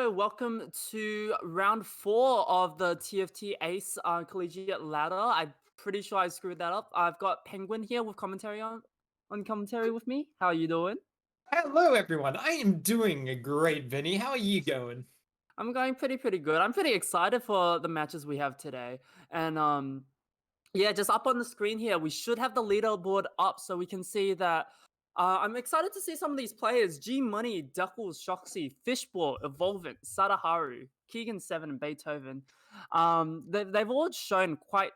hello. Welcome to round four of the TFT Ace Collegiate ladder. I'm pretty sure I screwed that up. I've got Penguin here with commentary on commentary with me. How are you doing? Hello, everyone. I am doing great, Vinny. How are you going? I'm going pretty good. I'm pretty excited for the matches we have today. And yeah, just up on the screen here, we should have the leaderboard up so we can see that. I'm excited to see some of these players: G Money, Duckles, Shoxy, Fishball, Evolvent, Sadaharu, Keegan7, and Beethoven. They've all shown quite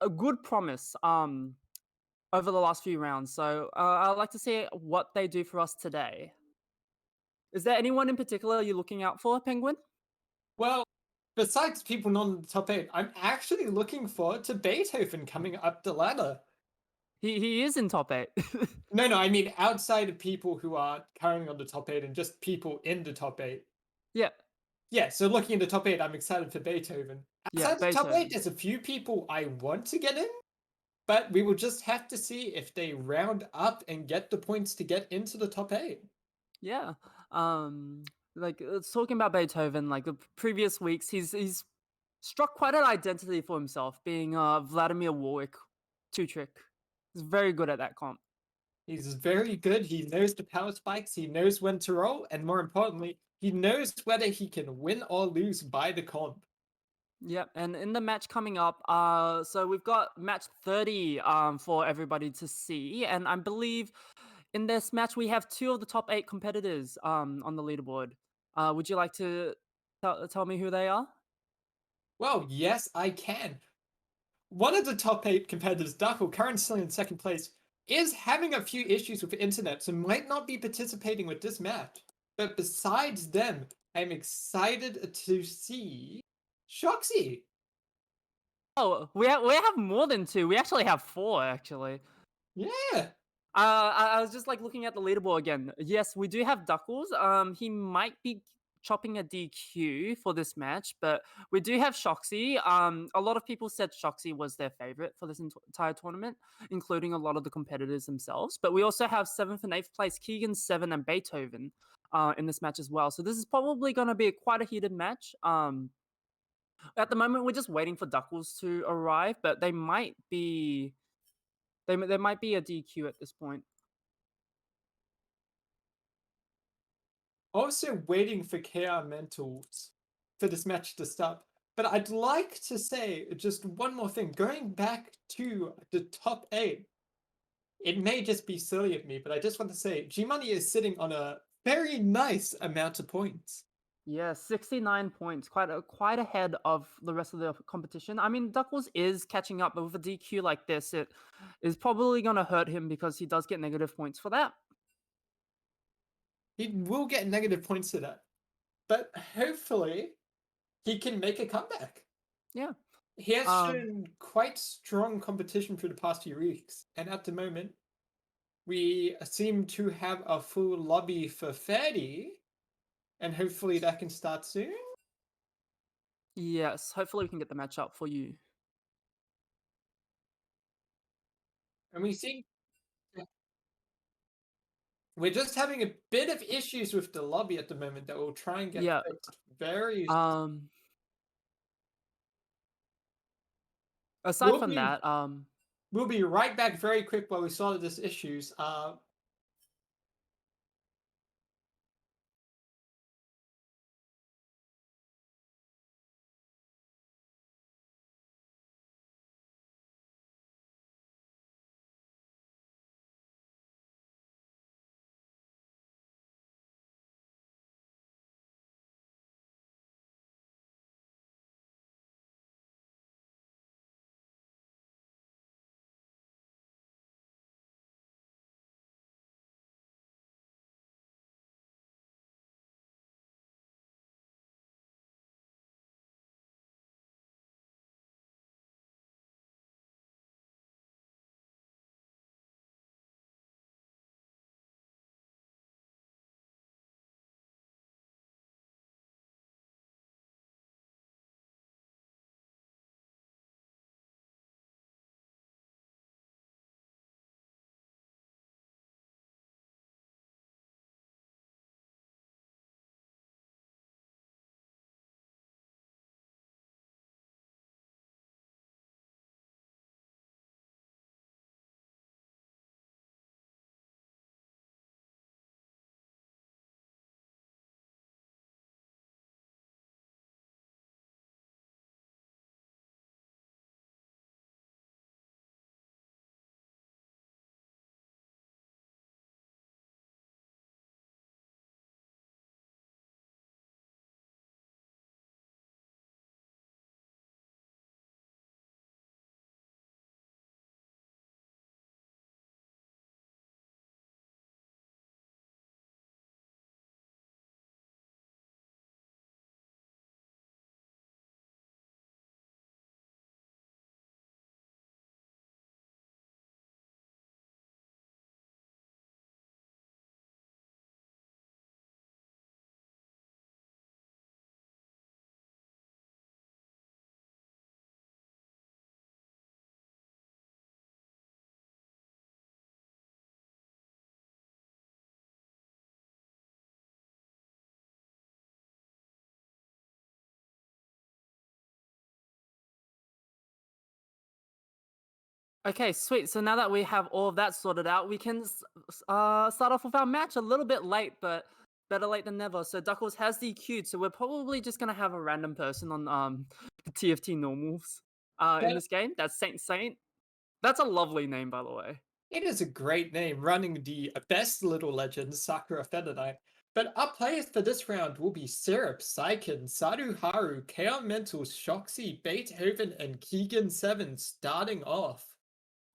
a good promise over the last few rounds. So I'd like to see what they do for us today. Is there anyone in particular you're looking out for, Penguin? Well, besides people not in the top eight, I'm actually looking forward to Beethoven coming up the ladder. He is in top eight. No, I mean outside of people who are currently on the top eight and just people in the top eight. Yeah, Yeah, so looking in the top eight, I'm excited for Beethoven. yeah, Outside the top eight, Beethoven. there's a few people I want to get in, but we will just have to see if they round up and get the points to get into the top eight. Yeah. Talking about Beethoven, like the previous weeks, he's struck quite an identity for himself, being Vladimir Warwick two trick. He's very good at that comp. He's very good. He knows the power spikes. He knows when to roll. And more importantly, he knows whether he can win or lose by the comp. Yep, and in the match coming up, so we've got match 30 for everybody to see, and I believe in this match we have two of the top eight competitors on the leaderboard. Would you like to tell me who they are? Well, yes, I can. One of the top eight competitors, Duckle, currently in second place, is having a few issues with the internet, so might not be participating with this match. But besides them, I'm excited to see Shoxy. Oh, we have more than two. We actually have four, actually. Yeah. I was just like looking at the leaderboard again. Yes, we do have Duckles. He might be chopping a DQ for this match, but we do have Shoxy. A lot of people said Shoxy was their favorite for this entire tournament, including a lot of the competitors themselves. But we also have seventh and eighth place Keegan7 and Beethoven in this match as well. So this is probably going to be quite a heated match. At the moment, we're just waiting for Duckles to arrive, but they might be a DQ at this point. Also waiting for KR Mentals for this match to start. But I'd like to say just one more thing. Going back to the top eight, it may just be silly of me, but I just want to say G Money is sitting on a very nice amount of points. Yeah, 69 points, quite ahead of the rest of the competition. I mean, Duckles is catching up, but with a DQ like this, it is probably going to hurt him because he does get negative points for that. He will get negative points to that. But hopefully he can make a comeback. Yeah. He has Um. shown quite strong competition for the past few weeks, and at the moment, we seem to have a full lobby for 30, and hopefully that can start soon. Yes. Hopefully, we can get the match up for you. And we see we're just having a bit of issues with the lobby at the moment that we'll try and get Yeah. fixed very. Um. Aside We'll from be that, we'll be right back very quick while we solve these issues. Okay, sweet. So now that we have all of that sorted out, we can start off with our match a little bit late, but better late than never. So Duckles has DQ'd, so we're probably just gonna have a random person on the TFT normals in But this game. That's Saint Saint. That's a lovely name, by the way. it is a great name, running the best little legend, Sakura Fedonite. But our players for this round will be Syrup, Saiken, Saruharu, Chaos Mental, Shoxy, Beethoven, and Keegan7 starting off.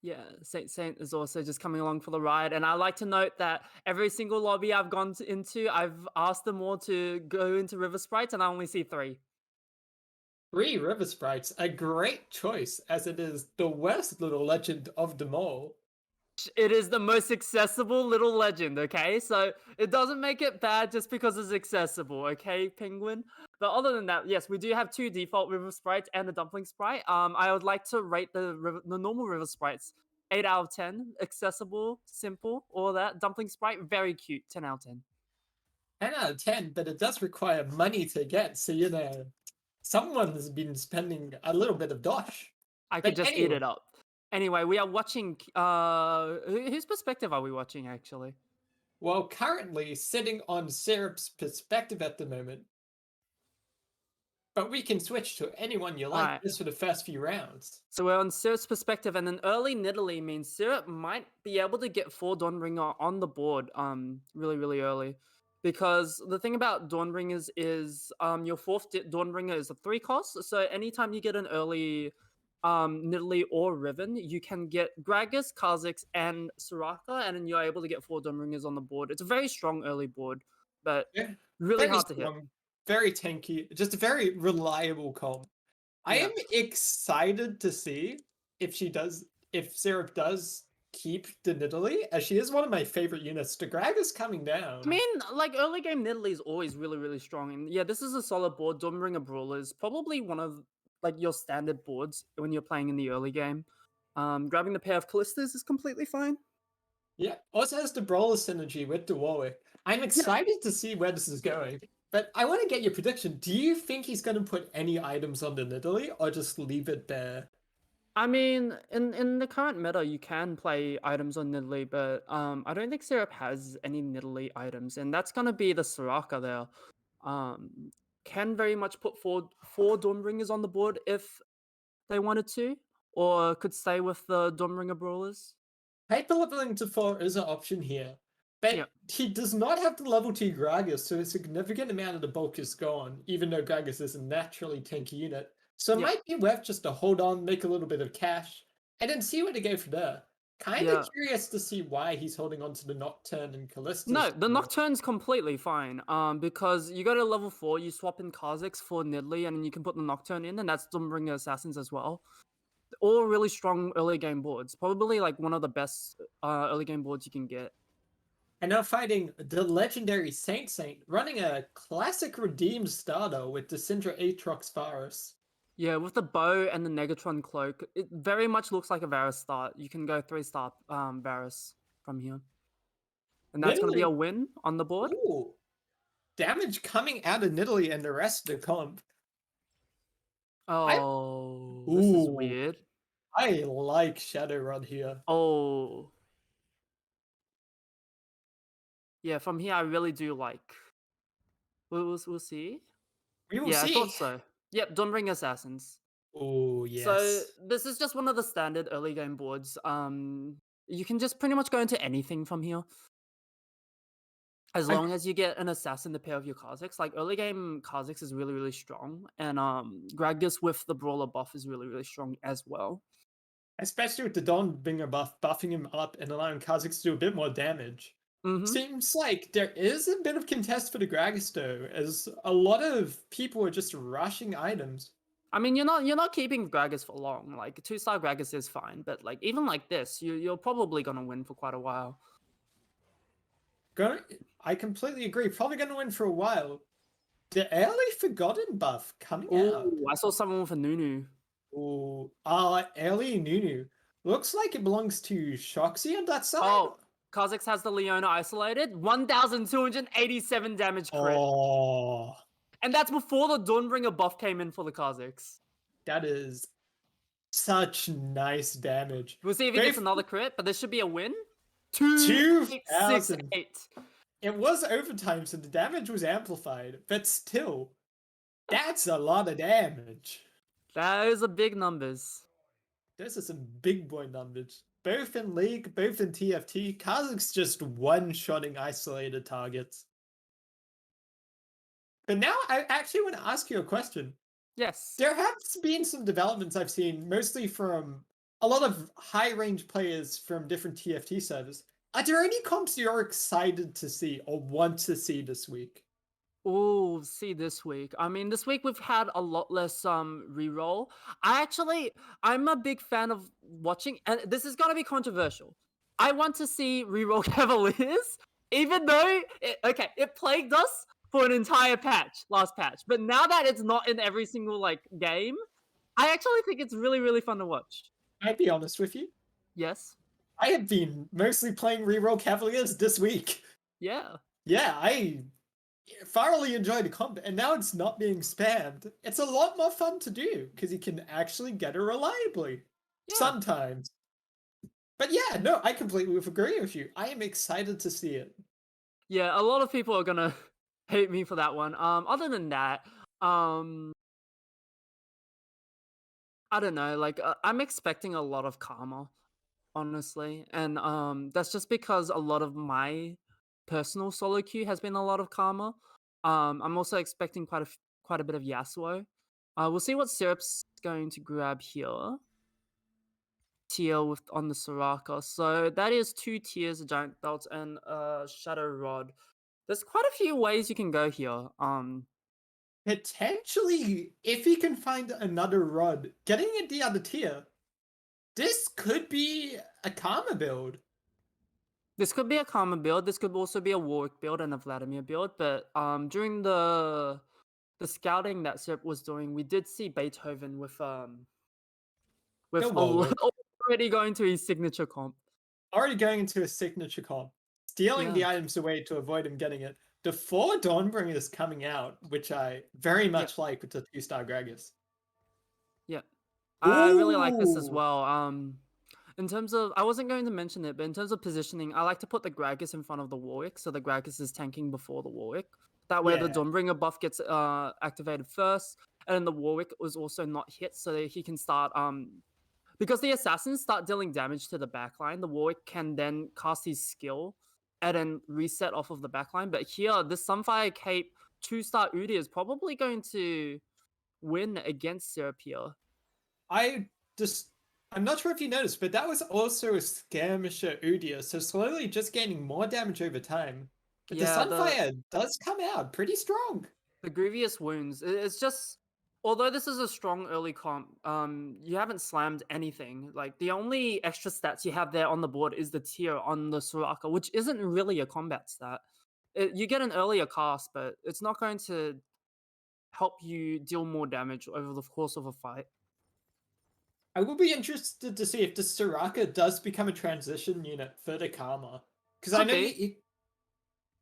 Yeah, Saint Saint is also just coming along for the ride, and I like to note that every single lobby I've gone into, I've asked them all to go into River Sprites, and I only see 3. 3 River Sprites, a great choice, as it is the worst little legend of them all. It is the most accessible little legend, okay? So it doesn't make it bad just because it's accessible, okay, Penguin? But other than that, yes, we do have 2 default river sprites and a dumpling sprite. I would like to rate the normal river sprites 8 out of 10, accessible, simple, all that. Dumpling sprite, very cute, 10 out of 10. 10 out of 10, but it does require money to get, so someone has been spending a little bit of dosh. I could But just eat anyway, it up. Anyway, we are watching. Whose perspective are we watching actually? well, currently sitting on Syrup's perspective at the moment, but we can switch to anyone you All like right. just for the first few rounds. So we're on Syrup's perspective, and an early Nidalee means Syrup might be able to get 4 Dawnbringer on the board, really, really early. Because the thing about Dawnbringers is, your 4th Dawnbringer is a 3 cost, so anytime you get an early Nidalee or Riven, you can get Gragas, Kha'Zix, and Soraka, and then you're able to get 4 Dawnbringers on the board. It's a very strong early board, but Yeah, really very hard to hit. strong, very tanky, just a very reliable comp. I Yeah. am excited to see if Syrup does keep the Nidalee, as she is one of my favorite units. The Grag is coming I down. mean, like early game Nidalee is always really, really strong, and yeah, this is a solid board. Dawnbringer Brawler is probably one of like your standard boards when you're playing in the early game. Grabbing the pair of Callistas is completely fine. Yeah, also has the Brawler synergy with the Warwick. I'm Yeah, excited to see where this is going. But I want to get your prediction. Do you think he's going to put any items on the Nidalee or just leave it there? I mean, in the current meta, you can play items on Nidalee, but I don't think Syrup has any Nidalee items, and that's gonna be the Soraka there. Can very much put forward 4 Dawnbringers on the board if they wanted to, or could stay with the Dawnbringer Brawlers. Hyper leveling to 4 is an option here. Yeah. But he does not have the level 2 Gragas, so a significant amount of the bulk is gone, even though Gragas is a naturally tanky unit. So it Yeah, might be worth just to hold on, make a little bit of cash, and then see where to go from there. Kind of yeah. curious to see why he's holding on to the Nocturne and No, Callistus. the Nocturne's completely fine. Because you go to level 4, you swap in Kha'Zix for Nidalee, and then you can put the Nocturne in, and that's Dawnbringer Assassins as well. All really strong early game boards. Probably like one of the best early game boards you can get. And now fighting the legendary Saint Saint, running a classic redeemed starter with the Syndra Aatrox Varus. Yeah, with the bow and the Negatron cloak, it very much looks like a Varus start. You can go 3-star Varus from here. And that's going to be a Nidalee, win on the board. ooh, damage coming out of Nidalee and the rest of the comp. I Oh, this is ooh, weird. I like Shadowrun here. Oh. Yeah, from here I really do like. We'll see. We will Yeah, I thought see. so. Yep, Dawnbringer Assassins. Oh So yes. this is just one of the standard early game boards. You can just pretty much go into anything from here. As I'm long as you get an assassin to pair with your Kha'Zix. Like early game Kha'Zix is really, really strong. And Gragas with the brawler buff is really, really strong as well. especially with the Dawnbringer buff buffing him up and allowing Kha'Zix to do a bit more damage. Mm-hmm. Seems like there is a bit of contest for the Gragas though, as a lot of people are just rushing items. I mean, you're not keeping Gragas for long. Like 2-star Gragas is fine, but like even like this, you're probably gonna win for quite a while. I completely agree. Probably going to win for a while. The early Forgotten buff coming out. Oh, I saw someone with a Nunu. Oh, early Nunu. Looks like it belongs to Shoxy on that side. Oh, Kha'Zix has the Leona isolated. 1,287 damage crit. Oh, And that's before the Dawnbringer buff came in for the Kha'Zix. that is such nice damage. We'll see if he gets Both another crit, but this should be a win. 2,000. 2868. It was overtime, so the damage was amplified, but still, that's a lot of damage. Those are big numbers. Those are some big boy numbers. Both in League, both in TFT, Kazakh's just one-shotting isolated targets. But now I actually want to ask you a question. Yes. There have been some developments I've seen, mostly from a lot of high-range players from different TFT servers. Are there any comps you're excited to see or want to see this week? Oh, see this week. I mean, this week we've had a lot less reroll. I'm a big fan of watching, and this is gonna be controversial. I want to see reroll Cavaliers, even though it plagued us for an entire last patch. But now that it's not in every single game, I actually think it's really, really fun to watch. I'll be honest with you. Yes. I have been mostly playing Reroll Cavaliers this week. Yeah. Yeah, I thoroughly enjoyed the comp, and now it's not being spammed. It's a lot more fun to do because you can actually get it reliably Yeah. sometimes. But yeah, no, I completely agree with you. I am excited to see it. Yeah, a lot of people are gonna hate me for that one. Other than that, I don't know. I'm expecting a lot of karma, honestly, and that's just because a lot of my personal solo queue has been a lot of karma. I'm also expecting quite a bit of Yasuo. We'll see what Syrup's going to grab here. Tier with on the Soraka. So that is 2 tiers, a giant belt and a shadow rod. There's quite a few ways you can go here. Potentially, if he can find another rod, getting in the other tier, this could be a Karma build. This could be a Karma build. This could also be a Warwick build and a Vladimir build. But during the scouting that Syrup was doing, we did see Beethoven with The Warwick. already going to his signature comp. Already going into a signature comp, stealing the Yeah. items away to avoid him getting it. The 4 Dawnbringers coming out, which I very much like with the 2-star Gragas. Yeah. I really like this as Ooh! well. In terms of, I wasn't going to mention it, but in terms of positioning, I like to put the Gragas in front of the Warwick, so the Gragas is tanking before the Warwick. That way, the Yeah. Dawnbringer buff gets activated first, and then the Warwick was also not hit, so that he can start because the assassins start dealing damage to the backline. The Warwick can then cast his skill and then reset off of the backline. But here, this Sunfire Cape 2-star Udi is probably going to win against Syrup here. I'm not sure if you noticed, but that was also a skirmisher Udia, so slowly just gaining more damage over time. But the Sunfire does come out pretty strong. The Grievous Wounds. It's just, although this is a strong early comp, you haven't slammed anything. Like, the only extra stats you have there on the board is the tier on the Soraka, which isn't really a combat stat. You get an earlier cast, but it's not going to help you deal more damage over the course of a fight. I will be interested to see if the Soraka does become a transition unit for the Karma. Because I know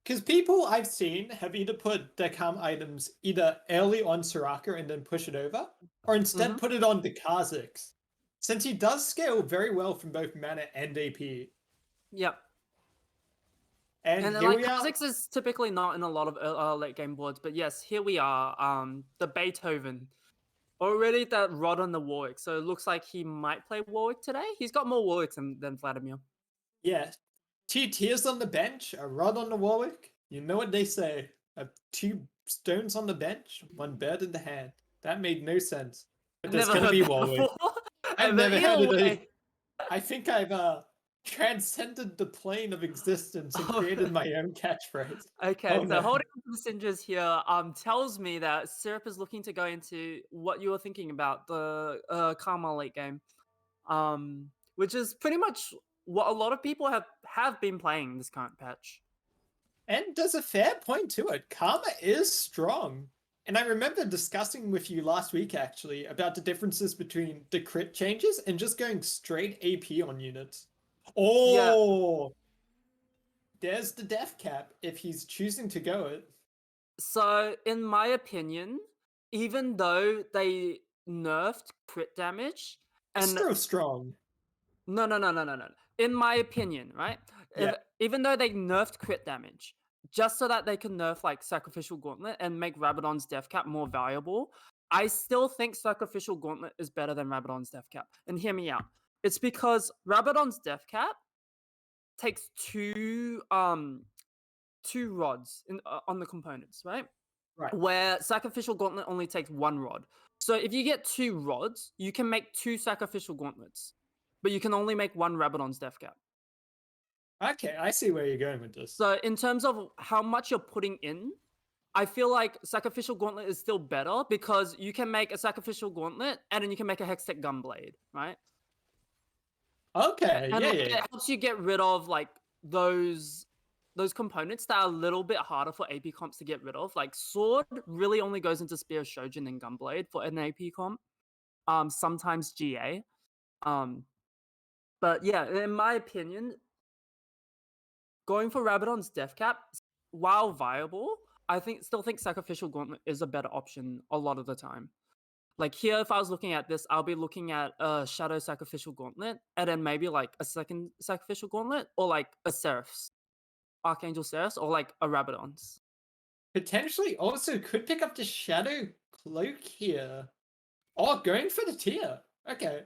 because people I've seen have either put their Karma items either early on Soraka and then push it over, or instead put it on the Kazakhs. Since he does scale very well from both mana and AP. Yep. And like, Kha'Zix is typically not in a lot of late game boards, but yes, here we are. The Beethoven. Already that rod on the Warwick, so it looks like he might play Warwick today. He's got more Warwicks than Vladimir. Yeah. 2 tiers on the bench, a rod on the Warwick. You know what they say. 2 stones on the bench, 1 bird in the hand. That made no sense. But there's gonna be Warwick. I've never heard it. I think I've transcended the plane of existence and created my own catchphrase. Okay, so holding on to the Singers here tells me that Syrup is looking to go into what you were thinking about, the Karma late game, which is pretty much what a lot of people have been playing this current patch. And there's a fair point to it. Karma is strong. And I remember discussing with you last week, actually, about the differences between the crit changes and just going straight AP on units. Oh! Yeah. There's the death cap if he's choosing to go it. So, in my opinion, even though they nerfed crit damage, It's And still strong. no, no, no, no, no, no. In my opinion, right? Yeah. Even though they nerfed crit damage, just so that they can nerf like Sacrificial Gauntlet and make Rabadon's Death Cap more valuable, I still think Sacrificial Gauntlet is better than Rabadon's Death Cap. And hear me out. It's because Rabadon's Death Cap takes two rods on the components, right? Right. Where Sacrificial Gauntlet only takes one rod. So if you get two rods, you can make two Sacrificial Gauntlets, but you can only make one Rabadon's Death Cap. Okay, I see where you're going with this. So in terms of how much you're putting in, I feel like Sacrificial Gauntlet is still better because you can make a Sacrificial Gauntlet and then you can make a Hextech Gunblade, right? Okay, And yeah, like, yeah, it yeah. helps you get rid of like those components that are a little bit harder for AP comps to get rid of. Like Sword really only goes into Spear of Shojin and Gunblade for an AP comp. Sometimes GA. Um, but yeah, in my opinion, going for Rabadon's Death Cap, while viable, still think Sacrificial Gauntlet is a better option a lot of the time. Like here, if I was looking at this, I'll be looking at a Shadow Sacrificial Gauntlet, and then maybe like a second Sacrificial Gauntlet, or like a Seraph's, Archangel Seraph's, or like a Rabadon's. Potentially also could pick up the Shadow Cloak here. Oh, going for the tier. Okay.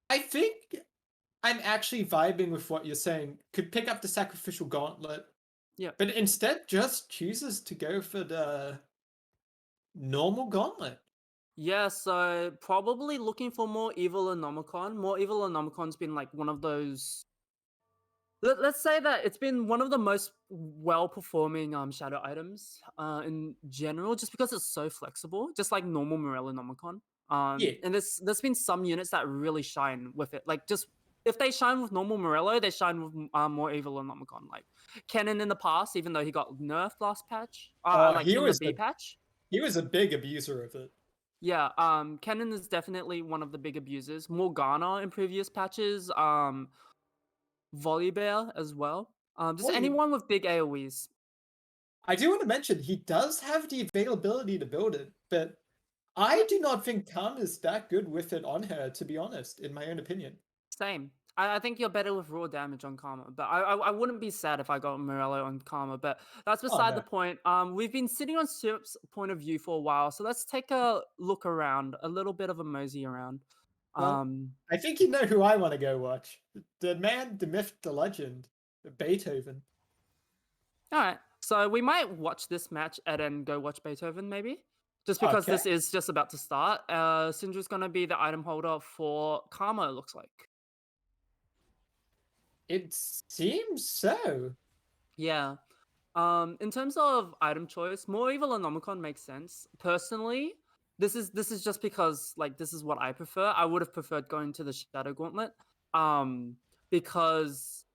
I think I'm actually vibing with what you're saying. Could pick up the Sacrificial Gauntlet, Yeah. but instead just chooses to go for the normal Gauntlet. Yeah, so probably looking for more Evil Anomicon. More Evil Anomicon's been like one of those. Let's say that it's been one of the most well-performing shadow items in general, just because it's so flexible, just like normal Morellonomicon. Yeah. And there's been some units that really shine with it. Like just if they shine with normal Morello, they shine with more Evil Anomicon. Like Kennen in the past, even though he got nerfed last patch, Oh, like in the B patch. he was a big abuser of it. Yeah, Kennen is definitely one of the big abusers. Morgana in previous patches, Volibear as well. Just Well, anyone with big AoEs. I do want to mention he does have the availability to build it, but I do not think Kam is that good with it on her, to be honest, in my own opinion. Same. I think you're better with raw damage on Karma, but I wouldn't be sad if I got Morello on Karma, but that's Oh beside the no. point. We've been sitting on Syrup's point of view for a while, so let's take a look around, a little bit of a mosey around. Well, I think you know who I want to go watch. The man, the myth, the legend, Beethoven. All right, so we might watch this match and then go watch Beethoven, maybe, just because Okay. this is just about to start. Syndra's gonna be the item holder for Karma. It looks like. It seems so. Yeah. In terms of item choice, more Evil Anomicon makes sense. Personally, this is just because like this is what I prefer. I would have preferred going to the Shadow Gauntlet. Because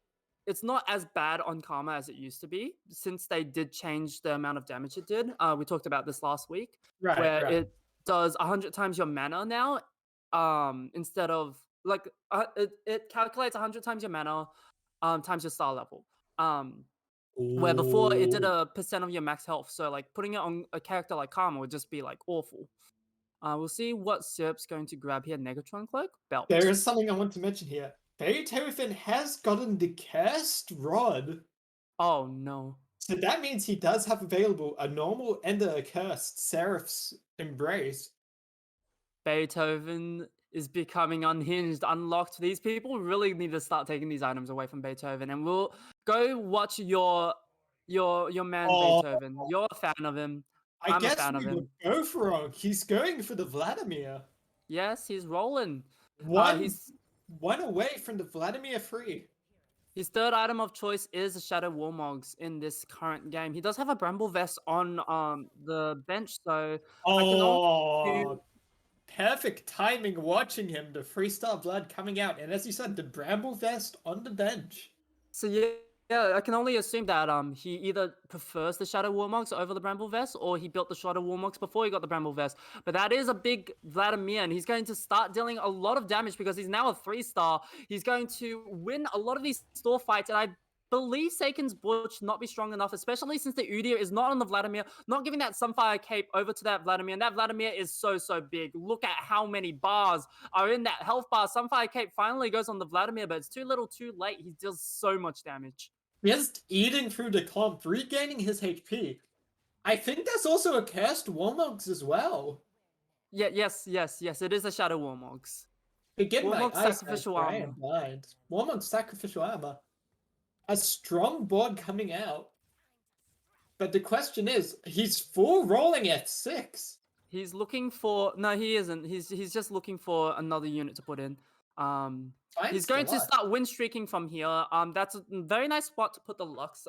it's not as bad on Karma as it used to be, since they did change the amount of damage it did. We talked about this last week, Right, where right. it does 100 times your mana now, instead of like it calculates 100 times your mana, times your star level. Where before it did Ooh. a percent of your max health, so like putting it on a character like Karma would just be like awful. We'll see what Syrup's going to grab here. Negatron Cloak? Belt. There is something I want to mention here. Beethoven has gotten the cursed rod. Oh no. So that means he does have available a normal and a cursed Seraph's Embrace. Beethoven is becoming unhinged, unlocked. These people really need to start taking these items away from Beethoven, and we'll go watch your man Oh, Beethoven. You're a fan of him. I I'm a guess fan of we were him. both wrong. He's going for the Vladimir. Yes, he's rolling. One, He's one away from the Vladimir free. His third item of choice is a Shadow Warmogs in this current game. He does have a Bramble Vest on the bench, so I can only Oh, assume. perfect timing watching him. The Freestar Blood coming out. And as you said, the Bramble Vest on the bench. So yeah, I can only assume that he either prefers the Shadow Warmogs over the Bramble Vest, or he built the Shadow Warmogs before he got the Bramble Vest. But that is a big Vladimir, and he's going to start dealing a lot of damage because he's now a 3-star. He's going to win a lot of these store fights, and believe Saken's board should not be strong enough, especially since the Udyr is not on the Vladimir, not giving that Sunfire cape over to that Vladimir, and that Vladimir is so, so big. Look at how many bars are in that health bar. Sunfire cape finally goes on the Vladimir, but it's too little too late. He deals so much damage. Just eating through the comp, regaining his HP. I think that's also a cursed Warmogs as well. Yeah, yes, it is a Shadow Warmogs. Forgive my Warmog's eyesight, sacrificial I armor. am blind. Warmog's sacrificial armor. A strong board coming out. But the question is, he's full rolling F6. He's looking for no, he isn't. He's just looking for another unit to put in. He's going to start win streaking from here. That's a very nice spot to put the Lux.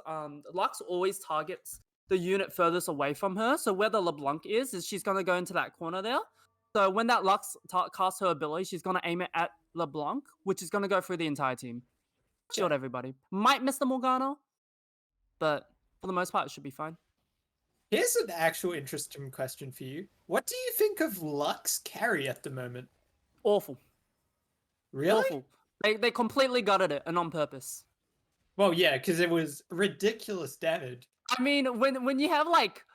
Lux always targets the unit furthest away from her. So where the LeBlanc is she's gonna go into that corner there. So when that Lux casts her ability, she's gonna aim it at LeBlanc, which is gonna go through the entire team. Shield everybody. Might miss the Morgana, but for the most part, it should be fine. Here's an actual interesting question for you. What do you think of Lux carry at the moment? Awful. Really? Awful. They completely gutted it and on purpose. Well, yeah, because it was ridiculous damage. I mean, when you have like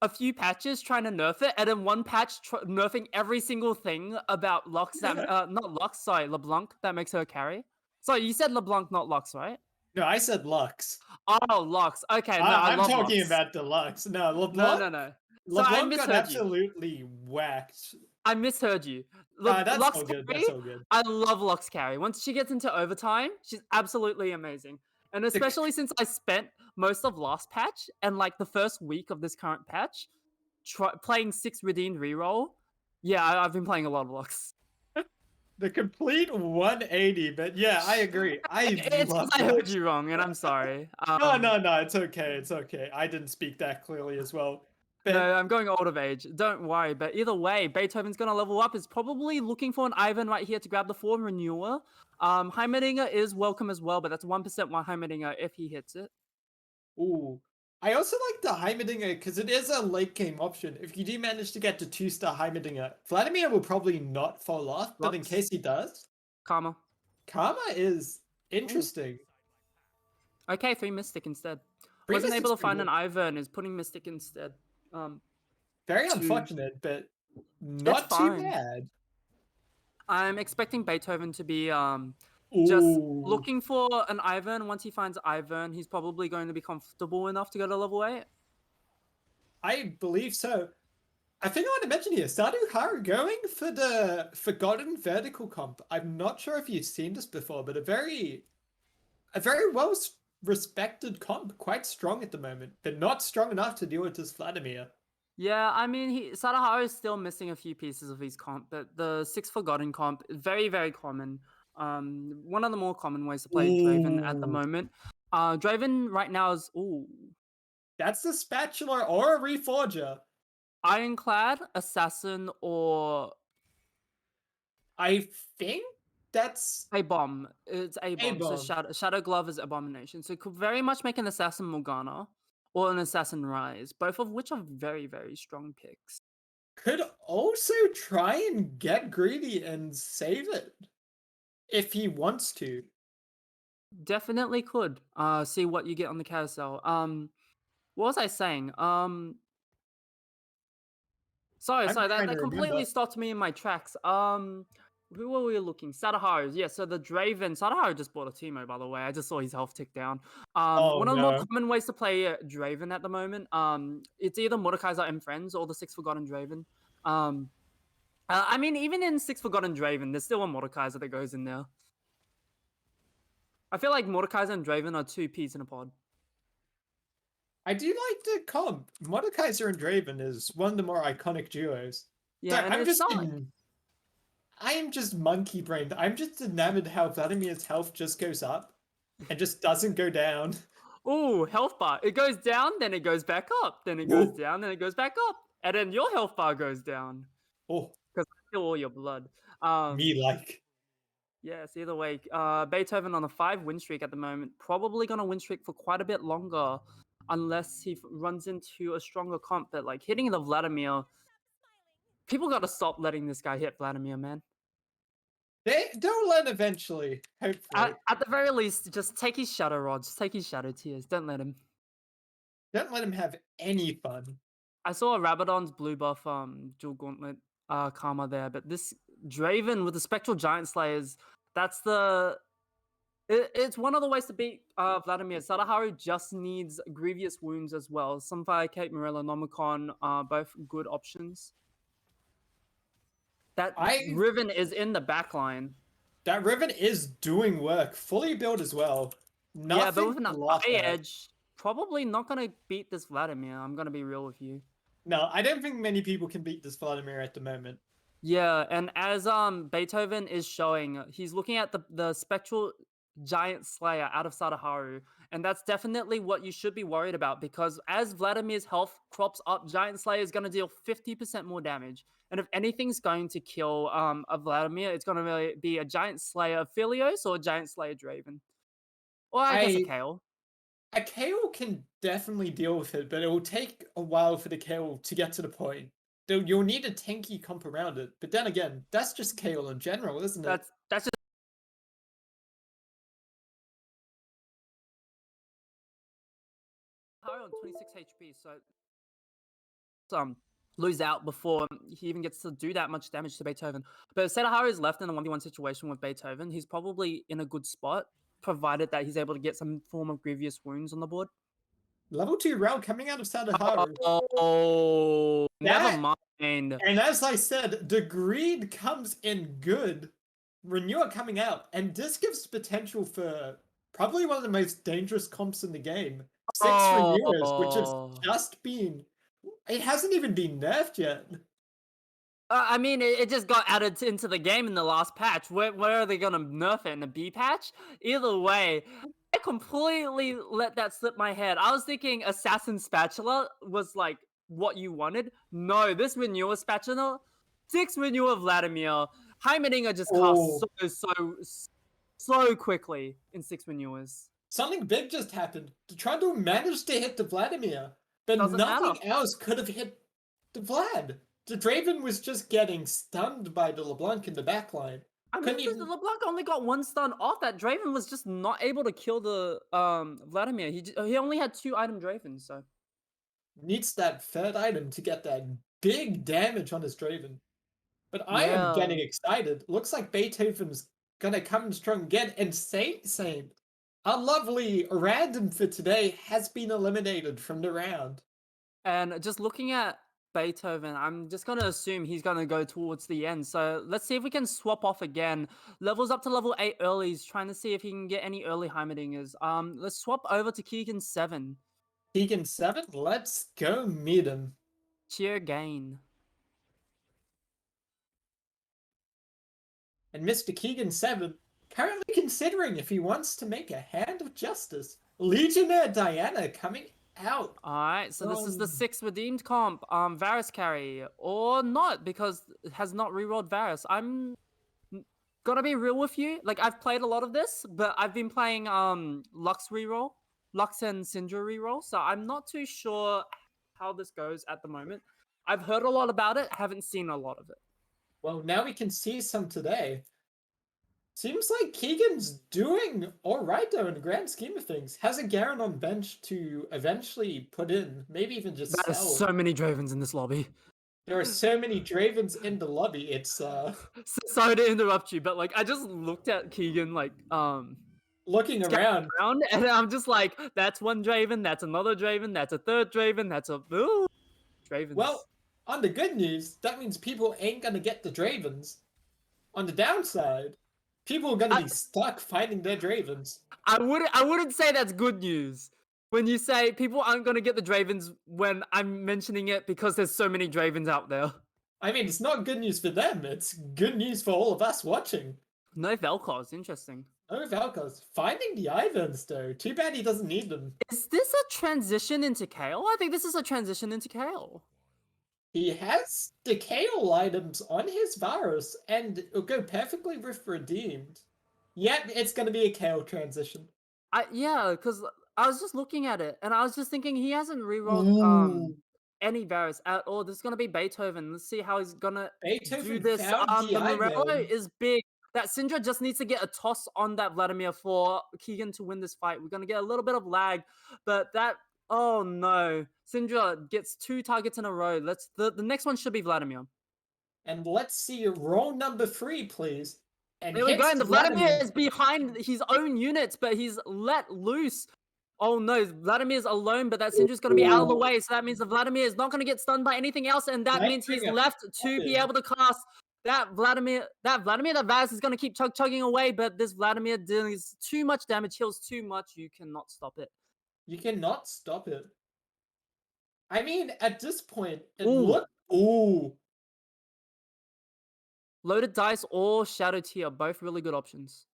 a few patches trying to nerf it, and then one patch nerfing every single thing about Lux that not Lux, sorry, LeBlanc that makes her carry. Sorry, you said LeBlanc, not Lux, right? No, I said Lux. Oh, Lux. Okay, no, I'm love talking Lux. about Deluxe. No, LeBlanc. No. LeBlanc So I got misheard absolutely whacked. I misheard you. That's Lux all good. carry, That's all good. I love Lux carry. Once she gets into overtime, she's absolutely amazing. And especially since I spent most of last patch and like the first week of this current patch playing 6 redeemed reroll. Yeah, I've been playing a lot of Lux. The complete 180, but yeah, I agree. I heard you wrong, and I'm sorry. No, it's okay. It's okay. I didn't speak that clearly as well. But no, I'm going old of age. Don't worry. But either way, Beethoven's going to level up. Is probably looking for an Ivan right here to grab the form renewer. Heimerdinger is welcome as well, but that's 1% one Heimerdinger if he hits it. Ooh. I also like the Heimerdinger because it is a late game option. If you do manage to get to 2-star Heimerdinger, Vladimir will probably not fall off, but in case he does, Karma. Karma is interesting. Ooh. Okay, 3 Mystic instead. Wasn't able to find an Ivern, is putting Mystic instead. Very unfortunate, but not too bad. I'm expecting Beethoven to be just looking for an Ivern. Once he finds Ivern, he's probably going to be comfortable enough to go to level 8. I believe so. I think I want to mention here, Stardew Haru going for the Forgotten Vertical comp. I'm not sure if you've seen this before, but a very well respected comp, quite strong at the moment, but not strong enough to deal with this Vladimir. Yeah, I mean, Sadaharu is still missing a few pieces of his comp, but the 6 Forgotten comp is very, very common. One of the more common ways to play Draven at the moment. Draven right now is that's the Spatula or a Reforger. Ironclad, Assassin, or I think that's a bomb. It's a bomb. So Shadow Glove is Abomination. So it could very much make an Assassin Morgana or an Assassin Rise, both of which are very, very strong picks. Could also try and get greedy and save it if he wants to. Definitely could. See what you get on the carousel. What was I saying? Sorry, that completely stopped me in my tracks. Who were we looking? Sadaharu. Yeah, so the Draven. Sadaharu just bought a Teemo, by the way. I just saw his health tick down. One of the more common ways to play Draven at the moment. It's either Mordekaiser and Friends or the 6 Forgotten Draven. I mean, even in 6 Forgotten Draven, there's still a Mordekaiser that goes in there. I feel like Mordekaiser and Draven are 2 peas in a pod. I do like the comp. Mordekaiser and Draven is one of the more iconic duos. Yeah, I am just monkey brained. I'm just enamored how Vladimir's health just goes up and just doesn't go down. Ooh, health bar. It goes down, then it goes back up. Then it goes down, then it goes back up. And then your health bar goes down. Oh. Because I feel all your blood. Me like. Yes, either way. Beethoven on a 5 win streak at the moment. Probably going to win streak for quite a bit longer. Unless he runs into a stronger comp. But like hitting the Vladimir... People got to stop letting this guy hit Vladimir, man. They'll learn eventually, hopefully. At the very least, just take his shadow rod. Just take his shadow tears. Don't let him. Don't let him have any fun. I saw a Rabadon's blue buff dual gauntlet karma there, but this Draven with the spectral giant slayers, that's it's one of the ways to beat Vladimir. Sadaharu just needs grievous wounds as well. Sunfire, Cape Morella, Nomicon are both good options. That I Riven is in the backline. That Riven is doing work, fully built as well. Yeah, but Nothing with an to laugh eye at. edge, probably not gonna beat this Vladimir. I'm gonna be real with you. No, I don't think many people can beat this Vladimir at the moment. Yeah, and as Beethoven is showing, he's looking at the spectral giant slayer out of Sadaharu, and that's definitely what you should be worried about because as Vladimir's health crops up, Giant Slayer is going to deal 50% more damage. And if anything's going to kill a Vladimir, it's going to really be a Giant Slayer Philios or a Giant Slayer Draven. Or I guess a I Kale. A KO can definitely deal with it, but it will take a while for the KO to get to the point. You'll need a tanky comp around it. But then again, that's just KO in general, isn't it? That's just high on 26 HP, so lose out before he even gets to do that much damage to Beethoven. But if Sadaharu is left in a 1v1 situation with Beethoven, he's probably in a good spot, provided that he's able to get some form of grievous wounds on the board. Level 2 Rel coming out of Sadaharu. Oh, never That, mind. and as I said, the greed comes in good. Renewer coming out, and this gives potential for probably one of the most dangerous comps in the game. 6 Renewers, which has Oh. just been... It hasn't even been nerfed yet. I mean, it just got added into the game in the last patch. Where are they gonna nerf it in a B patch? Either way, I completely let that slip my head. I was thinking Assassin Spatula was like what you wanted. No, this Renewal Spatula, 6 Renewal Vladimir, Heimerdinger just cast Oh, so quickly in 6 Renewers. something big just happened. The Trundle managed to hit the Vladimir, but Doesn't matter. nothing else could have hit the Vlad. The Draven was just getting stunned by the LeBlanc in the backline. I mean, Couldn't the even... LeBlanc only got one stun off. That Draven was just not able to kill the Vladimir. He only had 2 item Dravens, so Needs that third item to get that big damage on his Draven. But I am yeah. getting excited. Looks like Beethoven's gonna come strong again. And Saint, a lovely random for today, has been eliminated from the round. And just looking at Beethoven, I'm just gonna assume he's gonna go towards the end. So let's see if we can swap off again. Levels up to level 8 early. He's trying to see if he can get any early Heimerdingers. Let's swap over to Keegan 7. Keegan 7, let's go meet him. Cheer gain. And Mr. Keegan 7 currently considering if he wants to make a hand of justice. Legionnaire Diana coming out. Alright, so this is the 6th redeemed comp. Varus carry. Or not, because it has not rerolled Varus. I'm gonna be real with you. Like, I've played a lot of this, but I've been playing Lux reroll. Lux and Syndra reroll. So I'm not too sure how this goes at the moment. I've heard a lot about it, haven't seen a lot of it. Well, now we can see some today. Seems like Keegan's doing alright though in the grand scheme of things. Has a Garen on bench to eventually put in, maybe even just There's sell. so many Dravens in this lobby. There are so many Dravens in the lobby, it's Sorry to interrupt you, but like I just looked at Keegan like looking around. and I'm just like, that's one Draven, that's another Draven, that's a third Draven, that's a Dravens. Well, on the good news, that means people ain't gonna get the Dravens. On the downside, people are gonna be stuck finding their Dravens. I wouldn't say that's good news. When you say people aren't gonna get the Dravens when I'm mentioning it because there's so many Dravens out there. I mean, it's not good news for them, it's good news for all of us watching. No Vel'Koz, interesting. No Valkos. Finding the Ivans though, too bad he doesn't need them. Is this a transition into Kale? I think this is a transition into Kale. He has the Kale items on his Varus, and it'll go perfectly with Redeemed. Yet, it's gonna be a Kale transition. Yeah, because I was just looking at it and I was just thinking he hasn't rerolled any Varus at all. This is gonna be Beethoven. Let's see how he's gonna do Beethoven this. found The Morello Ivan. is big. that Syndra just needs to get a toss on that Vladimir for Keegan to win this fight. We're gonna get a little bit of lag, but that oh no, Syndra gets 2 targets in a row. The next one should be Vladimir. And let's see roll number 3, please. And There we go, hits and the Vladimir Vladimir. is behind his own units, but he's let loose. Oh no, Vladimir's alone, but that Syndra's gonna be out of the way, so that means the Vladimir is not gonna get stunned by anything else, and that means he's Nightbringer left to be able to cast that Vaz is gonna keep chugging away, but this Vladimir deals too much damage, heals too much, you cannot stop it. You cannot stop it. I mean, at this point, it Ooh. looked... Ooh. Loaded Dice or Shadow Tier, both really good options.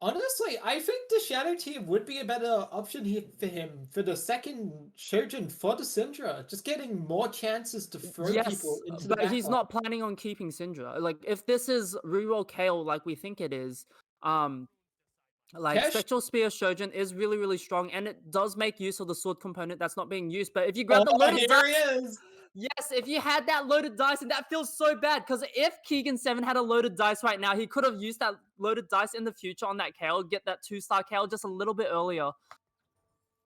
Honestly, I think the Shadow Tier would be a better option here for him for the second Shojin for the Syndra. Just getting more chances to throw people into the but he's backline. not planning on keeping Syndra. Like, if this is reroll Kale like we think it is, like, Cash. Spectral Spear Shojin is really, really strong, and it does make use of the sword component that's not being used. But if you grab the loaded Here dice, he is. yes, if you had that loaded dice, and that feels so bad, because if Keegan7 had a loaded dice right now, he could have used that loaded dice in the future on that Kale, get that 2-star Kale just a little bit earlier. A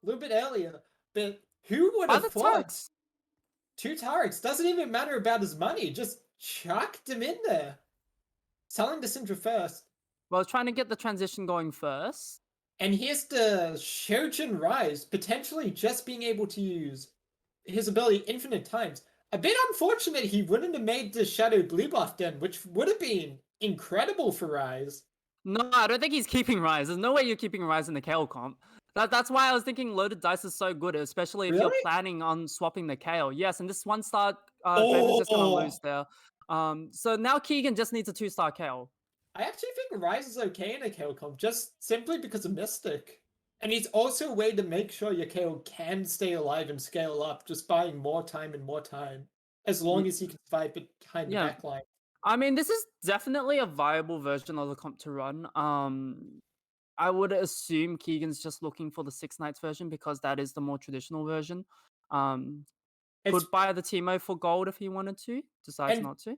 little bit earlier. But who would By have the thought? turrets. 2 turrets. Doesn't even matter about his money. Just chucked him in there. Selling the Syndra first. Well, trying to get the transition going first. And here's the Shojin Rise, potentially just being able to use his ability infinite times. A bit unfortunate he wouldn't have made the Shadow Blue buff then, which would have been incredible for Rise. No, I don't think he's keeping Rise. There's no way you're keeping Rise in the Kale comp. That's why I was thinking loaded dice is so good, especially if you're planning on swapping the Kale. Yes, and this 1-star Draven's just gonna lose there. So now Keegan just needs a 2-star Kale. I actually think Rise is okay in a Kale comp, just simply because of Mystic. And he's also a way to make sure your Kale can stay alive and scale up, just buying more time and more time. As long as he can fight behind the backline. I mean, this is definitely a viable version of the comp to run. I would assume Keegan's just looking for the 6 Knights version because that is the more traditional version. Could buy the Teemo for gold if he wanted to, decides not to.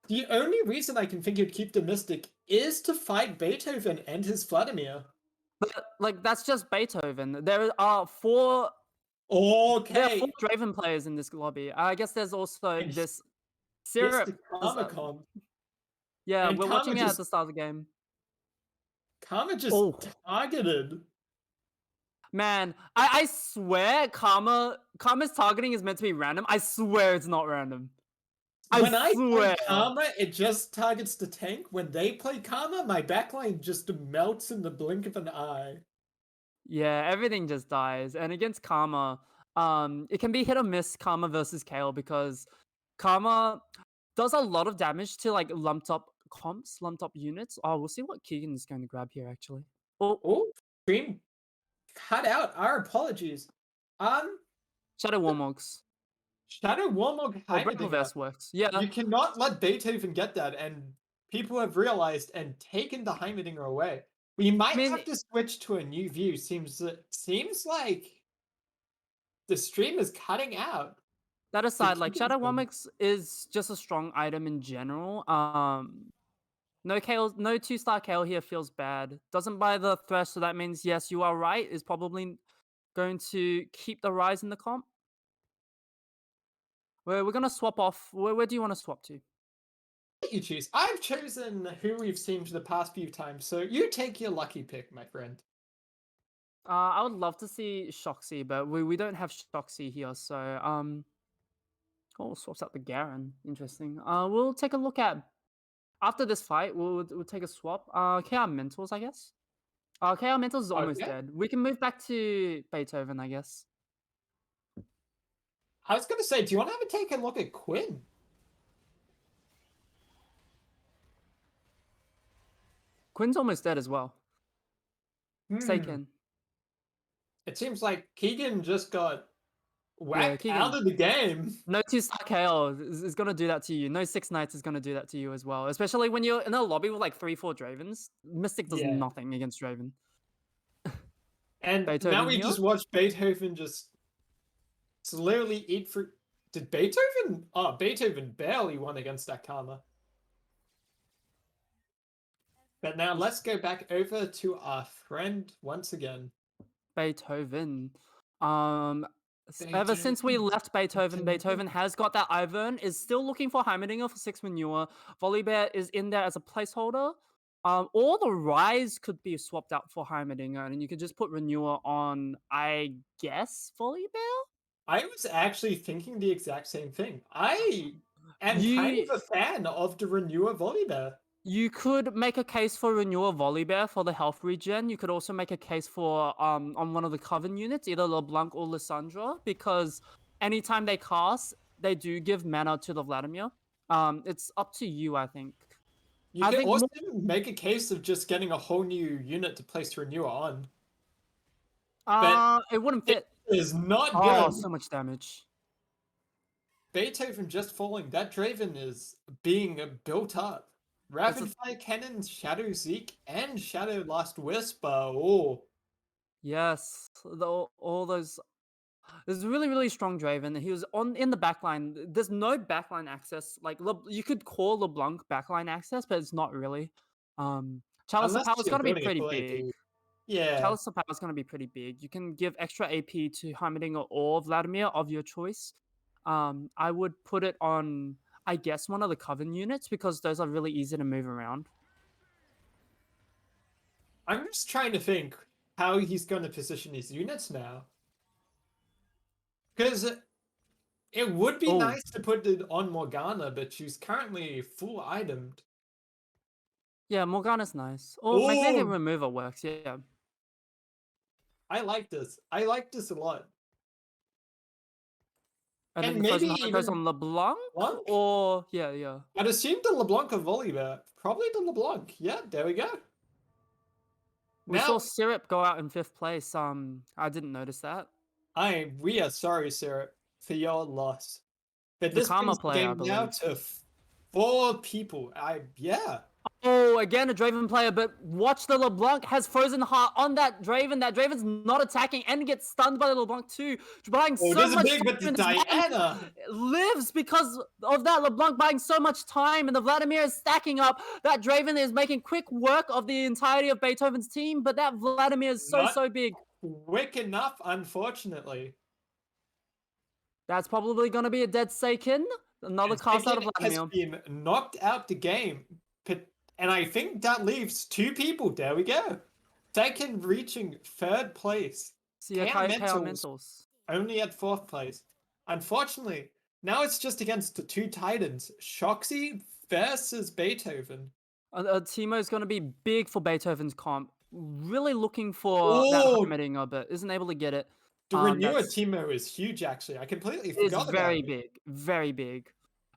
The only reason I can think he'd keep the Mystic is to fight Beethoven and his Vladimir. But, like, that's just Beethoven. There are 4... Okay. There are 4 Draven players in this lobby. I guess there's also this Syrup. Yeah, and we're watching it at the start of the game. Karma just targeted. Man, I swear Karma's targeting is meant to be random. I swear it's not random. When I play Karma, it just targets the tank. When they play Karma, my backline just melts in the blink of an eye. Yeah, everything just dies. And against Karma, it can be hit or miss Karma versus Kale because Karma does a lot of damage to like lumped up comps, lumped up units. Oh, we'll see what Keegan is going to grab here actually. Oh, stream cut out. Our apologies. Shadow Warmogs. Shadow Warmog Heimerdinger works. Yeah. You cannot let Beethoven get that, and people have realized and taken the Heimerdinger away. We might have to switch to a new view. Seems like the stream is cutting out. That aside, like Shadow Warmogs is just a strong item in general. No 2-star Kale here feels bad. Doesn't buy the Thresh, so that means yes, you are right. Is probably going to keep the Rise in the comp. We're gonna swap off. Where do you want to swap to? You choose. I've chosen who we've seen for the past few times, so you take your lucky pick, my friend. I would love to see Shoxy, but we don't have Shoxy here, so oh, swaps out the Garen. Interesting. We'll take a look at after this fight. We'll take a swap. KR Mentals, I guess. KR Mentals is almost dead. We can move back to Beethoven, I guess. I was gonna say, do you want to have a take a look at Quinn? Quinn's almost dead as well. Taken. It seems like Keegan just got whacked out of the game. No 2-star KO is going to do that to you. No 6 Knights is going to do that to you as well. Especially when you're in a lobby with like 3-4 Dravens. Mystic does nothing against Draven. And Beethoven now we just watched Beethoven just slowly eat for... Did Beethoven? Oh, Beethoven barely won against that Karma. But now You sh- let's go back over to our friend once again. Beethoven. Ever since we Beethoven. left Beethoven, Beethoven. Beethoven has got that Ivern, is still looking for Heimerdinger for 6 manure. Volibear is in there as a placeholder. Or the Rise could be swapped out for Heimerdinger, and you could just put Renewer on, I guess, Volibear? I was actually thinking the exact same thing. I am kind You of a fan of the Renewer Volibear. You could make a case for Renewal Volibear for the health regen. You could also make a case for on one of the Coven units, either LeBlanc or Lissandra, because anytime they cast, they do give mana to the Vladimir. It's up to you, I think. You I can think also more, make a case of just getting a whole new unit to place Renewer on, but it wouldn't it fit. is not Oh, good. so much damage. Beethoven just falling. That Draven is being built up. It's a Rapid Fire Cannon, Shadow Zeke, and Shadow Last Whisper. Oh, yes. All those. There's a really, really strong Draven. He was on in the backline. There's no backline access. Like you could call LeBlanc backline access, but it's not really. Chalice of unless Power is you're gonna be building a pretty full big. AP. Yeah, Chalice of Power is gonna be pretty big. You can give extra AP to Heimerdinger or Vladimir of your choice. I would put it on, I guess, one of the Coven units because those are really easy to move around. I'm just trying to think how he's going to position his units now. Because it would be Oh, nice to put it on Morgana, but she's currently full itemed. yeah, Morgana's nice. Or Magnetic Oh, Remover works. Yeah, I like this. I like this a lot. and then And the maybe Frozen Heart goes even on LeBlanc, Blanc? or yeah. I'd assume the LeBlanc of Volibear. Probably the LeBlanc. Yeah, there we go. We saw Now, Syrup go out in 5th place. I didn't notice that. we are sorry, Sarah, for your loss. But The this Karma brings the player, I game now believe. to four people. Yeah. Oh, again a Draven player, but watch the LeBlanc has Frozen Heart on that Draven. That Draven's not attacking and gets stunned by the LeBlanc too, buying Oh, so this is much big, but time. the And this man Diana. lives because of that LeBlanc buying so much time, and the Vladimir is stacking up. That Draven is making quick work of the entirety of Beethoven's team, but that Vladimir is Not so big. quick enough, unfortunately. That's probably going to be a dead Seiken. Another And cast out of Seiken has Vladimir. been knocked out the game. And I think that leaves two people. There we go. Seiken reaching third place. See ya, KR KR Mentals Mentals. only at fourth place. Unfortunately, now it's just against the two titans, Shoxy versus Beethoven. Timo going to be big for Beethoven's comp. Really looking for that Oh, Heimerdinger, but isn't able to get it. the Renewer That's Teemo is huge, actually. I completely It's forgot about very it. big, very big.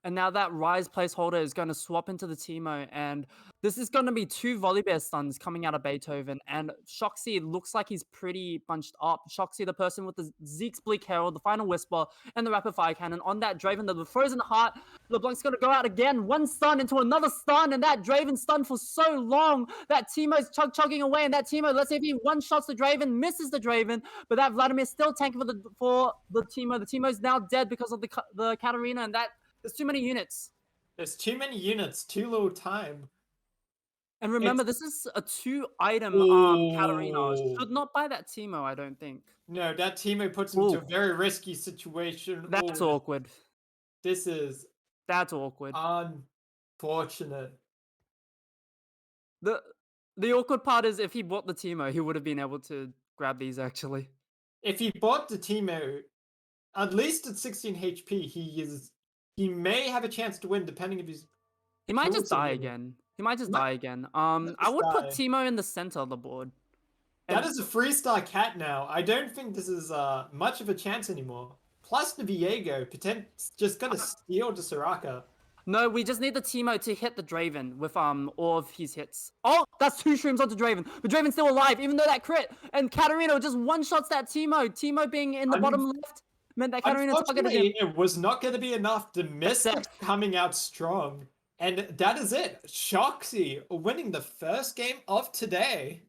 And now that Rise placeholder is going to swap into the Teemo, and this is going to be two Volibear stuns coming out of Beethoven. And Shoxy looks like he's pretty bunched up. Shoxy, the person with the Zeke's Bleak Herald, the Final Whisper, and the Rapid Fire Cannon on that Draven, the Frozen Heart. LeBlanc's going to go out again, one stun into another stun, and that Draven stunned for so long that Teemo's chugging away, and that Teemo, let's see if he one-shots the Draven, misses the Draven, but that Vladimir's still tanking for the Teemo. The Teemo's now dead because of the Katarina, and that there's too many units. There's too many units, too little time. And remember, It's this is a 2-item Katarina. oh Should not buy that Teemo, I don't think. no, that Teemo puts him into Oh, a very risky situation. that's Oh, awkward. this is That's awkward. unfortunate. The the awkward part is if he bought the Teemo, he would have been able to grab these actually. If he bought the Teemo, at least at 16 HP, he may have a chance to win depending if he's He might just kills it die with it. again. He might just Might die again. I just would put die. Teemo in the center of the board. That And is a 3-star cat now. I don't think this is much of a chance anymore. Plus the Viego, just gonna steal the Soraka. no, we just need the Teemo to hit the Draven with all of his hits. Oh, that's 2 streams onto Draven. But Draven's still alive, even though that crit. And Katarina just one-shots that Teemo. Teemo being in the bottom left meant that Katarina targeted him. Unfortunately, it was not going to be enough. The mist That's was it. coming out strong. And that is it. Shoxy winning the first game of today.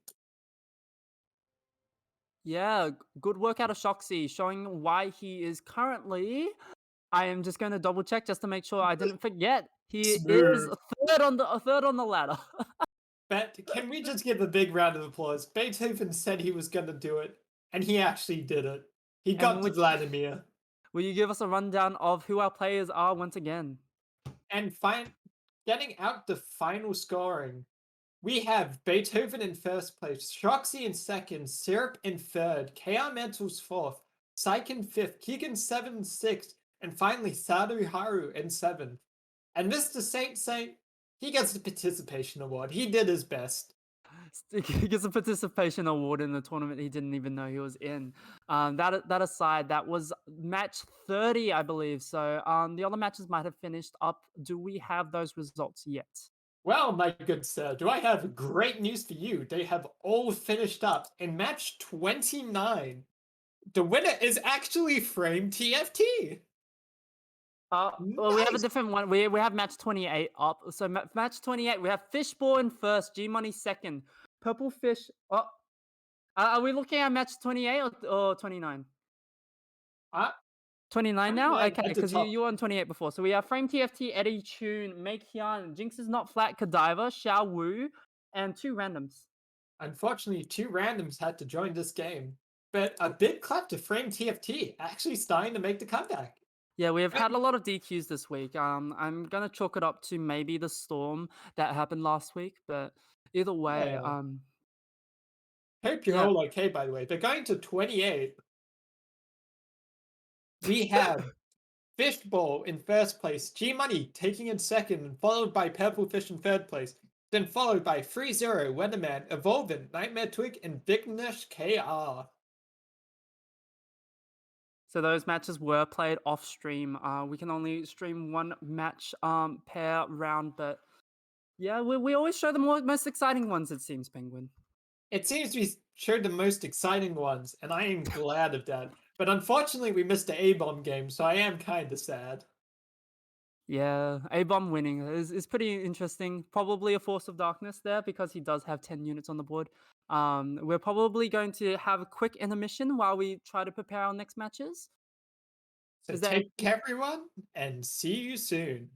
Yeah, good work out of Shoxy, showing why he is currently. I am just going to double check just to make sure I didn't forget. He is Smooth. a third on the ladder. But can we just give a big round of applause? Beethoven said he was going to do it, and he actually did it. He And got to Vladimir. will you give us a rundown of who our players are once again? And getting out the final scoring, we have Beethoven in first place, Shoxy in second, Syrup in third, KR Mental's fourth, Psych in fifth, Keegan 7 sixth, and finally Sadu Haru in seventh. And Mr. Saint, he gets the participation award. He did his best. He gets a participation award in the tournament he didn't even know he was in. That aside, that was match 30, I believe. So the other matches might have finished up. Do we have those results yet? Well, my good sir, do I have great news for you? They have all finished up in match 29. The winner is actually Frame TFT. Well, we have a Nice. different one. We have match 28 up. So match 28, we have Fishball in first, G Money second, Purple Fish. Are we looking at match 28 or 29? Uh, 29 now? 29 Okay, at the because you top. were on 28 before. So we have Frame TFT, Eddie Tune, Make Hyun, Jinx is not flat, Kadiva, Xiao Wu, and 2 randoms. Unfortunately, 2 randoms had to join this game. But a big clap to Frame TFT, actually starting to make the comeback. Yeah, we've had And a lot of DQs this week. I'm gonna chalk it up to maybe the storm that happened last week, but either way, yeah, hope you're yeah. all okay, by the way. They're going to 28. We have Fishbowl in first place, G Money taking in second, followed by Purple Fish in third place, then followed by 3-0, Weatherman, Evolvin, Nightmare Twig, and Vignesh KR. So those matches were played off stream. We can only stream one match per round, but yeah, we always show the most exciting ones. It seems, Penguin. It seems we showed the most exciting ones, and I am glad of that. But unfortunately, we missed the A-Bomb game, so I am kinda sad. Yeah, A-Bomb winning is pretty interesting. Probably a force of darkness there because he does have 10 units on the board. We're probably going to have a quick intermission while we try to prepare our next matches. So Is there take anything? care, everyone, and see you soon.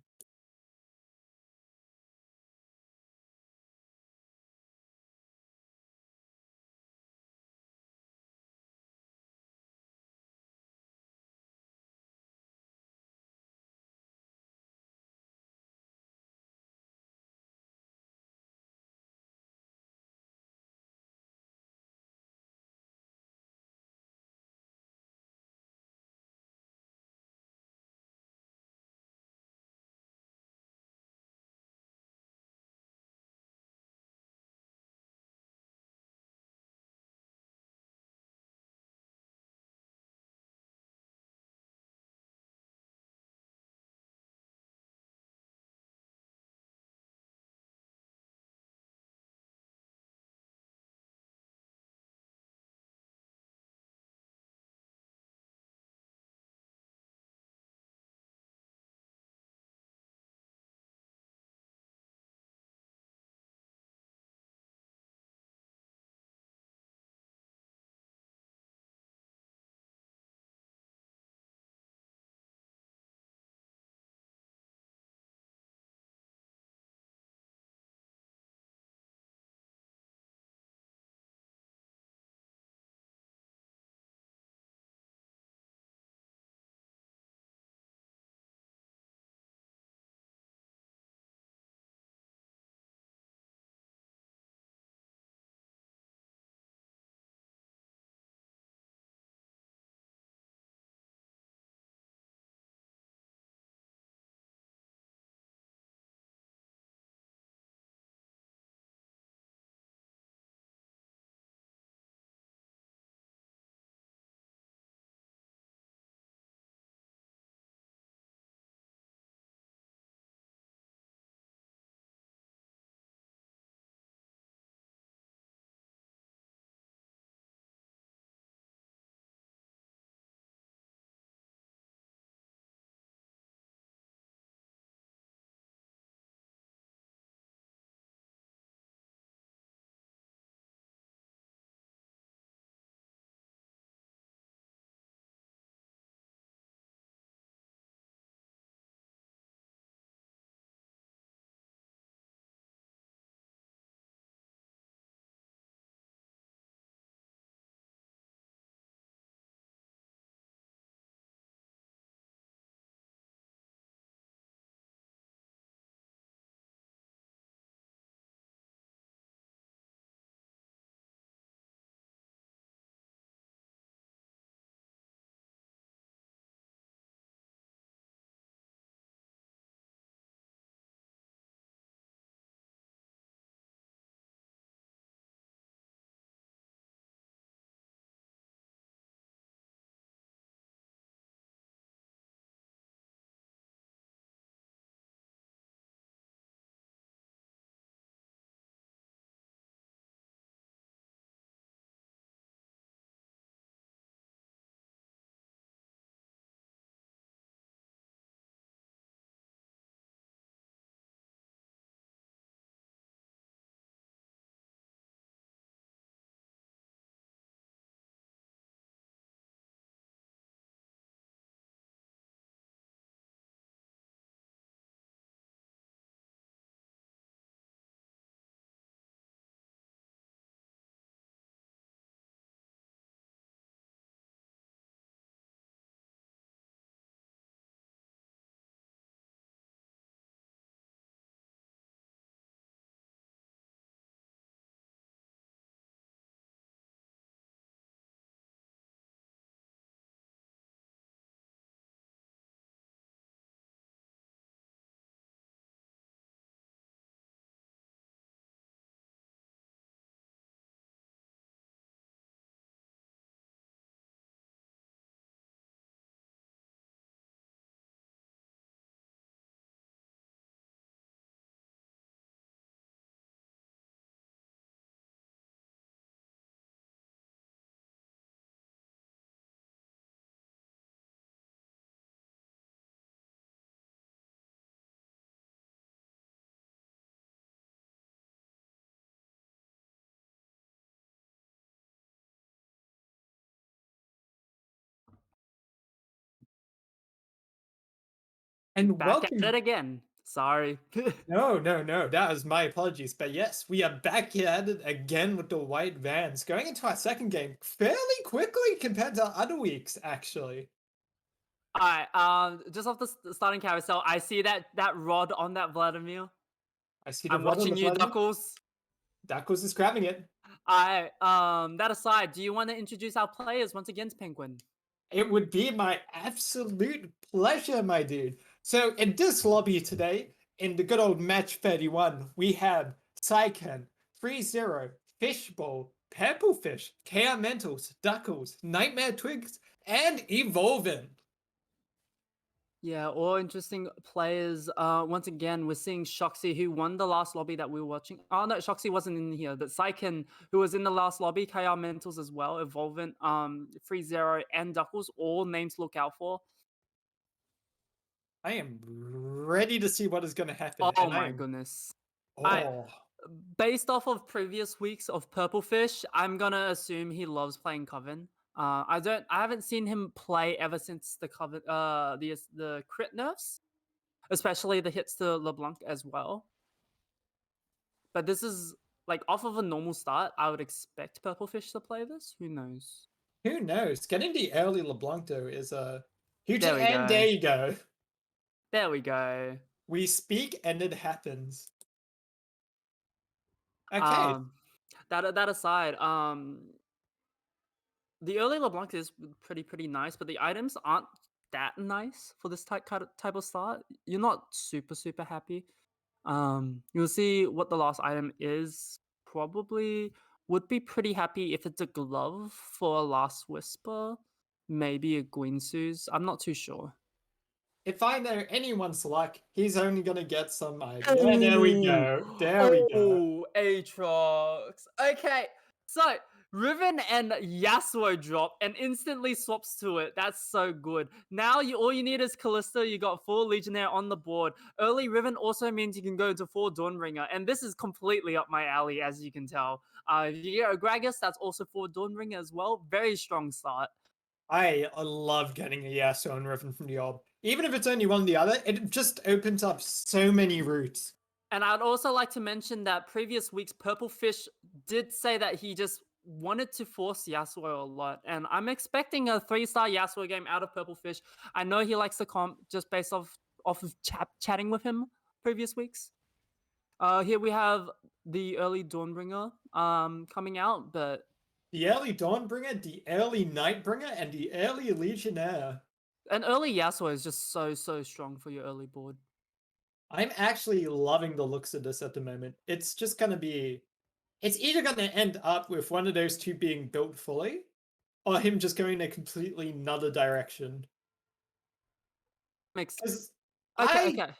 And Back at it welcome. again. Sorry. No, no, no. That was my apologies. But yes, we are back at it again with the white vans. Going into our second game fairly quickly compared to other weeks, actually. Alright, just off the starting carousel, I see that rod on that Vladimir. I see the I'm rod on the watching you, Vladimir. Duckles. Darkos is grabbing it. I that aside, do you want to introduce our players once again, Penguin? It would be my absolute pleasure, my dude. So, in this lobby today, in the good old match 31, we have Sycan, 3-0, Fishbowl, Purplefish, KR Mentals, Duckles, Nightmare Twigs, and Evolvin. Yeah, all interesting players. Once again, we're seeing Shoxy, who won the last lobby that we were watching. Oh no, Shoxy wasn't in here, but Syken, who was in the last lobby, KR Mentals as well, Evolvent, 3-0, and Duckles, all names to look out for. I am ready to see what is going to happen, Oh and I my am. goodness. I Oh, Based off of previous weeks of Purplefish, I'm gonna assume he loves playing Coven. I haven't seen him play ever since the Coven, the crit nerfs, especially the hits to LeBlanc as well. But this is like off of a normal start. I would expect Purplefish to play this. Who knows? who knows? Getting the early LeBlanc, though, is a huge. There we And go. there you go. There we go. We speak, and it happens. Okay. Um, that aside, the early LeBlanc is pretty nice, but the items aren't that nice for this type of start. You're not super happy. You'll see what the last item is. Probably would be pretty happy if it's a glove for a last whisper, maybe a Guinsu's. I'm not too sure. If I know anyone's luck, he's only gonna get some Yeah, there we Oh, go. There we go. Aatrox. Okay, so Riven and Yasuo drop and instantly swaps to it. That's so good. Now all you need is Kalista. You got 4 Legionnaire on the board. Early Riven also means you can go into 4 Dawnbringer, and this is completely up my alley, as you can tell. If you get a Gragas, that's also 4 Dawnbringer as well. Very strong start. I love getting a Yasuo and Riven from the orb. Even if it's only one or the other, it just opens up so many routes. And I'd also like to mention that previous weeks, Purplefish did say that he just wanted to force Yasuo a lot. And I'm expecting a 3-star Yasuo game out of Purplefish. I know he likes the comp just based off of chatting with him previous weeks. Here we have the early Dawnbringer coming out, but The early Dawnbringer, the early Nightbringer, and the early Legionnaire. an early Yasuo is just so strong for your early board. I'm actually loving the looks of this at the moment. It's just gonna be. It's either gonna end up with one of those two being built fully, or him just going in a completely another direction. Makes 'Cause okay, I. okay.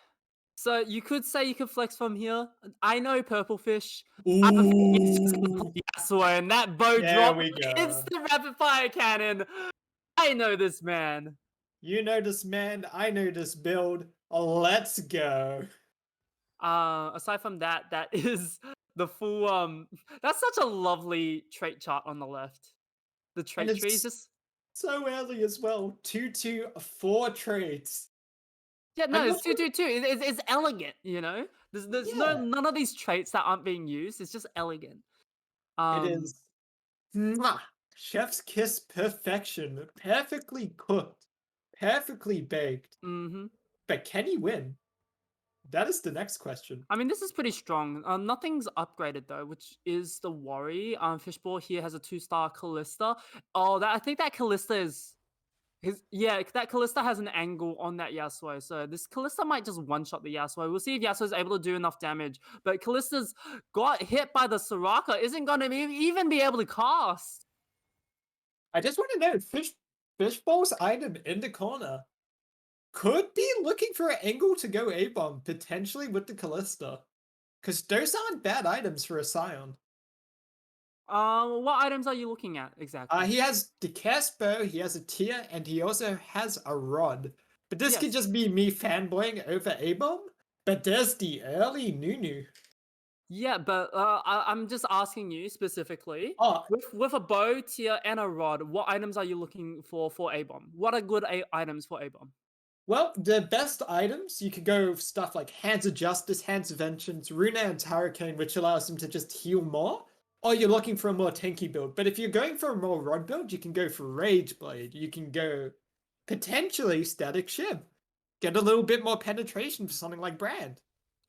So you could say you could flex from here. I know Purplefish. I have a feeling he's just gonna Ooh. put Yasuo and that bow There drop, we go. instant rapid fire cannon. I know this man. You know this man, I know this build. Let's go. Aside from that, that is the full that's such a lovely trait chart on the left. The And trait tree is it's just so early as well. 2 4 traits. yeah, no, I'm not it's 222. It's elegant, you know? There's no yeah. none of these traits that aren't being used. It's just elegant. It Um is mwah, chef's kiss perfection. Perfectly cooked. Perfectly baked. mhm. But can he win? That is the next question. I mean, this is pretty strong. Nothing's upgraded though, which is the worry. Fishball here has a 2-star Callista. Oh, I think that Callista is that Callista has an angle on that Yasuo. So this Callista might just one-shot the Yasuo. We'll see if Yasuo is able to do enough damage. But Callista's got hit by the Soraka, isn't gonna even be able to cast. I just want to know Fishbowl's item in the corner could be looking for an angle to go A-bomb, potentially with the Callista. Because those aren't bad items for a Scion. What items are you looking at exactly? He has the cast bow, he has a tier, and he also has a rod. But this could Yes. just be me fanboying over A-bomb. But there's the early Nunu. Yeah, but I'm just asking you specifically Oh, with a bow, tier, and a rod. What items are you looking for A bomb? What are good items for A bomb? Well, the best items, you could go with stuff like Hands of Justice, Hands of Vengeance, Rune's Hurricane, which allows them to just heal more. Or you're looking for a more tanky build. But if you're going for a more rod build, you can go for Rage Blade. You can go potentially Static Shib. Get a little bit more penetration for something like Brand.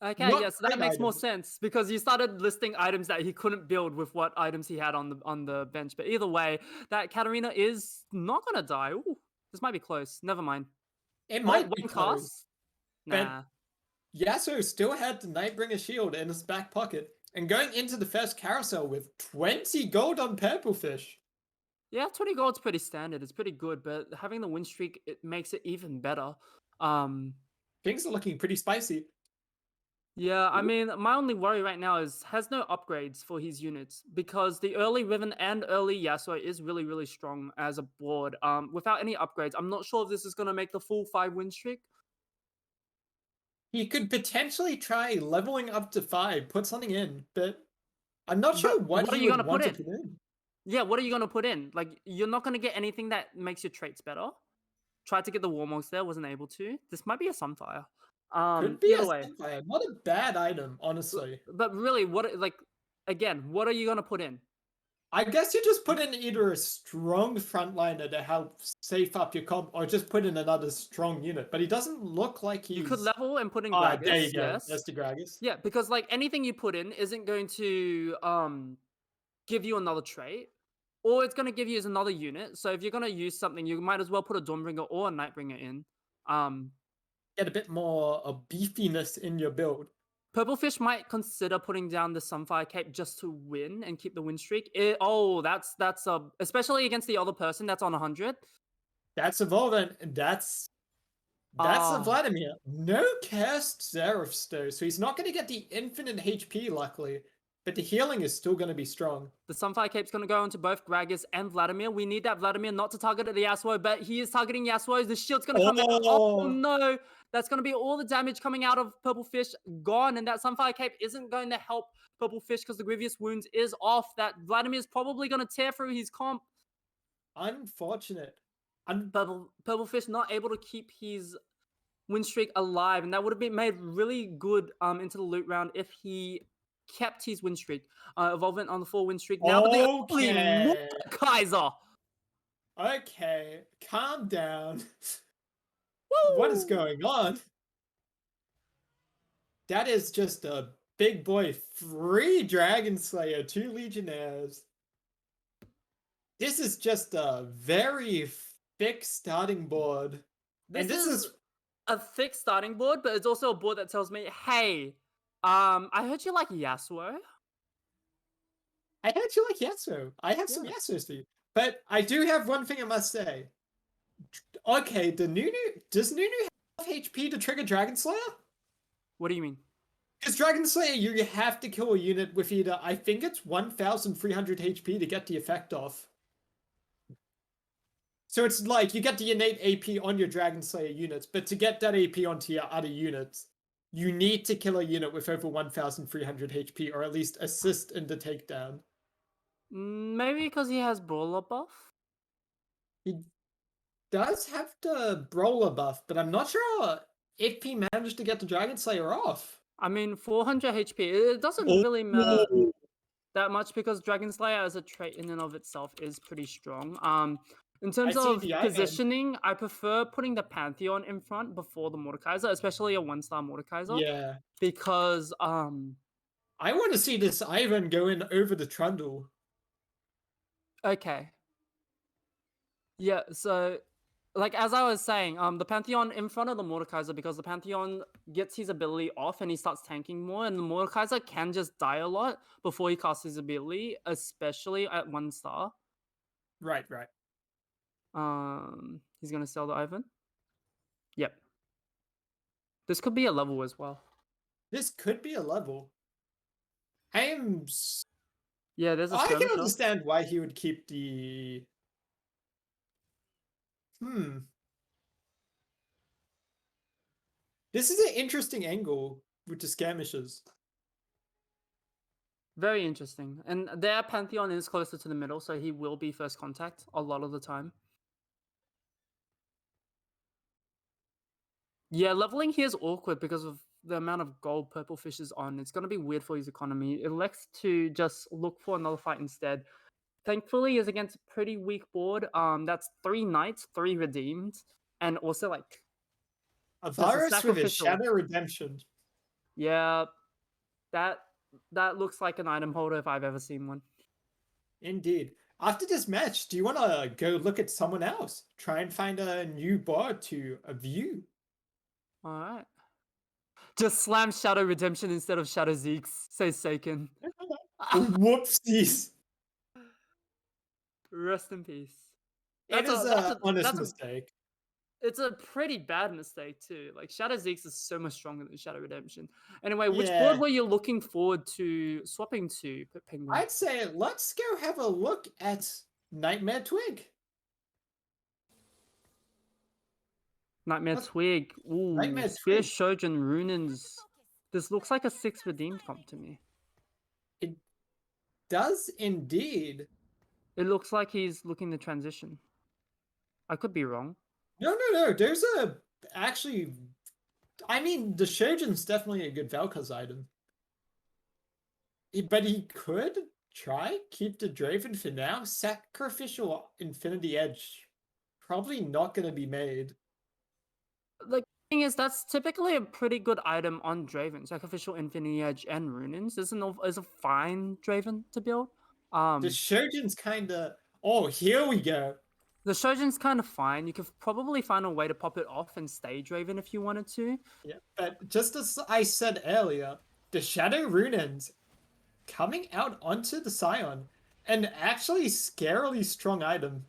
Okay, Not yes, that great makes more items. sense because you started listing items that he couldn't build with what items he had on the bench. But either way, that Katarina is not gonna die. Ooh, this might be close. Never mind. It Oh, might be one close, cast? but Nah. Yasuo still had the Nightbringer shield in his back pocket and going into the first carousel with 20 gold on Purplefish. Yeah, 20 gold's pretty standard. It's pretty good, but having the win streak it makes it even better. Um, Things are looking pretty spicy. yeah, I mean, my only worry right now is has no upgrades for his units because the early Riven and early Yasuo is really, really strong as a board. Without any upgrades, I'm not sure if this is gonna make the full 5 win streak. He could potentially try leveling up to 5, put something in, but I'm not But sure what what are he you would gonna put want to in? put in. Yeah, what are you gonna put in? Like, you're not gonna get anything that makes your traits better. Tried to get the Warmogs there, wasn't able to. This might be a Sunfire. Could be Either a way, Sunfire. Not a bad item, but, honestly. but really, like again, what are you gonna put in? I guess you just put in either a strong frontliner to help safe up your comp, or just put in another strong unit. But he doesn't look like You could he's. level and put in Ah, there Gragas, you go. That's yes. the Gragas. Yeah, because like anything you put in isn't going to give you another trait. All it's gonna give you is another unit. So if you're gonna use something, you might as well put a Dawnbringer or a Nightbringer in. Um Get a bit more beefiness in your build. Purplefish might consider putting down the Sunfire Cape just to win and keep the win streak. That's especially against the other person that's on 100. That's Evolvent, and that's a Ah, Vladimir. No cursed Zerefs though, so he's not going to get the infinite HP, luckily. But the healing is still going to be strong. the Sunfire Cape's gonna go into both Gragas and Vladimir. We need that Vladimir not to target at the Yasuo, but he is targeting Yasuo. The shield's gonna come out. Oh Oh, no! That's gonna be all the damage coming out of Purplefish gone, and that Sunfire Cape isn't going to help Purplefish because the Grievous Wounds is off. That Vladimir's probably gonna tear through his comp. unfortunate. Purplefish not able to keep his win streak alive, and that would have been made really good into the loot round if he kept his win streak. Evolvent on the 4 win streak now, but the holy Okay. Kaiser! Okay. Calm down. What is Woo! going on? That is just a big boy free Dragon Slayer, 2 Legionnaires. This is just a very thick starting board. And This is a thick starting board, but it's also a board that tells me, hey, I heard you like Yasuo. I heard you like Yasuo. I have some Yeah. Yasuos for you. But I do have one thing I must say. Okay, does Nunu have HP to trigger Dragon Slayer? What do you mean? Because Dragon Slayer, you have to kill a unit with either, I think it's 1300 HP to get the effect off. So it's like you get the innate AP on your Dragon Slayer units, but to get that AP onto your other units, you need to kill a unit with over 1300 HP, or at least assist in the takedown. Maybe because he has Brawler buff? He does have the Brawler buff, but I'm not sure if he managed to get the Dragon Slayer off. I mean, 400 HP, it doesn't really matter Oh, that much because Dragon Slayer as a trait in and of itself is pretty strong. In I terms see of the item. positioning, I prefer putting the Pantheon in front before the Mordekaiser, especially a 1-star Mordekaiser, Yeah. because I want to see this Ivan go in over the Trundle. okay. Yeah, so like as I was saying, the Pantheon in front of the Mordekaiser because the Pantheon gets his ability off and he starts tanking more, and the Mordekaiser can just die a lot before he casts his ability, especially at 1-star. Right, right. He's gonna sell the Ivan. Yep. This could be a level as well. This could be a level. I Yeah, there's a can skirmisher. understand why he would keep the. This is an interesting angle with the skirmishes. Very interesting. And their Pantheon is closer to the middle, so he will be first contact a lot of the time. Yeah, leveling here is awkward because of the amount of gold Purple Fish is on. It's going to be weird for his economy. It elects to just look for another fight instead. Thankfully, is against a pretty weak board. That's 3 knights, 3 redeemed, and also like A there's a virus with a sacrificial. shadow redemption. Yeah, that that looks like an item holder if I've ever seen one. Indeed. After this match, do you want to go look at someone else? Try and find a new board to view. All right. Just slam Shadow Redemption instead of Shadow Zeeks, says Seiken. Whoopsies. Rest in peace. It That's is a that's a a honest that's a mistake. it's a pretty bad mistake too. Like Shadow Zeeks is so much stronger than Shadow Redemption. Anyway, which board Yeah, were you looking forward to swapping to, Penguin? I'd say let's go have a look at Nightmare Twig. Nightmare Let's- Twig. Ooh, Nightmare Spear Twig. Shojin Runins. This looks like a 6 redeemed comp to me. It does indeed. It looks like he's looking to transition. I could be wrong. No. There's a actually. I mean, the Shojin's definitely a good Valkyr's item. But he could try keep the Draven for now. Sacrificial Infinity Edge probably not going to be made. The thing is, that's typically a pretty good item on Draven. Sacrificial Infinity Edge and Runins is a fine Draven to build. The Shojin's kind of. Oh, here we go. The Shojin's kind of fine. You could probably find a way to pop it off and stay Draven if you wanted to. Yeah, but just as I said earlier, the Shadow Runins coming out onto the Scion, an actually scarily strong item.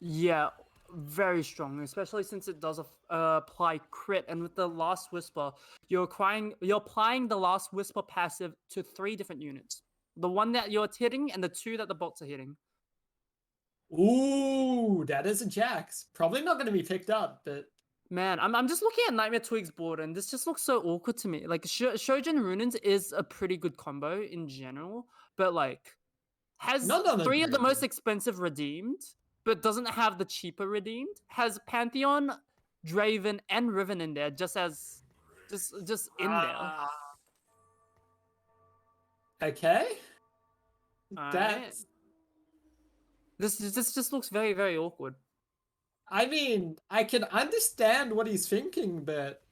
Yeah, very strong, especially since it does apply crit. And with the Last Whisper, you're applying the Last Whisper passive to 3 different units. The one that you're hitting and the 2 that the bots are hitting. Ooh, that is a Jax. Probably not going to be picked up, but Man, I'm just looking at Nightmare Twig's board, and this just looks so awkward to me. Like, Shojin Runins is a pretty good combo in general, but like, has not on a 3 of the most Draven. expensive redeemed, but doesn't have the cheaper redeemed. Has Pantheon, Draven, and Riven in there, just in there. Ah. Okay. Alright. That's. This just looks very, very awkward. I mean, I can understand what he's thinking, but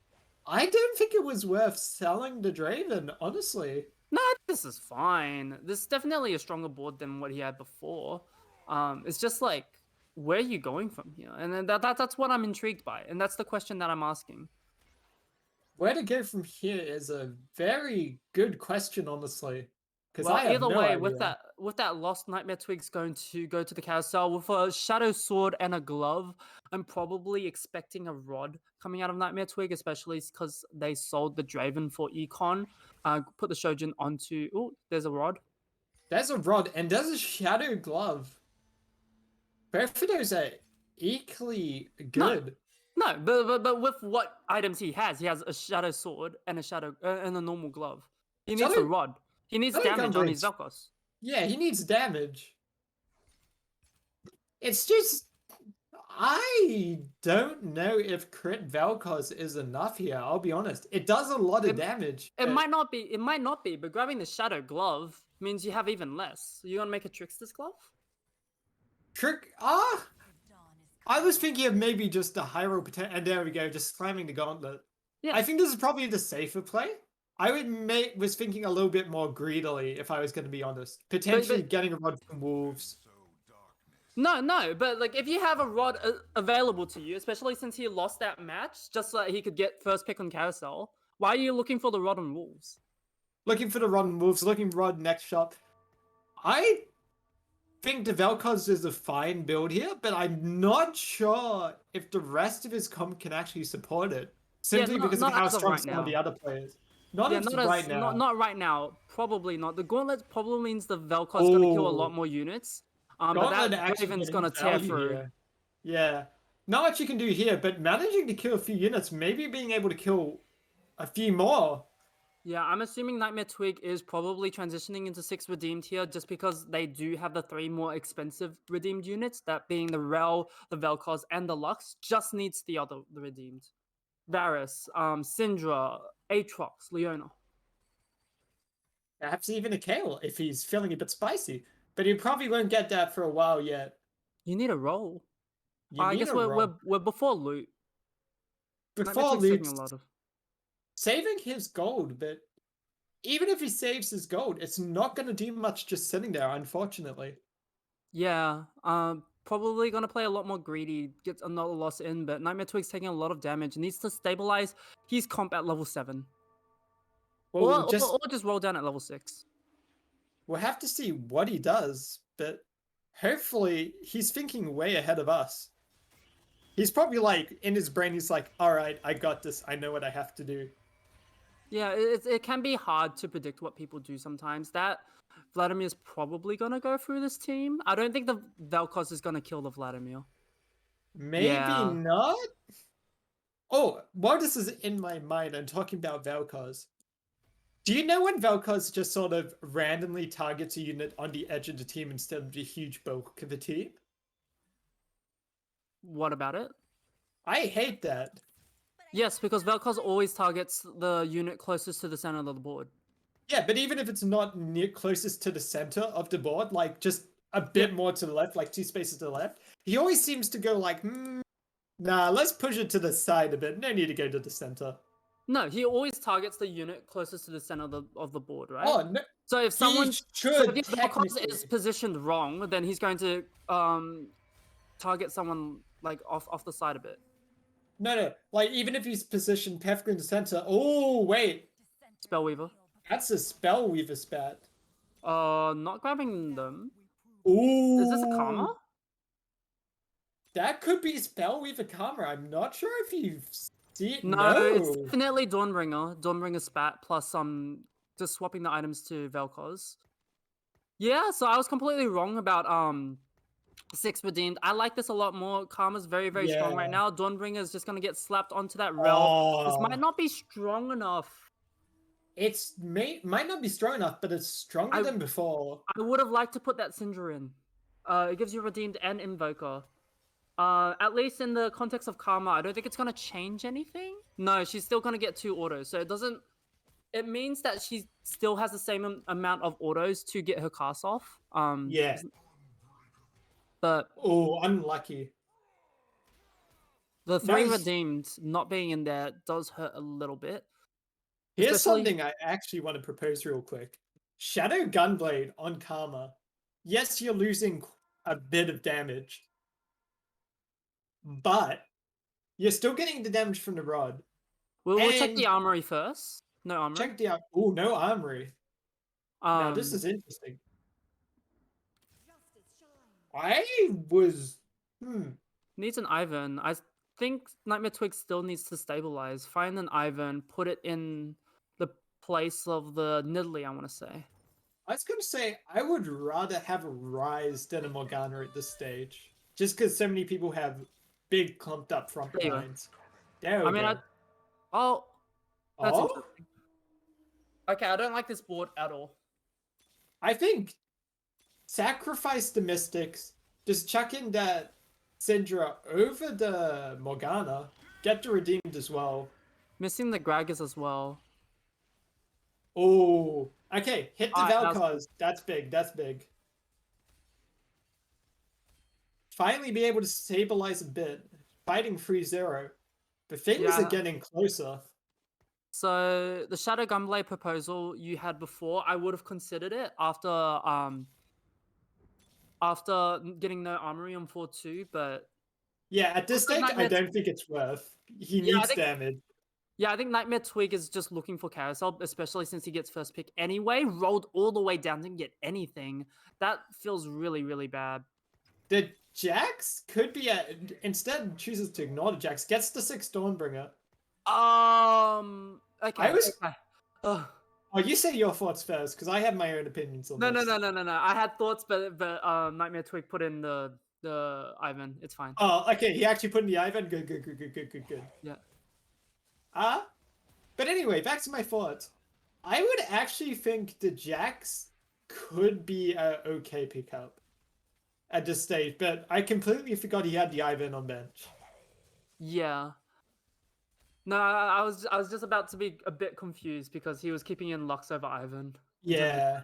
I don't think it was worth selling the Draven, honestly. No, this is fine. This is definitely a stronger board than what he had before. It's just like, where are you going from here? And then that's what I'm intrigued by, and that's the question that I'm asking. Where to go from here is a very good question, honestly. Because Well, I have either no way, idea. with that Lost Nightmare Twig's going to go to the carousel with a Shadow Sword and a glove. I'm probably expecting a rod coming out of Nightmare Twig, especially because they sold the Draven for Econ. Put the Shojin onto. Oh, there's a rod. There's a rod and there's a shadow glove. Both of those are equally good. No, but with what items he has a Shadow Sword and a normal glove. He needs Shadow- a rod. He needs Shadow damage on his Gunblades. Vel'Koz. Yeah, he needs damage. It's just I don't know if crit Vel'Koz is enough here. I'll be honest. It does a lot of damage. It might not be. It might not be. But grabbing the Shadow Glove means you have even less. So you want to make a Trickster's Glove? I was thinking of maybe just a Hyrule potential, and there we go, just slamming the gauntlet. Yeah. I think this is probably the safer play. I was thinking a little bit more greedily, if I was going to be honest. Potentially getting a rod from Wolves. No, but like if you have a rod available to you, especially since he lost that match, just so that he could get first pick on carousel, why are you looking for the rod on Wolves? Looking for the rod on Wolves, looking for rod next shop. I think the Vel'Koz is a fine build here, but I'm not sure if the rest of his comp can actually support it. Simply because of how strong some of the other players. Not right now. Not right now. Probably not. The gauntlet probably means the Vel'Koz is going to kill a lot more units. But that Draven's going to tear through. Here. Yeah. Not much you can do here, but managing to kill a few units, maybe being able to kill a few more. Yeah, I'm assuming Nightmare Twig is probably transitioning into 6 redeemed here just because they do have the 3 more expensive redeemed units, that being the Rel, the Vel'Koz, and the Lux, just needs the redeemed. Varus, Syndra, Aatrox, Leona. Perhaps even a Kale if he's feeling a bit spicy. But he probably won't get that for a while yet. You need a roll. You I need guess a roll. we're before loot. Nightmare Before Twig's taking Luke's a lot of. saving his gold, but even if he saves his gold, it's not going to do much just sitting there, unfortunately. Yeah, probably gonna play a lot more greedy, gets another loss in, but Nightmare Twig's taking a lot of damage. Needs to stabilize his comp at level 7. Well, Or just roll down at level 6. we'll have to see what he does, but hopefully he's thinking way ahead of us. He's probably like, in his brain, he's like, all right, I got this. I know what I have to do. Yeah, it can be hard to predict what people do sometimes. That Vladimir's probably gonna go through this team. I don't think the Vel'Koz is gonna kill the Vladimir. Maybe Yeah. not? Oh, while this is in my mind, I'm talking about Vel'Koz. Do you know when Vel'Koz just sort of randomly targets a unit on the edge of the team instead of the huge bulk of the team? What about it? I hate that. Yes, because Vel'Koz always targets the unit closest to the center of the board. Yeah, but even if it's not near closest to the center of the board, like just a bit more to the left, like 2 spaces to the left, he always seems to go like, nah, let's push it to the side a bit. No need to go to the center. No, he always targets the unit closest to the center of the board, right? Oh, no. So if He should if Vel'Koz technically. is positioned wrong, then he's going to target someone like off the side a bit. No. Like, even if he's positioned perfectly in the center. Oh, wait. Spellweaver. That's a Spellweaver spat. Not grabbing them. Ooh. Is this a Karma? That could be Spellweaver Karma. I'm not sure if you see it. No, it's definitely Dawnbringer. Dawnbringer spat plus just swapping the items to Vel'Koz. Yeah, so I was completely wrong about 6 redeemed. I like this a lot more. Karma's very, very strong right now. Dawnbringer is just gonna get slapped onto that rel. This might not be strong enough. Might not be strong enough, but it's stronger than before. I would have liked to put that Syndra in. It gives you redeemed and invoker. At least in the context of Karma, I don't think it's gonna change anything. No, she's still gonna get 2 autos, so it doesn't. It means that she still has the same amount of autos to get her cast off. Yeah. But unlucky. The 3 redeemed not being in there does hurt a little bit. Here's something I actually want to propose real quick. Shadow Gunblade on Karma. Yes, you're losing a bit of damage, but you're still getting the damage from the rod. We'll check the armory first. No armory. Check the no armory. Now this is interesting. I was Needs an Ivan. I think Nightmare Twig still needs to stabilize. Find an Ivan, put it in the place of the Nidalee, I want to say. I was going to say, I would rather have a Rise than a Morgana at this stage. Just because so many people have big clumped up front lines. There we go. That's interesting. Okay, I don't like this board at all. I think sacrifice the Mystics, just chuck in that Syndra over the Morgana, get the redeemed as well. Missing the Gragas as well. Oh, okay, hit the Vel'Koz. That's big, that's big. Finally be able to stabilize a bit, fighting 3-0. But things are getting closer. So the Shadow Gunblade proposal you had before, I would have considered it after getting no armory on 4-2, but yeah, at this stage, I don't think it's worth. He needs damage. Yeah, I think Nightmare Twig is just looking for Carousel, especially since he gets first pick anyway. Rolled all the way down, didn't get anything. That feels really, really bad. The Jax could be instead chooses to ignore the Jax, gets the 6 Dawnbringer. Okay. Oh, you say your thoughts first, because I have my own opinions on this. No. I had thoughts, but Nightmare Twig put in the Ivan. It's fine. Oh, okay. He actually put in the Ivan. Good. Yeah. But anyway, back to my thoughts. I would actually think the Jax could be a okay pickup at this stage, but I completely forgot he had the Ivan on bench. Yeah. No, I was just about to be a bit confused because he was keeping in Lux over Ivan in terms of. Yeah.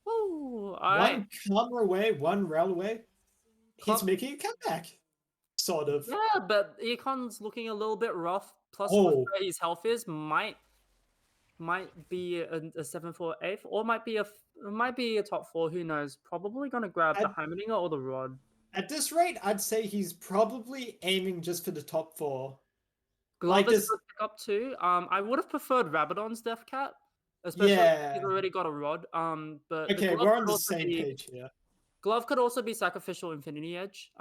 Woo! All right. One camera away, one rail away. He's Clock. making a comeback. Sort of. Yeah, but Econ's looking a little bit rough. Plus, with Oh, where his health is, might be a 7-4 8th, or might be a top 4. Who knows? Probably gonna grab the at, Heimerdinger or the Rod. at this rate, I'd say he's probably aiming just for the top 4. Like Glover's this, good pick up too. I would have preferred Rabadon's Death Cap, especially if he's yeah. already got a Rod. But the Okay, glove we're on could the also same be page here. Sacrificial Infinity Edge.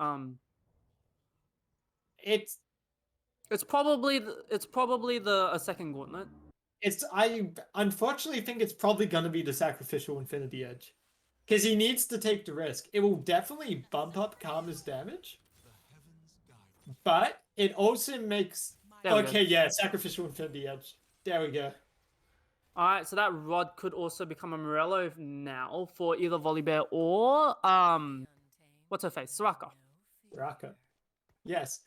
It's It's probably the a second Gauntlet. I unfortunately think it's probably gonna be the sacrificial Infinity Edge. Because he needs to take the risk. It will definitely bump up Karma's damage. But it also makes There we go. okay, yeah, sacrificial Infinity Edge. There we go. All right, so that Rod could also become a Morello now for either Volibear or what's her face, Soraka. Raka. Yes.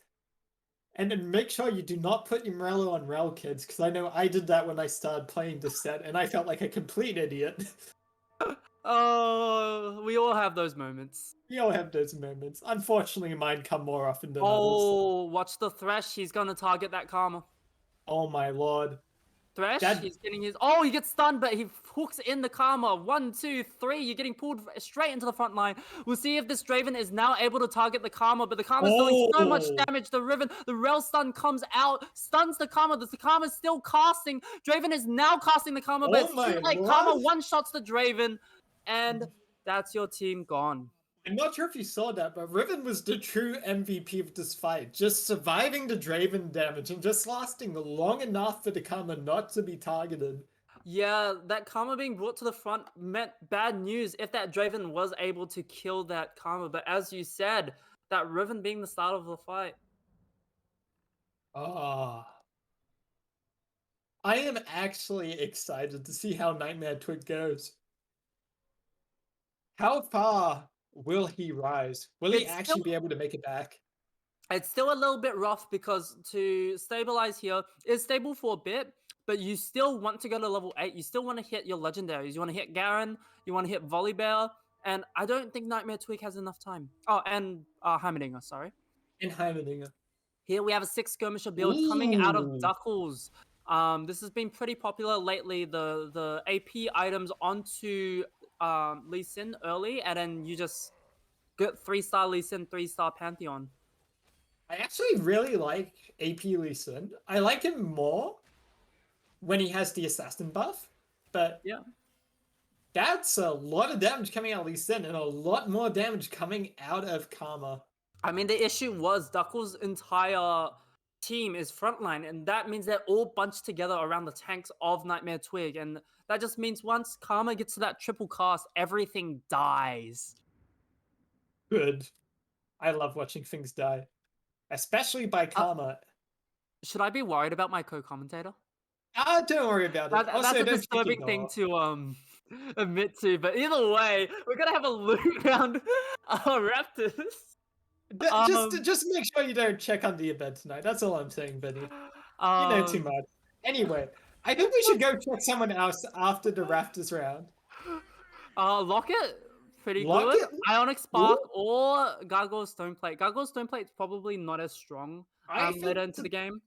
And then make sure you do not put your Morello on Rel, kids, because I know I did that when I started playing this set, and I felt like a complete idiot. Oh, we all have those moments. We all have those moments. Unfortunately, mine come more often than others. Oh, watch the Thresh. He's gonna target that Karma. Oh my lord. Thresh, That he's getting his. Oh, he gets stunned, but he hooks in the Karma. 1, 2, 3. You're getting pulled straight into the front line. We'll see if this Draven is now able to target the Karma, but the Karma's doing so much damage. The Rel stun comes out, stuns the Karma. The Karma's still casting. Draven is now casting the Karma, but Oh it's my too late. lord. Karma one-shots the Draven, and that's your team gone. I'm not sure if you saw that, but Riven was the true MVP of this fight. Just surviving the Draven damage and just lasting long enough for the Karma not to be targeted. Yeah, that Karma being brought to the front meant bad news if that Draven was able to kill that Karma. But as you said, that Riven being the start of the fight. Ah. I am actually excited to see how Nightmare Twig goes. How far will he rise? Will he It's actually still be able to make it back? it's still a little bit rough because to stabilize here is stable for a bit, but you still want to go to level 8. You still want to hit your legendaries. You want to hit Garen, you want to hit Volibear, and I don't think Nightmare Twig has enough time. Oh, and Heimerdinger, sorry. In Heimerdinger. Here we have a 6 skirmisher build coming out of Ooh. Duckles. This has been pretty popular lately. The AP items onto Lee Sin early, and then you just get 3-star Lee Sin, 3-star Pantheon. I actually really like AP Lee Sin. I like him more when he has the assassin buff, but Yeah. that's a lot of damage coming out of Lee Sin and a lot more damage coming out of Karma. I mean, the issue was Duckle's entire team is frontline, and that means they're all bunched together around the tanks of Nightmare Twig, and that just means once Karma gets to that triple cast, everything dies. Good. I love watching things die, especially by Karma. Should I be worried about my co-commentator? Don't worry about it. That's Also, a don't check disturbing thing ignore. to admit to, but either way, we're gonna have a loot round Raptors. Just make sure you don't check on the event tonight. That's all I'm saying, Benny. You know too Um, much. Anyway, I think we should go check someone else after the Raptors round. Locket, pretty Locket? good. Ionic Spark Ooh. or Gargoyle Stoneplate. Gargoyle Stoneplate's probably not as strong I think later into the game.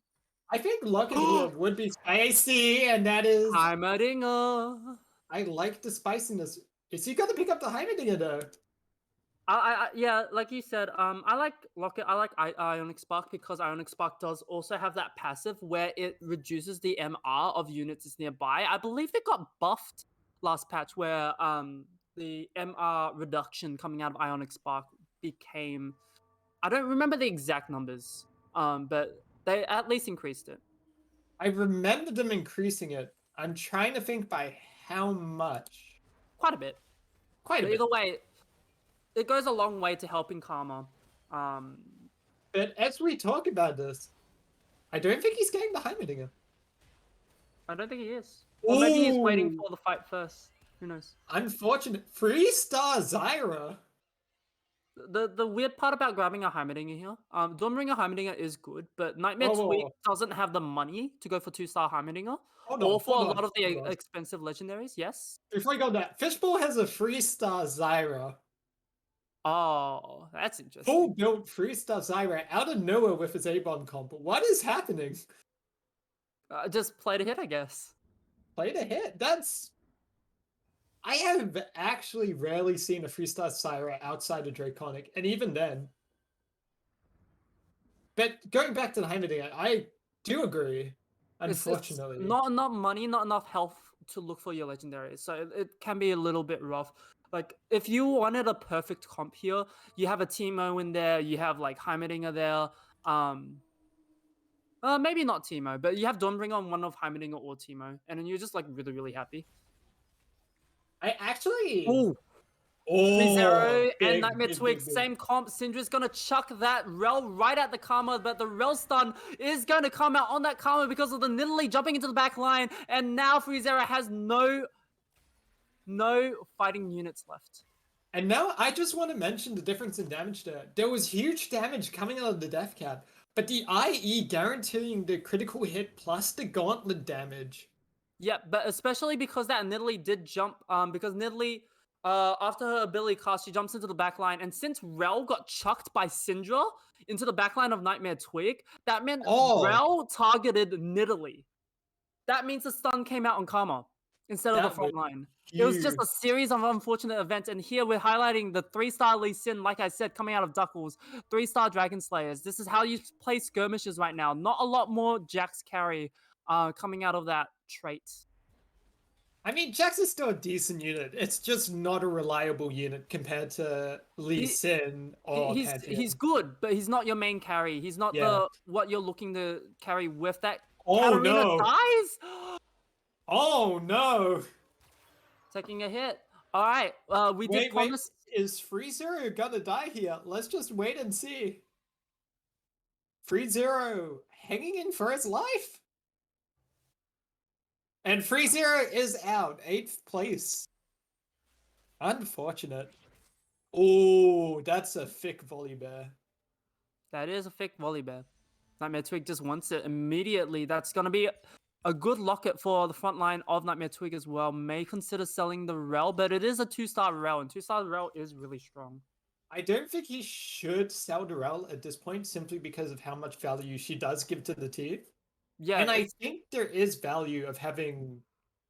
I think Locket here would be spicy, and that is Heimerdinger. I like the spiciness. Is he gonna pick up the Heimerdinger though? Yeah, like you said, I like Locket. I like Ionic Spark because Ionic Spark does also have that passive where it reduces the MR of units is nearby. I believe it got buffed last patch where the MR reduction coming out of Ionic Spark became. I don't remember the exact numbers, but they at least increased it I remember them increasing it. I'm trying to think by how much. quite a bit. Quite a But bit. either way, it goes a long way to helping Karma. But as we talk about this, I don't think he's getting the Heimerdinger. I don't think he is. Or maybe he's waiting Ooh. for the fight first. Who knows? Unfortunate. 3-star Zyra. The weird part about grabbing a Heimerdinger here, Dawnbringer Heimerdinger is good, but Nightmare Whoa, whoa, Twig whoa. doesn't have the money to go for 2-star Heimerdinger, Hold or on, for hold a on, lot of the hold on. expensive legendaries. Yes. Before you go that, Fishbowl has a 3-star Zyra. Oh, that's interesting. Full built 3-star Zyra out of nowhere with his A-bomb comp. What is happening? Just play to hit, I guess. Play to hit. I have actually rarely seen a 3-star Zyra outside of Draconic, and even then. But going back to the Heimerdinger, I do agree. It's Unfortunately, not enough money, not enough health to look for your legendaries, so it can be a little bit rough. Like if you wanted a perfect comp here, you have a Teemo in there, you have like Heimerdinger there. Maybe not Teemo, but you have Dawnbringer on one of Heimerdinger or Teemo, and then you're just like really, really happy. I actually. Oh, Oh, 3-0 and big, Nightmare big, Twig, big, big. same comp. Syndra's gonna chuck that Rel right at the Karma, but the Rel stun is gonna come out on that Karma because of the Nidalee jumping into the back line, and now 3-0 has no fighting units left. And now I just want to mention the difference in damage there. There was huge damage coming out of the death cap, but the IE guaranteeing the critical hit plus the gauntlet damage. Yeah, but especially because that Nidalee did jump, because Nidalee, after her ability cast, she jumps into the back line, and since Rel got chucked by Syndra into the back line of Nightmare Twig, that meant Oh, Rel targeted Nidalee. That means the stun came out on Karma instead of the that was front line. It was just huge. a series of unfortunate events, and here we're highlighting the 3-star Lee Sin, like I said, coming out of Duckles, 3-star Dragon Slayers. This is how you play skirmishes right now. Not a lot more Jax carry coming out of that trait. I mean, Jax is still a decent unit. It's just not a reliable unit compared to Lee He, Sin or he's Pantheon. good, but he's not your main carry. He's not Yeah. the what you're looking to carry with that. Oh Katarina no. dies. Oh no. Taking a hit. All right. We did Wait, wait. promise. Is Freezer gonna die here? Let's just wait and see. 3-0 hanging in for his life. And 3-0 is out. 8th place. Unfortunate. Oh, that's a thick volley bear. That is a fake volley bear. Nightmare Twig just wants it immediately. That's going to be a good locket for the front line of Nightmare Twig as well. May consider selling the Rel, but it is a 2-star Rel, and 2-star Rel is really strong. I don't think he should sell Durell at this point simply because of how much value she does give to the team. Yeah, And I think there is value of having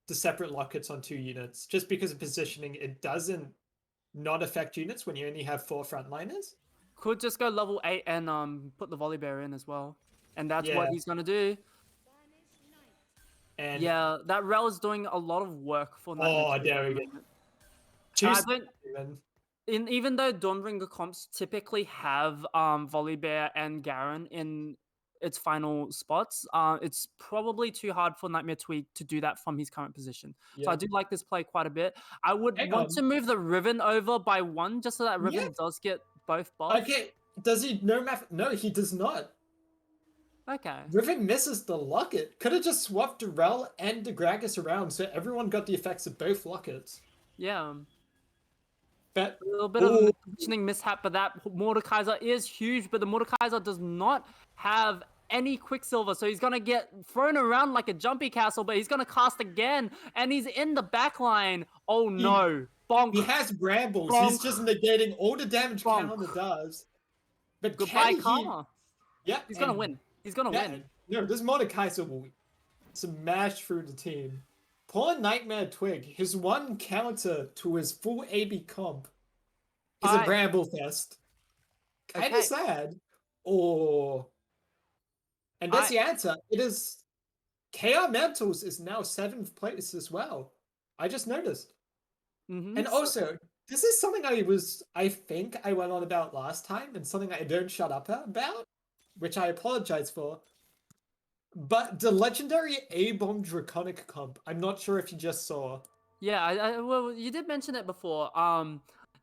the separate lockets on 2 units. Just because of positioning, it doesn't not affect units when you only have 4 frontliners. could just go level 8 and put the volley bear in as well. And that's Yeah. what he's going to do. And Yeah, that Rel is doing a lot of work for Nightmare oh, Twig. there we go. I Choose don't, even though Dawnbringer comps typically have Volley Bear and Garen in its final spots, it's probably too hard for Nightmare Twig to do that from his current position. So I Yeah. do like this play quite a bit. I would Hang want on. to move the Riven over by 1 just so that Riven Yeah. does get both buffs. Okay. Does he no math? No, he does not. Okay. Riven misses the locket. Could have just swapped Durell and DeGragas around so everyone got the effects of both lockets. Yeah. But A little bit of positioning mishap, but that Mordekaiser is huge, but the Mordekaiser does not have any Quicksilver, so he's gonna get thrown around like a jumpy castle, but he's gonna cast again, and he's in the back line. Oh no. Bonk. he has brambles. Bonk. He's just negating all the damage Bonk. counter does. But Goodbye, can he? Karma. Yeah, He's gonna win. He's gonna win. No, this Mordekaiser will smash through the team. Poor Nightmare Twig. His one counter to his full AB comp is a Bramble Fest. Kind of Okay. sad. Oh. And that's the answer. It is KR Mantles is now 7th place as well. I just noticed. And also, this is something I think I went on about last time, and something I don't shut up about, which I apologize for. But the legendary A-Bomb Draconic comp, I'm not sure if you just saw. Yeah, well, you did mention it before.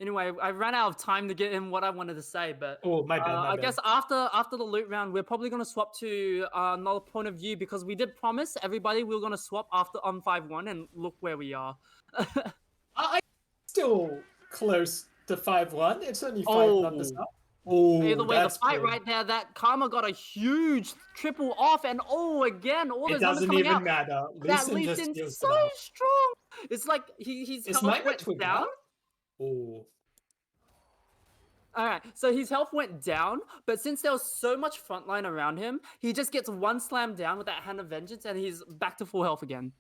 Anyway, I ran out of time to get in what I wanted to say, but Oh, my bad, my I bad. guess after the loot round, we're probably gonna swap to another point of view because we did promise everybody we were gonna swap after on 5-1, and look where we are. I'm still close to 5-1. It's only 5 numbers Oh, up. Oh, either way, the that's fight big. right there, that Karma got a huge triple off, and oh, again, all It those numbers doesn't coming even out. matter. Lee That Sin Lee just Sin's steals so it out. strong. It's like his Is health Nightmare went Twig down. down? Oh. All right, so his health went down, but since there was so much frontline around him, he just gets one slam down with that Hand of Vengeance, and he's back to full health again.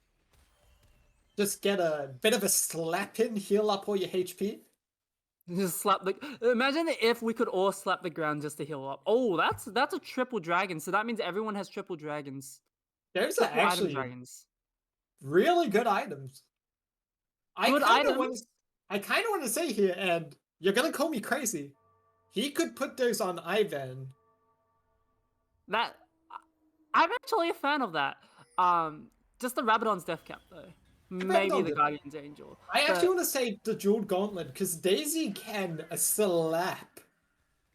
Just get a bit of a slap in, heal up all your HP. Just slap the. Imagine if we could all slap the ground just to heal up. Oh, that's a triple dragon. So that means everyone has triple dragons, Those are triple item actually dragons. really good items. I Good kind of want to items. I kind of want to say here, and you're gonna call me crazy. He could put those on Ivan. That I'm actually a fan of that. Just the Rabadon's Death Cap though. I Maybe the it. Guardian's Angel, I actually but want to say the Jeweled Gauntlet because Daisy can slap.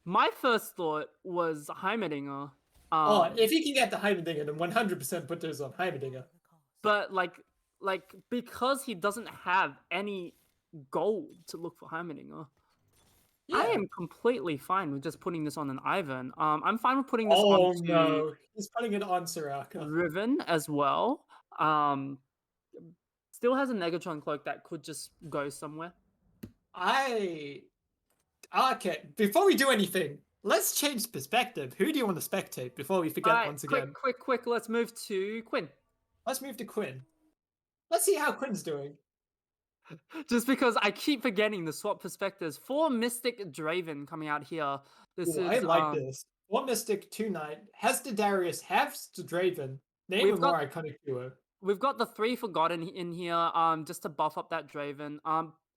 my first thought was Heimerdinger. Oh, Um, if he can get the Heimerdinger, then 100% put those on Heimerdinger. but like because he doesn't have any gold to look for Heimerdinger. I Yeah. am completely fine with just putting this on an Ivan. I'm fine with putting this Oh onto no, he's putting it on Soraka. Riven as well. Um, Still has a Negatron cloak that could just go somewhere. I Okay, before we do anything, let's change perspective. Who do you want to spectate before we All forget right, once quick, again? quick, quick. Let's move to Quinn. Let's move to Quinn. Let's see how Quinn's doing. Just because I keep forgetting the swap perspectives for Mystic Draven coming out here. This Ooh, I is like this. One Mystic, 2 Knight, has the Darius, has the Draven. Name a we've more got iconic duo. we've got the 3 Forgotten in here. Just to buff up that Draven.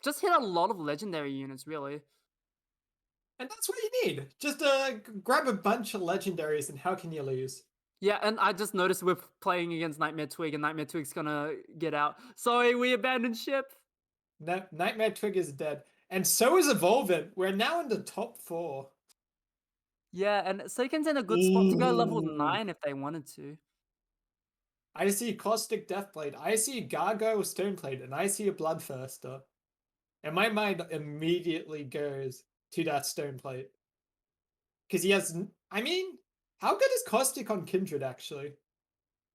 Just hit a lot of legendary units really. And that's what you need. Just grab a bunch of legendaries and how can you lose? Yeah, and I just noticed we're playing against Nightmare Twig, and Nightmare Twig's gonna get out. Sorry, we abandoned ship. Nightmare Twig is dead. And so is Evolvent. We're now in the top 4. Yeah, and Seiken's in a good spot to go level Ooh. 9 if they wanted to. I see Caustic Deathblade. I see Gargoyle Stoneblade. And I see a Bloodthirster. And my mind immediately goes to that Stoneplate. Because he has... I mean, how good is Caustic on Kindred, actually?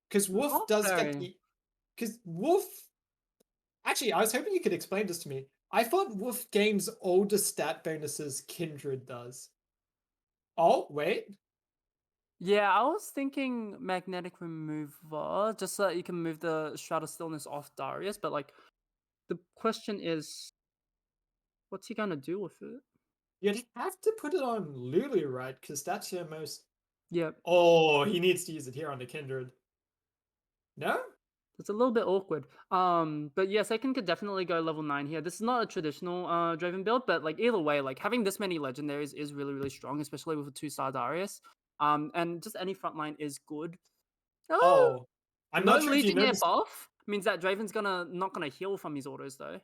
Because Wolf Not does get very. the... Because Wolf... Actually, I was hoping you could explain this to me. I thought Wolf gains all the stat bonuses Kindred does. Oh, wait. Yeah, I was thinking magnetic remover, just so that you can move the Shroud of Stillness off Darius, but like the question is, what's he gonna do with it? You'd have to put it on Lulu, right? Because that's your most... Yep. Oh, he needs to use it here on the Kindred. No? It's a little bit awkward. But yes, Seiken could definitely go level 9 here. This is not a traditional Draven build, but like either way, like having this many legendaries is really, really strong, especially with a 2-star Darius. And just any frontline is good. Oh, Oh. I'm no not sure if you Legion Air noticed. buff means that Draven's not gonna heal from his autos though.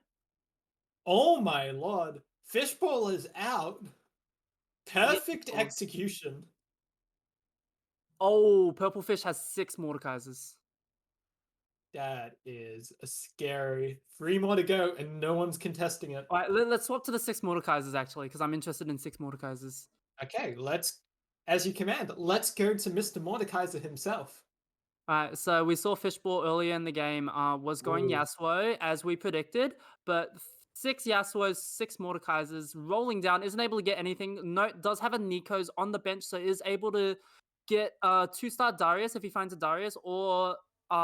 Oh my lord. Fishbowl is out. Yep. Perfect execution. Oh, Purple Fish has 6 Mordekaisers. That is a scary. 3 more to go, and no one's contesting it. All right, let's swap to the 6 Mordekaisers actually, because I'm interested in 6 Mordekaisers. Okay, let's, as you command, let's go to Mr. Mordekaiser himself. Alright, so we saw Fishball earlier in the game was going Ooh. Yasuo, as we predicted, but 6 Yasuos, 6 Mordekaisers, rolling down, isn't able to get anything. Note, does have a Nikos on the bench, so is able to get 2-star Darius if he finds a Darius, or He's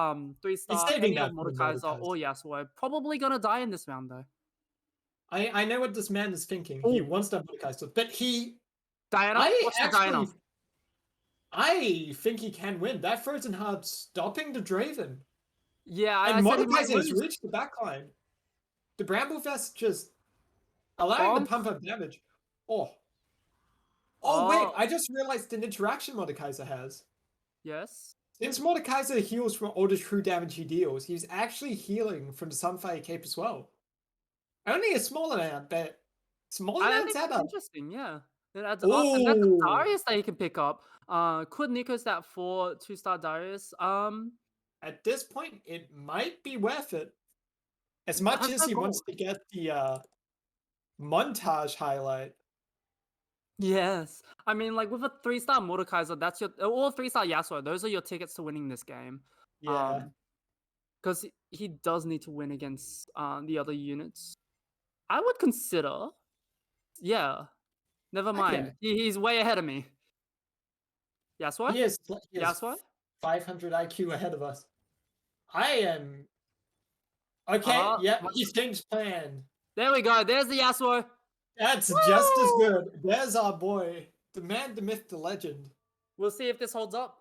3-star saving any of that for the Mordekaiser or Mordekaiser. Yasuo. Probably gonna die in this round, though. I know what this man is thinking. He Oh, wants that Mordekaiser, but he... Diana? I Watch the Diana. actually... I think he can win. That Frozen Heart stopping the Draven. Yeah, I And said he might Mordekaiser has lose. reached the backline. The Bramblefest just allowing Bonk. to pump up damage. Oh. Oh, wait. Oh, I just realized an interaction Mordekaiser has. yes. Since Mordekaiser heals from all the true damage he deals, he's actually healing from the Sunfire Cape as well. Only a small amount, but small I amounts think add it's up. interesting, yeah. It adds up, and that's a Oh. Darius that he can pick up. Could Nikos that for 2-star Darius? At this point, it might be worth it. As much Has as no he wants gold. to get the montage highlight. Yes. I mean, like with a 3-star Mordekaiser, that's your or 3-star Yasuo. Those are your tickets to winning this game. Yeah. Because he does need to win against the other units. I would consider. Yeah. Never mind. Okay. He's way ahead of me. Yasuo? He is Yasuo? 500 IQ ahead of us. I am okay. Uh, Yep, he's changed plan. there we go. There's the Yasuo. That's just as Woo! good. There's our boy, the man, the myth, the legend. We'll see if this holds up.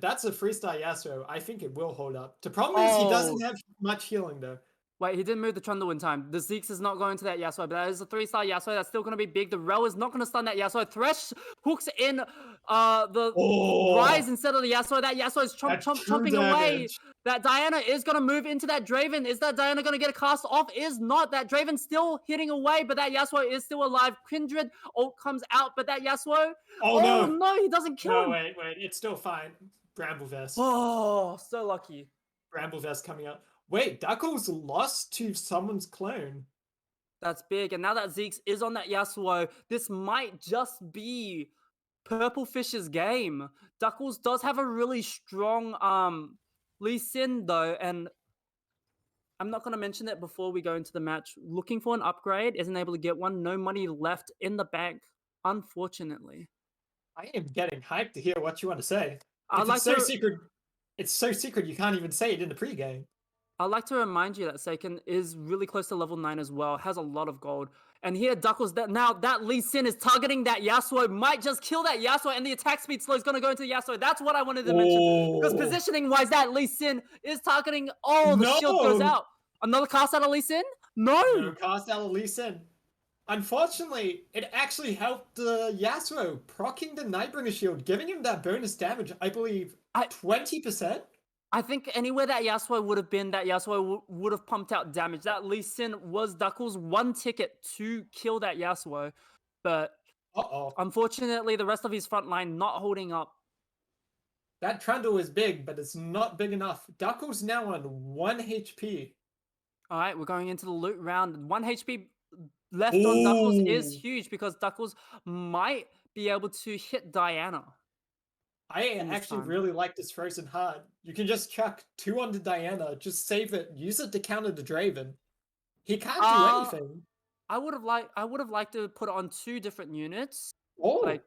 That's a freestyle Yasuo. I think it will hold up. The problem is he Oh, doesn't have much healing though. wait, he didn't move the Trundle in time. The Zeke's is not going to that Yasuo, but that is a 3-star Yasuo. That's still going to be big. The Rel is not going to stun that Yasuo. Thresh hooks in the Rise Oh, instead of the Yasuo. That Yasuo is that's true chomping away. damage. That Diana is going to move into that Draven. Is that Diana going to get a cast off? Is not. That Draven still hitting away, but that Yasuo is still alive. Kindred ult comes out, but that Yasuo... Oh Oh, no. no, he doesn't kill No, him. wait. It's still fine. Bramble Vest. Oh, so lucky. Bramble Vest coming out. Wait, Duckle's lost to someone's clone. That's big. And now that Zeke's is on that Yasuo, this might just be Purple Fish's game. Duckles does have a really strong Lee Sin though, and I'm not going to mention it before we go into the match. Looking for an upgrade, isn't able to get one. No money left in the bank, unfortunately. I am getting hyped to hear what you want to say. I'd If like it's so to secret, you can't even say it in the pregame. I'd like to remind you that Seiken is really close to level 9 as well, has a lot of gold. And here, Duckles, now that Lee Sin is targeting that Yasuo, might just kill that Yasuo, and the attack speed slow is going to go into the Yasuo. That's what I wanted to mention. Because Oh positioning-wise, that Lee Sin is targeting... Oh, the shield goes no! out. Another cast out of Lee Sin? No! No cast out of Lee Sin. Unfortunately, it actually helped the Yasuo, proccing the Nightbringer shield, giving him that bonus damage, I believe 20%? I think anywhere that Yasuo would have been, that Yasuo would have pumped out damage. That Lee Sin was Duckles' one ticket to kill that Yasuo. But Uh-oh. unfortunately, the rest of his front line not holding up. That Trundle is big, but it's not big enough. Duckle's now on 1 HP. All right, we're going into the loot round. 1 HP left on Duckles is huge because Duckles might be able to hit Diana. I actually really like this Frozen Heart. You can just chuck 2 onto Diana, just save it, use it to counter the Draven. He can't do anything. I would have liked to put it on 2 different units. Oh, like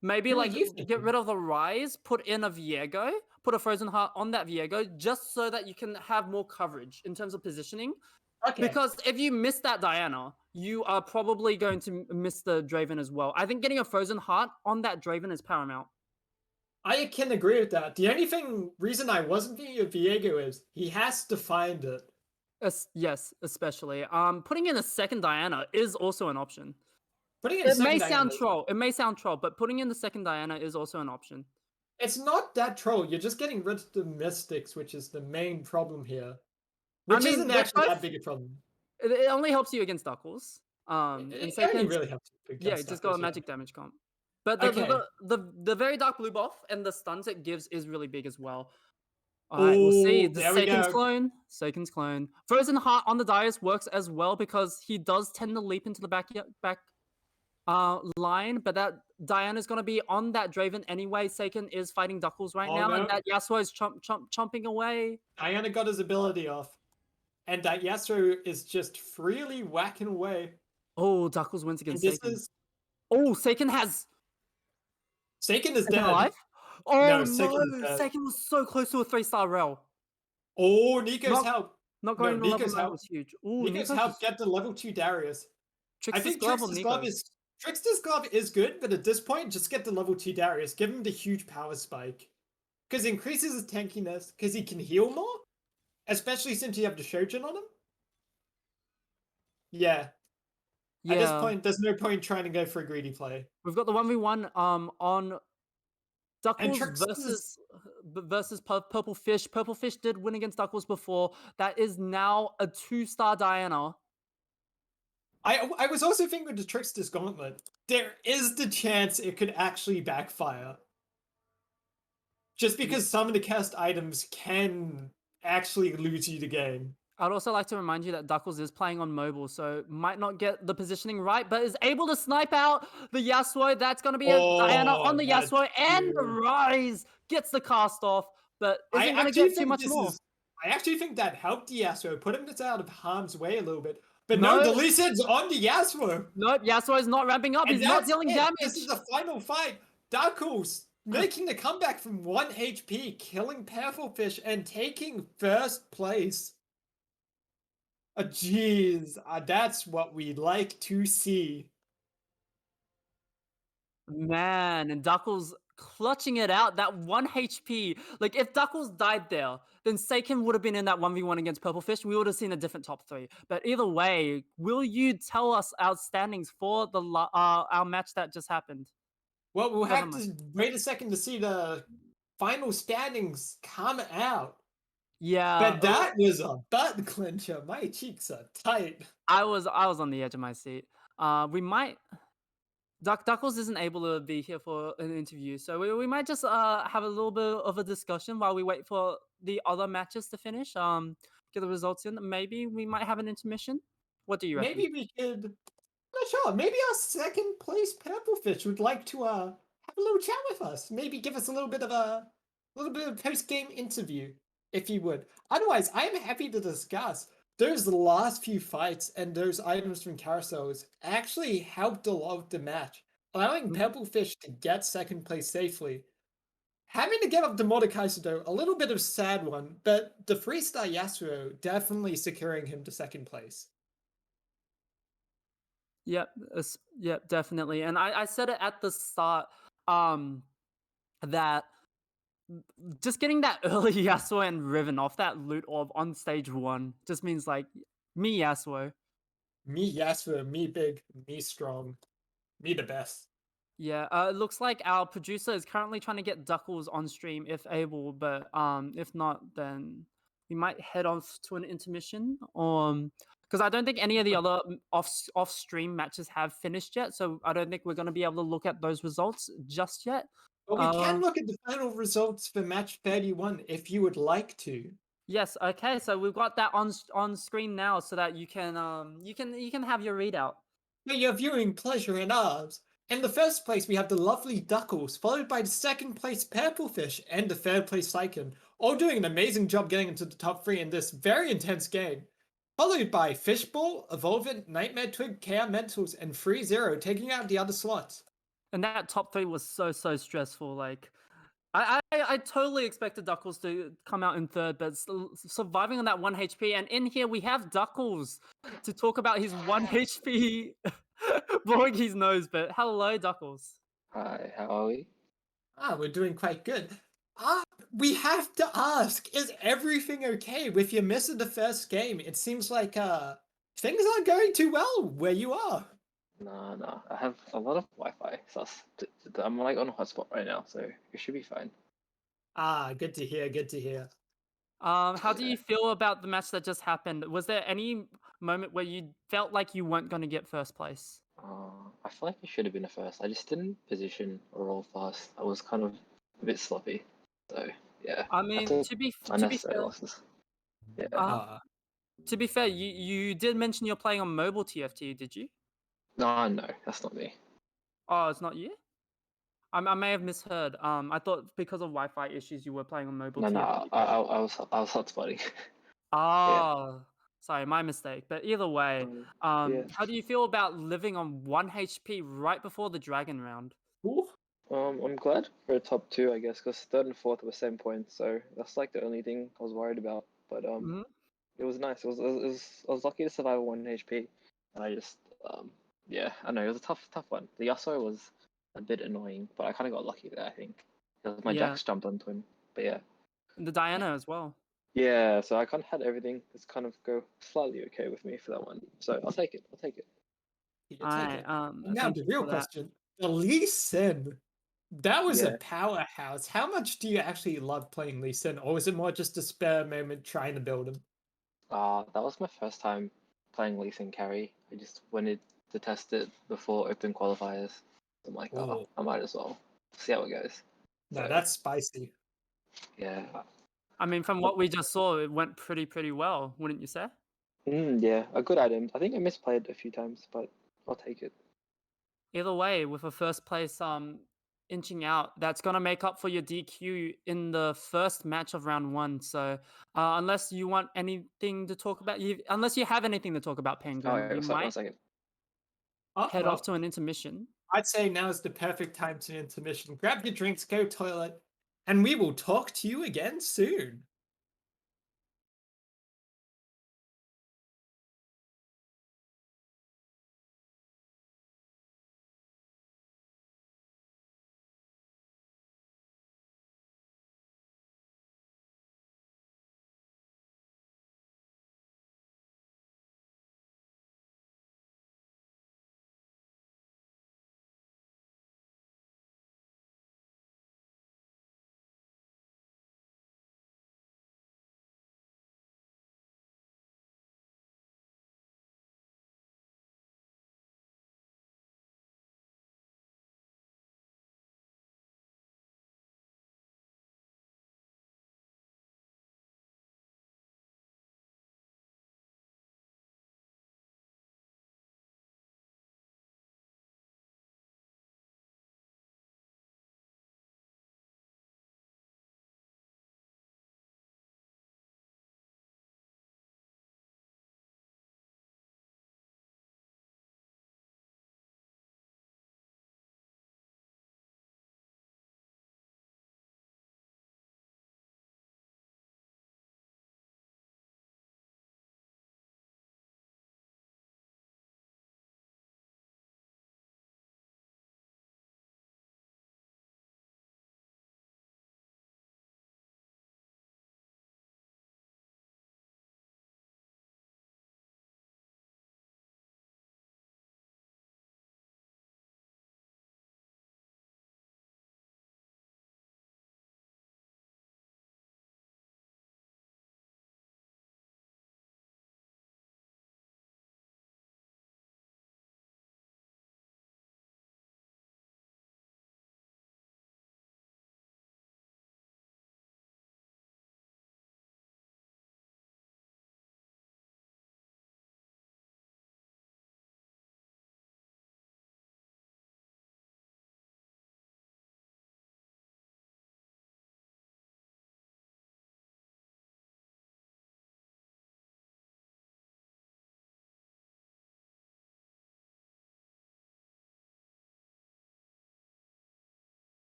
maybe like get rid of the Rise, put in a Viego, put a Frozen Heart on that Viego, just so that you can have more coverage in terms of positioning. Okay. Because if you miss that Diana, you are probably going to miss the Draven as well. I think getting a Frozen Heart on that Draven is paramount. I can agree with that. The only reason I wasn't thinking of Viego is he has to find it. Yes, especially. Putting in a second Diana is also an option. Putting in It may sound troll, but putting in the second Diana is also an option. It's not that troll. You're just getting rid of the Mystics, which is the main problem here. Which isn't actually that big a problem. It only helps you against Duckles. It only really helps you against just got a magic damage comp. But the very dark blue buff and the stuns it gives is really big as well. Alright, we'll see. The Seiken's clone. Frozen Heart on the Darius works as well because he does tend to leap into the back line, but that Diana's gonna be on that Draven anyway. Seiken is fighting Duckles right now, and that Yasuo is chomping away. Diana got his ability off. And that Yasuo is just freely whacking away. Oh, Duckles wins against Seiken. Oh, Seiken is dead. Alive? Oh no, Seiken was so close to a 3-star rel. Oh, Nico's help. Not going to level 9 was huge. Ooh, Nico's help get the level 2 Darius. I think Trickster's glove is good, but at this point, just get the level 2 Darius. Give him the huge power spike. Because it increases his tankiness, because he can heal more. Especially since you have the Shojin on him. Yeah. At this point, there's no point trying to go for a greedy play. We've got the 1v1 on Duckles versus Purple Fish. Purple Fish did win against Duckles before. That is now a 2-star Diana. I was also thinking with the Trickster's Gauntlet, there is the chance it could actually backfire. Just because some of the cast items can actually lose you the game. I'd also like to remind you that Duckles is playing on mobile, so might not get the positioning right, but is able to snipe out the Yasuo. That's going to be a Diana on Oh, the that's Yasuo, and the true. Rise gets the cast off, but I isn't going to actually get too think much this more. is. I actually think that helped Yasuo, put him just out of harm's way a little bit. But no, the No, Lee Sin's on the Yasuo. nope, Yasuo is not ramping up. And He's not that's dealing it. This is damage. the final fight. Dark Horse making the comeback from 1 HP, killing Purple Fish, and taking first place. Jeez, that's what we like to see. Man, and Duckles clutching it out. That 1 HP. Like, if Duckles died there, then Seiken would have been in that 1v1 against Purplefish. We would have seen a different top 3. But either way, will you tell us our standings for our match that just happened? Well, we'll For the have mo- to wait a second to see the final standings come out. Yeah, But that was a butt clincher. My cheeks are tight. I was on the edge of my seat. We might Duckles isn't able to be here for an interview, so we might just have a little bit of a discussion while we wait for the other matches to finish. Get the results in. Maybe we might have an intermission. What do you reckon? Maybe we could. Not sure. Maybe our second place Purplefish would like to have a little chat with us. Maybe give us a post game interview, if you would. Otherwise, I am happy to discuss. Those last few fights and those items from carousels actually helped a lot of the match, allowing Mhm. Purplefish to get second place safely. Having to give up to Mordekaiser though, a little bit of a sad one, but the 3-star Yasuo definitely securing him to second place. Yep, yep, definitely. And I said it at the start, um, that just getting that early Yasuo and Riven off that loot orb on stage 1 just means like me Yasuo. Me Yasuo, me big, me strong, me the best. Yeah, it looks like our producer is currently trying to get Duckles on stream if able, but if not, then we might head off to an intermission. Because I don't think any of the other off stream matches have finished yet, so I don't think we're gonna be able to look at those results just yet. But we can Um, look at the final results for match 31 if you would like to. yes, okay, so we've got that on screen now, so that you can have your readout. For your viewing pleasure and ours. In the first place, we have the lovely Duckles, followed by the second place Purplefish and the third place Syken, all doing an amazing job getting into the top 3 in this very intense game. Followed by Fishball, Evolvent, Nightmare Twig, KR Mentals, and 3-0 taking out the other slots. And that top 3 was so stressful. Like, I totally expected Duckles to come out in third, but surviving on that 1 HP. And in here we have Duckles to talk about his 1 HP blowing his nose. But hello, Duckles. Hi, how are we? We're doing quite good. We have to ask, is everything okay with your miss of the first game? It seems like things aren't going too well where you are. No, I have a lot of Wi-Fi, so I'm like on a hotspot right now, so it should be fine. Good to hear, good to hear. How do Yeah. you feel about the match that just happened? Was there any moment where you felt like you weren't going to get first place? I feel like it should have been a first. I just didn't position or roll fast. I was kind of a bit sloppy, so yeah. I I mean, took to be unnecessary fair, losses. Yeah. uh, you did mention you're playing on mobile TFT, did you? No, that's not me. Oh, it's not you? I may have misheard. I thought because of Wi-Fi issues you were playing on mobile No, TFT. I was hotspotting. Yeah. Ah, sorry, my mistake. But either way, Yeah. how do you feel about living on 1 HP right before the dragon round? Ooh. I'm glad for a top two, I guess, because third and fourth were same points, so that's like the only thing I was worried about. But Mhm. it was nice. I was lucky to survive 1 HP, and I just yeah, I know it was a tough one. The Yasuo was a bit annoying, but I kind of got lucky there, I think, because my Yeah, Jax jumped onto him. But yeah, and the Diana as well. yeah. So I kind of had everything. It's kind of go slightly okay with me for that one. So I'll take it. I'll take it. You take I it. And now thank the you real for that. question. The Lee Sin. That was a Yeah. powerhouse. How much do you actually love playing Lee Sin? Or was it more just a spare moment trying to build him? That was my first time playing Lee Sin carry. I just wanted to test it before open qualifiers. I'm like, Oh, I might as well see how it goes. no, So that's spicy. yeah, I mean, from what we just saw, it went pretty well, wouldn't you say? Yeah, a good item. I think I misplayed a few times, but I'll take it. Either way, with a first place inching out, that's gonna make up for your DQ in the first match of round one. So unless you want anything to talk about, unless you have anything to talk about, Oh, Penguin, we wait, sorry, one might second. Oh, head off well, to an intermission. I'd say now's the perfect time to intermission. Grab your drinks, go toilet, and we will talk to you again soon.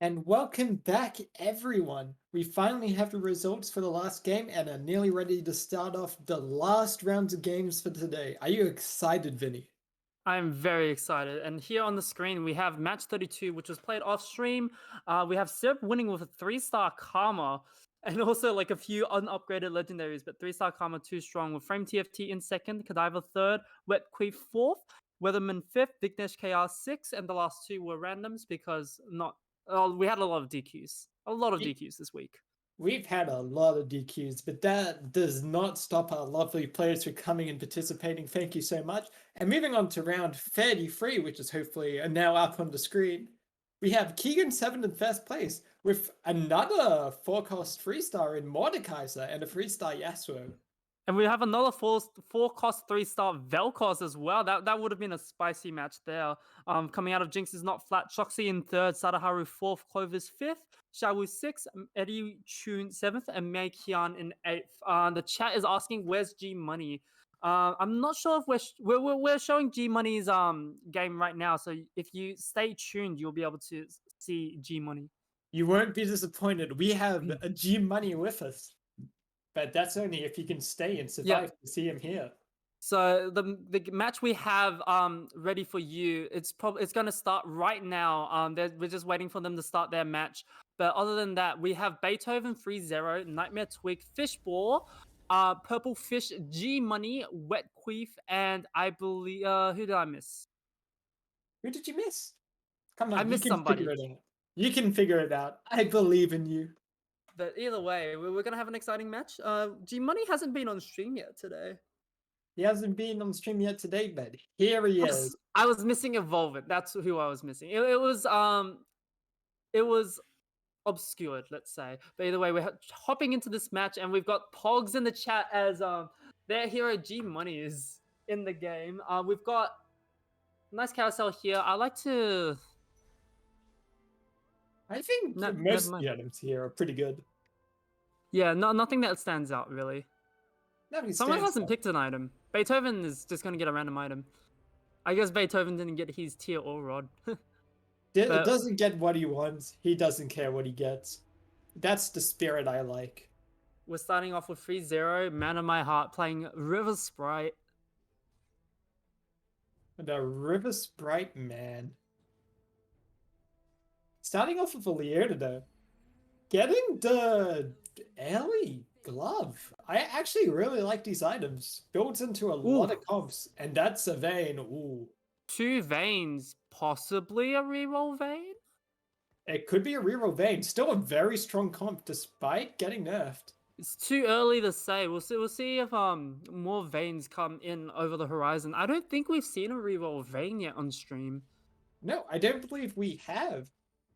And welcome back, everyone. We finally have the results for the last game and are nearly ready to start off the last rounds of games for today. Are you excited, Vinny? I'm very excited. And here on the screen, we have match 32, which was played off stream. We have Syrup winning with a 3-star Karma, and also like a few unupgraded legendaries, but 3-star Karma too strong with Frame TFT in second, Kadiva third, Wet Queef fourth, Weatherman fifth, Vignesh KR sixth, and the last two were randoms because we had a lot of DQs. A lot of DQs this week. We've had a lot of DQs, but that does not stop our lovely players from coming and participating. Thank you so much. And moving on to round 33, which is hopefully now up on the screen, we have Keegan7 in first place with another 4-cost 3-star in Mordekaiser and a 3-star Yasuo. And we have another four-cost 3-star Vel'Koz as well. That would have been a spicy match there. Coming out of Jinx is not flat. Shoxy in third, Sadaharu fourth, Clover's fifth, Shawu sixth, Eddie Chun seventh, and Mei Kian in eighth. The chat is asking, "Where's G Money?" I'm not sure if we're showing G Money's game right now. So if you stay tuned, you'll be able to see G Money. You won't be disappointed. We have a G Money with us. But that's only if he can stay and survive to see him here. So the match we have ready for you, it's going to start right now. We're just waiting for them to start their match. But other than that, we have Beethoven 3-0, Nightmare Twig, Fishball, Purple Fish, G Money, Wet Queef, and I believe who did I miss? Who did you miss? Come on, I missed somebody. Figure it out. You can figure it out. I believe in you. But either way, we're going to have an exciting match. G Money hasn't been on stream yet today. He hasn't been on stream yet today, but here he is. I was missing Evolvent. That's who I was missing. It was obscured, let's say. But either way, we're hopping into this match, and we've got Pogs in the chat as their hero G Money is in the game. We've got nice carousel here. I like to. I think most of the items here are pretty good. Yeah, nothing that stands out really. Someone hasn't picked an item. Beethoven is just going to get a random item. I guess Beethoven didn't get his tier or rod. It doesn't get what he wants. He doesn't care what he gets. That's the spirit I like. We're starting off with 3-0, Man of My Heart, playing River Sprite. The River Sprite man. Starting off with a Leona though. Getting the early glove. I actually really like these items. Builds into a lot of comps, and that's a Vayne. Ooh. 2 Vaynes, possibly a reroll Vayne? It could be a reroll Vayne. Still a very strong comp despite getting nerfed. It's too early to say. We'll see if more Vaynes come in over the horizon. I don't think we've seen a reroll Vayne yet on stream. No, I don't believe we have.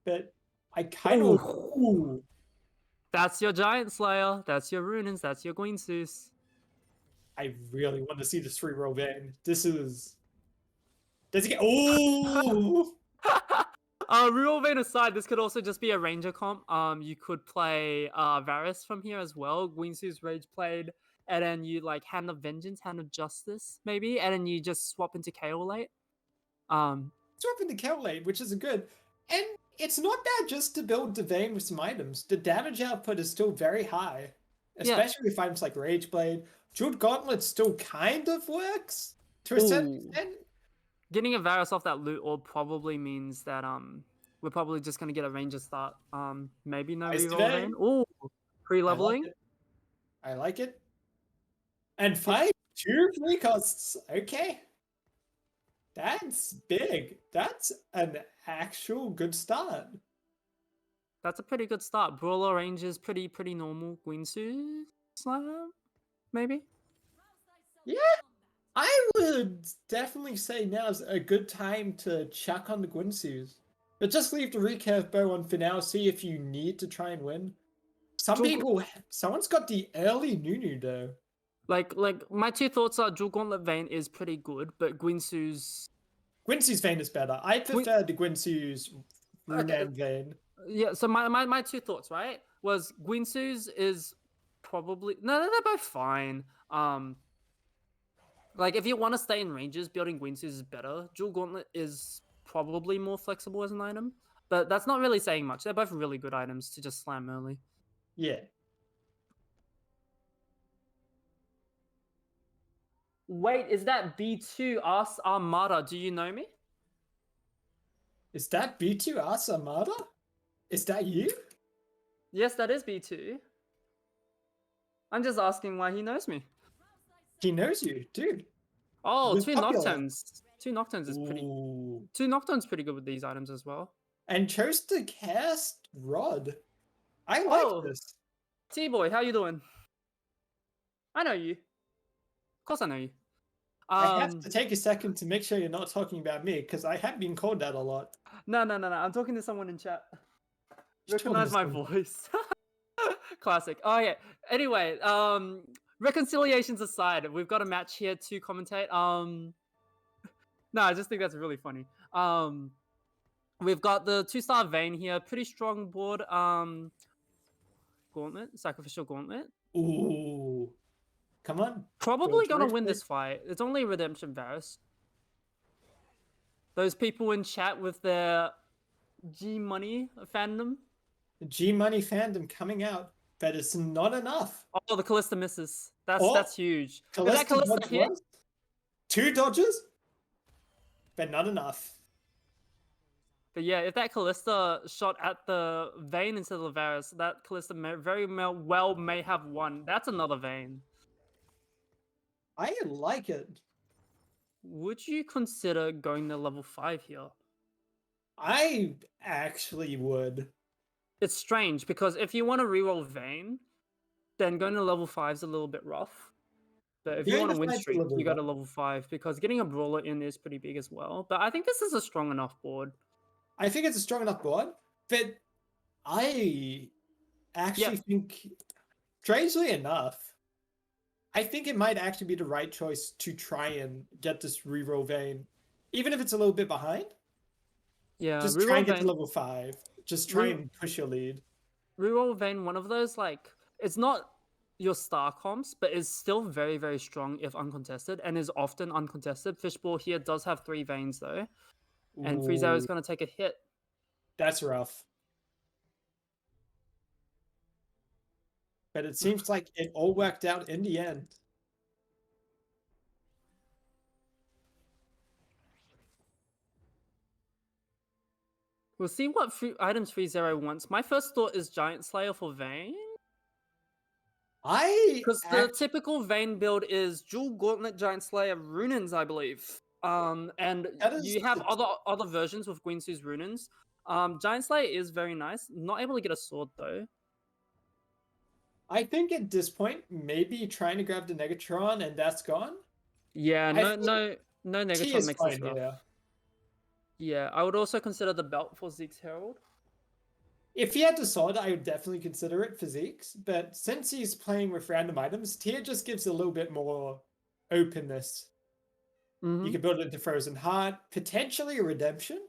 But I kind of. Ooh. That's your Giant Slayer. That's your Runins. That's your Guinsus. I really want to see this reroll Vayne. This is. Does he get? Oh. Reroll Vayne aside, this could also just be a Ranger comp. You could play Varus from here as well. Guinsus Rage played, and then you like Hand of Vengeance, Hand of Justice, maybe, and then you just swap into Kaolate. Swap into Kaolate, which is a good. And it's not bad just to build the Vayne with some items. The damage output is still very high, especially with items like Rageblade. Jeweled Gauntlet still kind of works to a certain extent. Getting a Varus off that loot orb probably means that we're probably just gonna get a Ranger start. Maybe no reroll Vayne. Ooh, pre-leveling. I like it. And 5 2 3 costs. Okay. That's big. That's an actual good start. That's a pretty good start. Brawler range is pretty normal. Guinsu Slam, maybe? Yeah. I would definitely say now's a good time to chuck on the Guinsus. But just leave the recurve bow on for now, see if you need to try and win. Someone's got the early Nunu though. Like my 2 thoughts are Jewel Gauntlet Vayne is pretty good, but Guinsu's Vayne is better. I prefer the Guinsu's Runan Vayne. Yeah, so my 2 thoughts, right, was Guinsu's is probably they're both fine. Like if you want to stay in ranges, building Guinsu's is better. Jewel Gauntlet is probably more flexible as an item. But that's not really saying much. They're both really good items to just slam early. Yeah. Wait, is that B2 Us Armada? Do you know me? Is that B2 Asamada? Is that you? Yes, that is B2. I'm just asking why he knows me. He knows you, dude. Oh, You're two popular. Nocturnes. Two Nocturnes is pretty. Ooh. Two Nocturnes pretty good with these items as well. And chose to cast Rod. I like Oh. this. T-Boy, how you doing? I know you. Of course I know you. I have to take a second to make sure you're not talking about me, because I have been called that a lot. No. I'm talking to someone in chat. You're talking to Recognize my someone. voice. Classic. Oh yeah. Anyway, reconciliations aside, we've got a match here to commentate. No, I just think that's really funny. We've got the 2-star Vayne here, pretty strong board. Gauntlet, sacrificial gauntlet. Ooh. Come on. Probably gonna George, win please. this fight. It's only Redemption Varus. Those people in chat with their G Money fandom. The G Money fandom coming out, but it's not enough. Oh, the Callista misses. That's Oh, that's huge. If that Callista Callista dodge hit, once, 2 dodges, but not enough. but yeah, if that Callista shot at the Vayne instead of the Varus, that Callista very well may have won. That's another Vayne. I like it. Would you consider going to level 5 here? I actually would. It's strange because if you want to reroll Vayne, then going to level 5 is a little bit rough. But if you Going want to to win 5's a streak, little you bit go to rough. level 5 because getting a brawler in is pretty big as well. But I think this is a strong enough board. I think it's a strong enough board, but I actually think, strangely enough, I think it might actually be the right choice to try and get this reroll Vayne, even if it's a little bit behind. Yeah, Just try and get to Vayne, level 5. Just try and push your lead. reroll Vayne, one of those, like, it's not your star comps, but is still very, very strong if uncontested and is often uncontested. Fishball here does have 3 Vaynes though, and Freezer is Ooh, going to take a hit. that's rough. But it seems like it all worked out in the end. We'll see what items Freezero wants. My first thought is Giant Slayer for Vayne. Because the typical Vayne build is Dual Gauntlet, Giant Slayer, Runins, I believe. And you have other versions with Guinsu's Runins. Giant Slayer is very nice. Not able to get a sword though. I think at this point, maybe trying to grab the Negatron and that's gone. Yeah, no Negatron makes this rough. Here. Yeah, I would also consider the belt for Zeke's Herald. If he had the sword, I would definitely consider it for Zeke's, but since he's playing with random items, tier just gives a little bit more openness. You can build it into Frozen Heart, potentially a Redemption,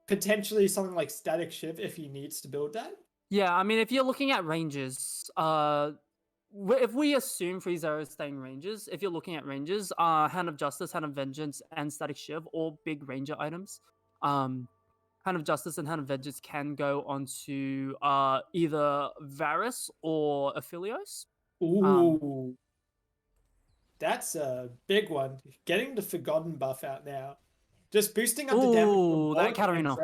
potentially something like Static Shiv if he needs to build that. Yeah, I mean, if you're looking at ranges, if we assume Freezer is staying ranges, if you're looking at ranges, Hand of Justice, Hand of Vengeance, and Static Shiv, all big ranger items. Hand of Justice and Hand of Vengeance can go onto either Varus or Aphelios. Ooh. That's a big one. Getting the Forgotten buff out now. Just boosting up the damage. Ooh, that Katarina.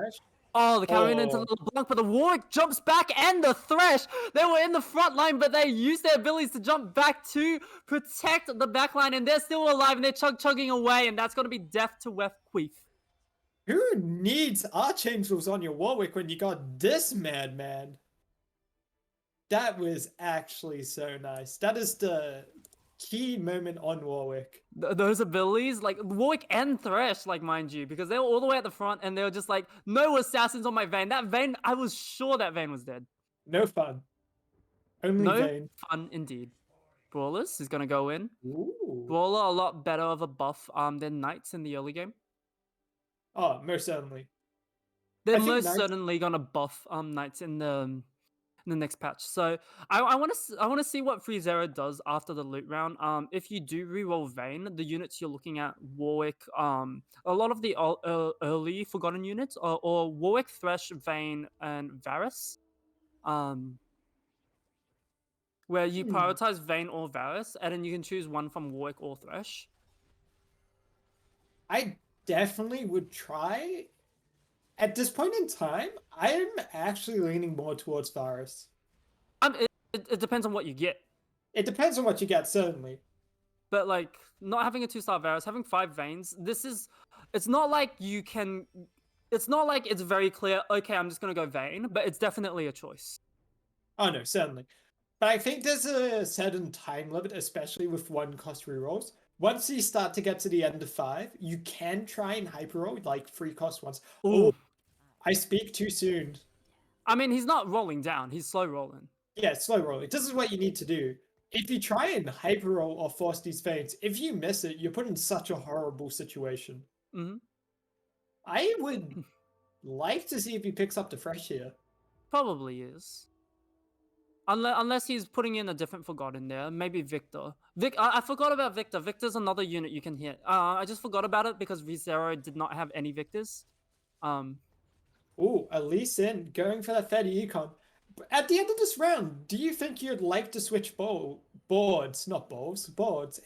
Oh, the Katarina into the little block, but the Warwick jumps back and the Thresh. They were in the front line, but they used their abilities to jump back to protect the back line, and they're still alive, and they're chugging away, and that's going to be death to Wef Queef. Who needs Archangels on your Warwick when you got this madman? That was actually so nice. That is the key moment on Warwick. Those abilities, like Warwick and Thresh, like, mind you, because they were all the way at the front and they were just like, no assassins on my Vayne. That Vayne, I was sure that Vayne was dead. No fun. Only no Vayne. Fun indeed. Brawlers is going to go in. Ooh. Brawler, a lot better of a buff than Knights in the early game. Oh, most certainly. They're most certainly going to buff Knights in the in the next patch. So I want to see what 3-0 does after the loot round. If you do reroll Vayne, the units you're looking at Warwick, a lot of the early forgotten units, or Warwick, Thresh, Vayne, and Varus. Where you prioritize Vayne or Varus, and then you can choose one from Warwick or Thresh. I definitely would try. At this point in time, I'm actually leaning more towards Varus. It depends on what you get. It depends on what you get, certainly. But like not having a 2-star Varus, having 5 Vaynes, it's not like you can. It's not like it's very clear. Okay, I'm just gonna go Vayne, but it's definitely a choice. Oh no, certainly. But I think there's a certain time limit, especially with 1-cost rerolls. Once you start to get to the end of 5, you can try and hyper roll like 3-cost ones. Ooh. Oh, I speak too soon. I mean, he's not rolling down; he's slow rolling. Yeah, slow rolling. This is what you need to do. If you try and hyper roll or force these feints, if you miss it, you're put in such a horrible situation. Mm-hmm. I would like to see if he picks up the fresh here. Probably is. Unless he's putting in a different Forgotten there. Maybe Victor. I forgot about Victor. Victor's another unit you can hit. I just forgot about it because V0 did not have any Victors. Ooh, Elise in, going for that 30 econ. At the end of this round, do you think you'd like to switch boards,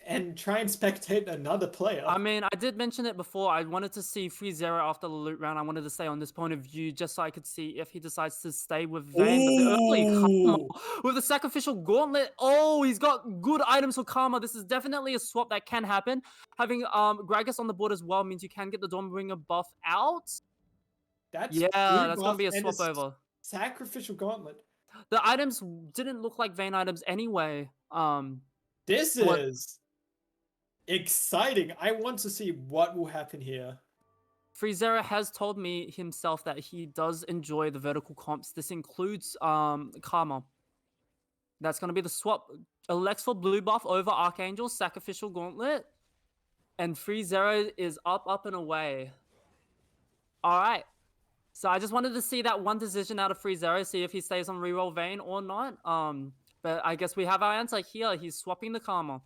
and try and spectate another player? I mean, I did mention it before. I wanted to see 3-0 after the loot round. I wanted to stay on this point of view just so I could see if he decides to stay with Vayne. But the early Karma with the Sacrificial Gauntlet. Oh, he's got good items for Karma. This is definitely a swap that can happen. Having Gragas on the board as well means you can get the Dawnbringer buff out. That's going to be a swap over. Sacrificial Gauntlet. The items didn't look like Vayne items anyway. This is exciting. I want to see what will happen here. 3-0 has told me himself that he does enjoy the vertical comps. This includes Karma. That's going to be the swap. Elects for blue buff over Archangel, Sacrificial Gauntlet. And 3-0 is up and away. All right. So I just wanted to see that one decision out of 3-0, see if he stays on reroll Vayne or not. But I guess we have our answer here. He's swapping the Karma.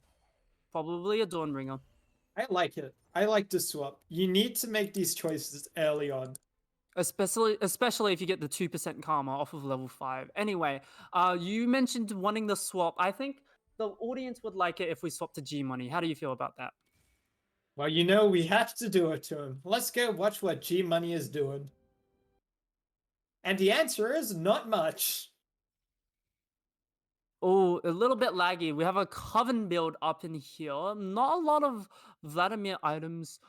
Probably a Dawnbringer. I like it. I like the swap. You need to make these choices early on. Especially if you get the 2% Karma off of level 5. Anyway, you mentioned wanting the swap. I think the audience would like it if we swap to G-Money. How do you feel about that? Well, you know, we have to do it to him. Let's go watch what G-Money is doing. And the answer is not much. Oh, a little bit laggy. We have a Coven build up in here. Not a lot of Vladimir items.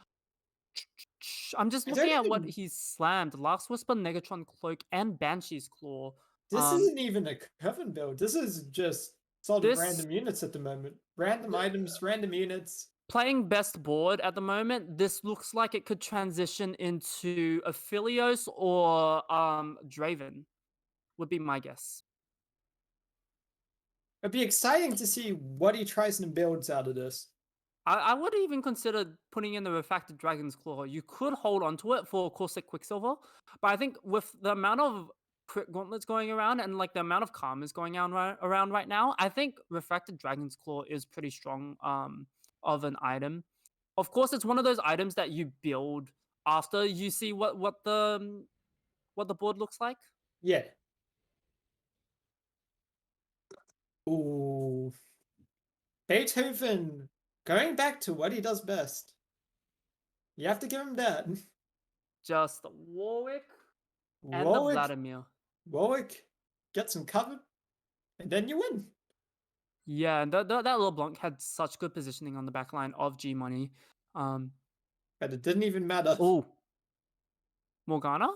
I'm just looking at what he's slammed. Last Whisper, Negatron Cloak, and Banshee's Claw. This isn't even a Coven build. This is just sort of random units at the moment. Random items, random units. Playing best board at the moment, this looks like it could transition into Aphelios or Draven, would be my guess. It'd be exciting to see what he tries and builds out of this. I would even consider putting in the Refracted Dragon's Claw. You could hold onto it for Corsic Quicksilver, but I think with the amount of crit gauntlets going around and like the amount of karmas going around right now, I think Refracted Dragon's Claw is pretty strong of an item. Of course, it's one of those items that you build after you see what the board looks like. Yeah. Ooh. Beethoven going back to what he does best. You have to give him that. Just Warwick and the Vladimir. Warwick, get some cover, and then you win. Yeah, and that LeBlanc had such good positioning on the back line of G-Money. But it didn't even matter. Oh. Morgana?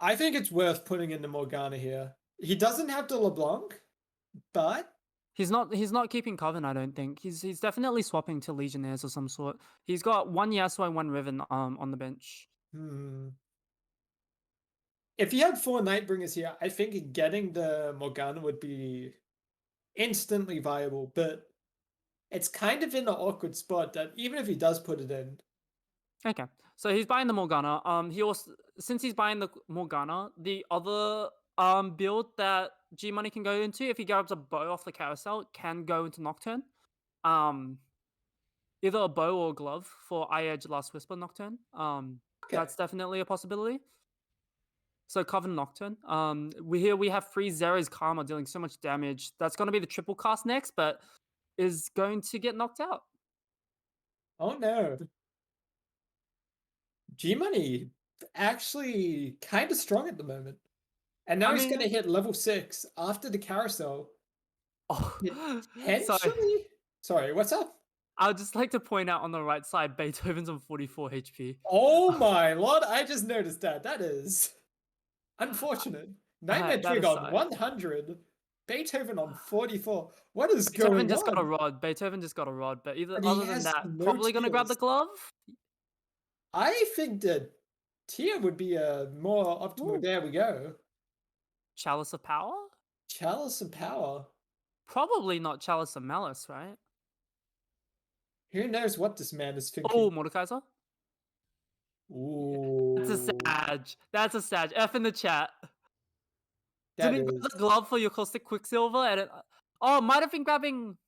I think it's worth putting in the Morgana here. He doesn't have the LeBlanc, but he's not keeping Coven, I don't think. He's definitely swapping to Legionnaires of some sort. He's got one Yasuo, one Riven on the bench. If he had 4 Nightbringers here, I think getting the Morgana would be instantly viable, but it's kind of in an awkward spot that even if he does put it in, Okay, so he's buying the Morgana. He also, since he's buying the Morgana, the other build that G Money can go into if he grabs a bow off the carousel can go into Nocturne. Um, Either a bow or a glove for Eye Edge Last Whisper Nocturne. Okay. That's definitely a possibility. So Coven Nocturne. We have free Zera's Karma dealing so much damage. That's going to be the triple cast next, but is going to get knocked out. Oh no. G Money actually kind of strong at the moment. And now I he's mean, going to hit level 6 after the carousel. oh, sorry. Potentially? Sorry, what's up? I would just like to point out on the right side, Beethoven's on 44 HP. Oh my lord, I just noticed that. That is unfortunate. Nightmare That Twig on aside, 100. Beethoven on 44. What is Beethoven going just got a on? rod. Beethoven just got a rod, but But he other than has that, no probably gonna grab the tears. glove. I think that tier would be a more optimal. Ooh. There we go. Chalice of Power? Chalice of Power. Probably not Chalice of Malice, right? Who knows what this man is thinking? Oh, Mordekaiser? That's a Ooh. Sag. That's a Sag. F in the chat. That Didn't grab is. the glove for your Caustic Quicksilver, and oh, might have been grabbing.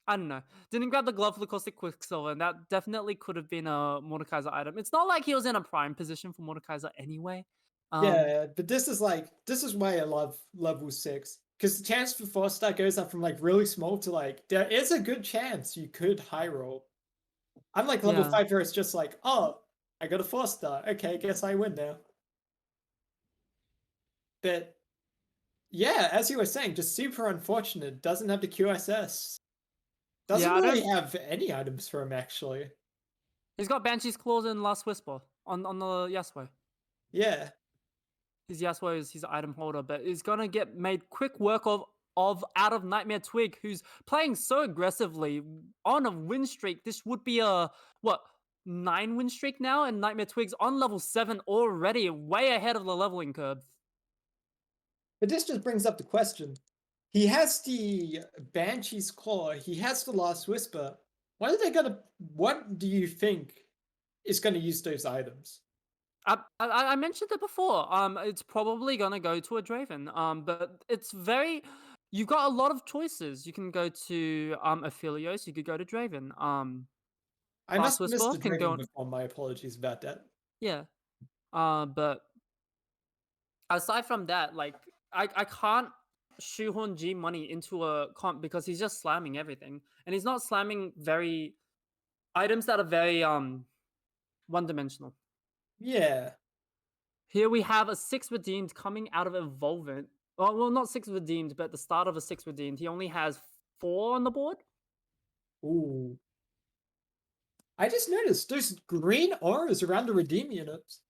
I don't know. Didn't grab the glove for the Caustic Quicksilver, and that definitely could have been a Mordekaiser item. It's not like he was in a prime position for Mordekaiser anyway. Yeah, but this is why I love level 6. Because the chance for 4-star goes up from like really small to like there is a good chance you could high roll. Unlike level Yeah. 5 where it's just like, oh, I got a 4-star. Okay, guess I win now. But yeah, as you were saying, just super unfortunate. Doesn't have the QSS. Doesn't Yeah, I really don't. have any items for him actually. He's got Banshee's Claws and Last Whisper on the Yasuo. Yeah. His Yasuo is his item holder, but is gonna get made quick work of out of Nightmare Twig, who's playing so aggressively on a win streak. This would be a what 9 win streak now, and Nightmare Twig's on level 7 already, way ahead of the leveling curve. But this just brings up the question. He has the Banshee's Claw, he has the Last Whisper. What do you think is gonna use those items? I mentioned it before. It's probably gonna go to a Draven. But it's very. You've got a lot of choices. You can go to Aphelios. You could go to Draven. I Last must have missed Whisper the can go Draven on. before, my apologies about that. Yeah. But aside from that, like I can't shoehorn G Money into a comp because he's just slamming everything, and he's not slamming very items that are very one dimensional. Yeah. Here we have a 6 redeemed coming out of Evolvent. Well, not 6 redeemed, but the start of a 6 redeemed. He only has 4 on the board. Ooh. I just noticed there's green auras around the redeem units.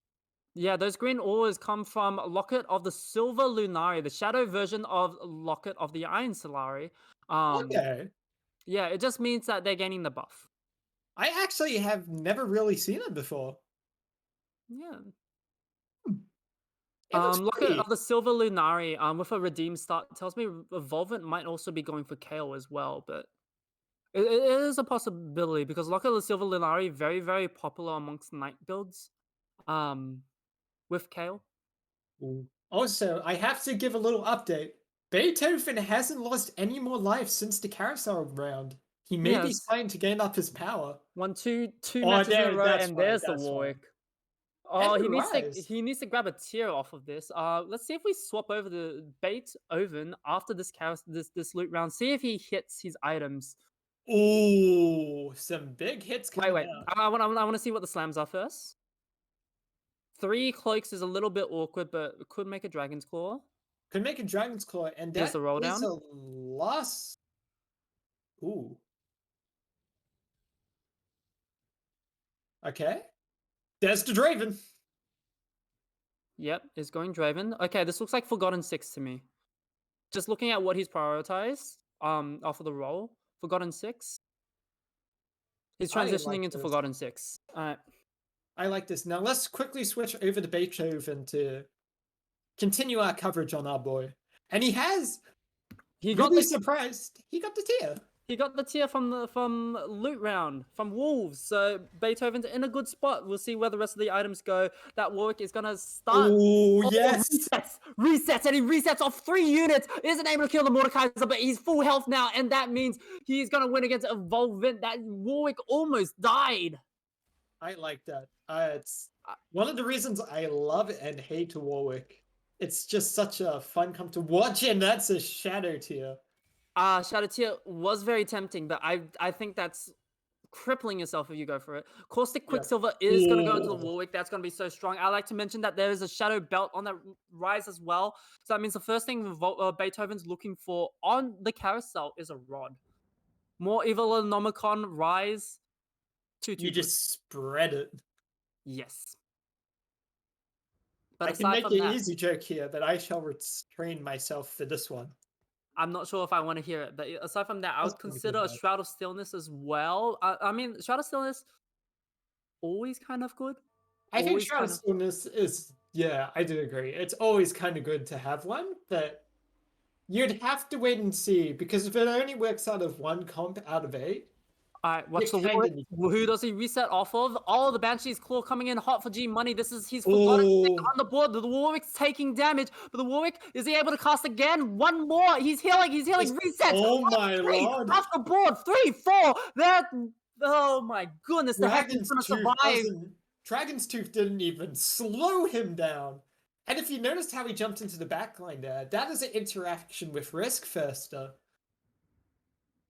Yeah, those green auras come from Locket of the Silver Lunari, the shadow version of Locket of the Iron Solari. Okay. Yeah, it just means that they're gaining the buff. I actually have never really seen it before. Yeah. It looks Locket pretty. of the Silver Lunari, with a redeem start, tells me Evolvent might also be going for Kale as well, but it is a possibility because Locket of the Silver Lunari very, very popular amongst knight builds. With Kale. Ooh. Also, I have to give a little update. Beethoven hasn't lost any more life since the carousel round. He may be Yes. starting to gain up his power. Two Oh, matches in a row, that's and fine, there's the that's fine. Warwick. And Oh, the Rise. he needs to grab a tier off of this. Let's see if we swap over the Beethoven after this this loot round. See if he hits his items. Ooh, some big hits coming Wait. out. I want to see what the slams are first. 3 cloaks is a little bit awkward, but could make a Dragon's Claw. Could make a Dragon's Claw, and Here's that the roll is down. a loss. Ooh. Okay. There's the Draven. Yep, is going Draven. Okay, this looks like Forgotten 6 to me. Just looking at what he's prioritized, off of the roll, Forgotten 6. He's I transitioning like into this. Forgotten 6. Alright. I like this. Now let's quickly switch over to Beethoven to continue our coverage on our boy. And he has, He got really the surprised, he got the tier. He got the tier from loot round from Wolves. So Beethoven's in a good spot. We'll see where the rest of the items go. That Warwick is gonna start. Oh, Oh, yes. resets, and he resets off 3 units. Isn't able to kill the Mordekaiser, but he's full health now, and that means he's gonna win against Evolvent. That Warwick almost died. I like that. It's one of the reasons I love and hate Warwick. It's just such a fun come to watch, and that's a shadow tier. Shadow tier was very tempting, but I think that's crippling yourself if you go for it. Caustic Yeah. Quicksilver is going to go into the Ooh. Warwick. That's going to be so strong. I like to mention that there is a Shadow Belt on that rise as well. So that means the first thing Beethoven's looking for on the carousel is a rod. More Evil Anomicon rise. 2-2 You good. just spread it. Yes. But I can aside make from an that, easy joke here, but I shall restrain myself for this one. I'm not sure if I want to hear it. But aside from that, I That's would pretty consider good, a Shroud of Stillness as well. I mean, Shroud of Stillness, always kind of good. I think Always Shroud of kind of... Stillness is, yeah, I do agree. It's always kind of good to have one, but you'd have to wait and see, because if it only works out of one comp out of 8, Alright, watch the kinda Warwick. need- Who does he reset off of? Oh, the Banshee's Claw coming in hot for G Money. He's forgotten to stick Oh, on the board. The Warwick's taking damage, but the Warwick, is he able to cast again? One more. He's healing, resets. oh One, my three, lord. off the board. 3, 4. That, oh my goodness, the heck is Dragon's gonna Tooth survive. Dragon's Tooth didn't even slow him down. And if you noticed how he jumped into the backline there, that is an interaction with Risk Thirster.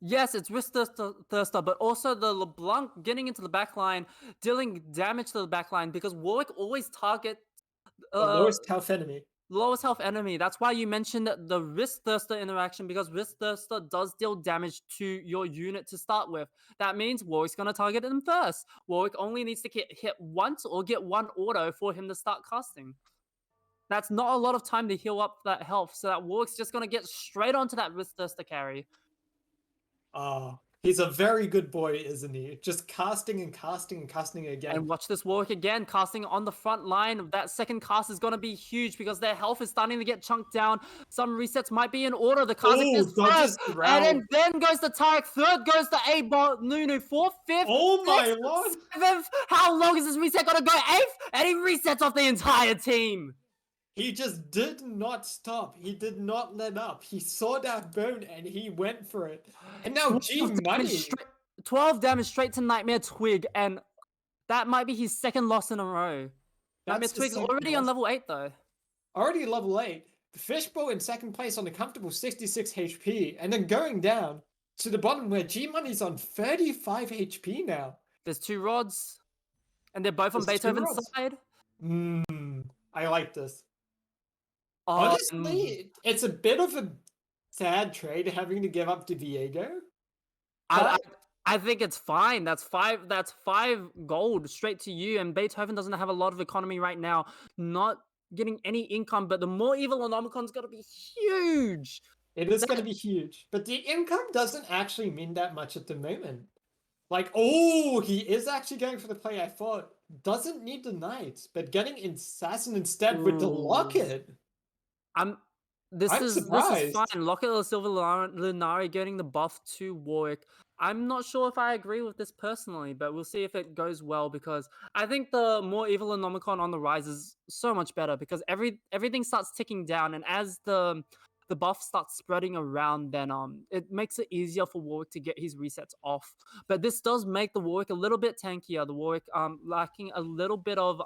Yes, it's Risk Thirster, but also the LeBlanc getting into the backline, dealing damage to the backline because Warwick always targets The lowest health enemy. lowest health enemy. That's why you mentioned the Risk Thirster interaction, because Risk Thirster does deal damage to your unit to start with. That means Warwick's going to target him first. Warwick only needs to get hit once or get one auto for him to start casting. That's not a lot of time to heal up that health, so that Warwick's just going to get straight onto that Risk Thirster carry. He's a very good boy, isn't he? Just casting and casting and casting again. And watch this Warwick again, casting on the front line. That second cast is going to be huge because their health is starting to get chunked down. Some resets might be in order. The Kha'Zix is dodges first, the and round. then goes the Tarek. Third goes the A-Bot, Nunu. Fourth, fifth, Oh my sixth, lord! seventh. How long is this reset going to go? Eighth, and he resets off the entire team. He just did not stop. He did not let up. He saw that bone and he went for it. And now G 12 damage Money. 12 damage straight to Nightmare Twig, and that might be his second loss in a row. Nightmare That's his Twig's second already on loss. level 8 though. Already level 8. The Fishbowl in second place on a comfortable 66 HP. And then going down to the bottom where G Money's on 35 HP now. There's 2 rods, and they're both on There's 2 Beethoven's rods. side. I like this. Um, Honestly, it's a bit of a sad trade having to give up to Viego. I think it's fine. That's 5 gold straight to you, and Beethoven doesn't have a lot of economy right now. Not getting any income, but the more evil Anomicon's got to be huge. It is going to be huge, but the income doesn't actually mean that much at the moment. Like, oh, he is actually going for the play I thought. Doesn't need the knight, but getting Assassin instead with the locket. This is surprised. fine. Locket or Silver Lunari getting the buff to Warwick. I'm not sure if I agree with this personally, but we'll see if it goes well, because I think the more evil Anomicon on the rise is so much better, because everything starts ticking down, and as the buff starts spreading around, then it makes it easier for Warwick to get his resets off. But this does make the Warwick a little bit tankier. The Warwick lacking a little bit of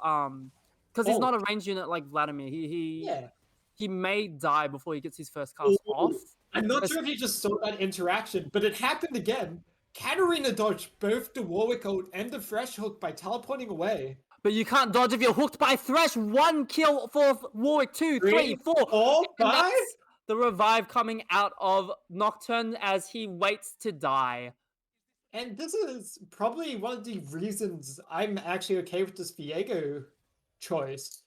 because he's not a ranged unit like Vladimir. He may die before he gets his first cast off. I'm not sure if you just saw that interaction, but it happened again. Katarina dodged both the Warwick ult and the Fresh hook by teleporting away. But you can't dodge if you're hooked by Thresh. 1 kill for Warwick, 2, 3, 4. 5? The revive coming out of Nocturne as he waits to die. And this is probably one of the reasons I'm actually okay with this Viego choice.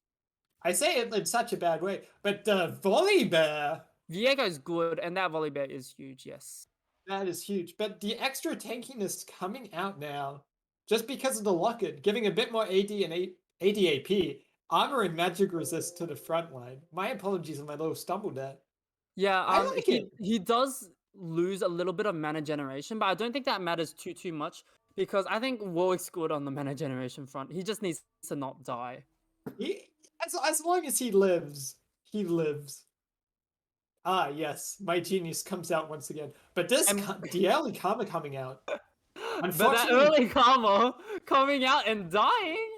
I say it in such a bad way, but the Volibear... Viego's good, and that Volibear is huge, yes. That is huge, but the extra tankiness coming out now, just because of the locket, giving a bit more AD and AD AP, armor and magic resist to the front line. My apologies on my little stumble there. Yeah, I like it. He does lose a little bit of mana generation, but I don't think that matters too much because I think Warwick's good on the mana generation front. He just needs to not die. As long as he lives, he lives. Ah, yes, my genius comes out once again. But this And- the early karma coming out. But that Unfortunately, early karma coming out and dying.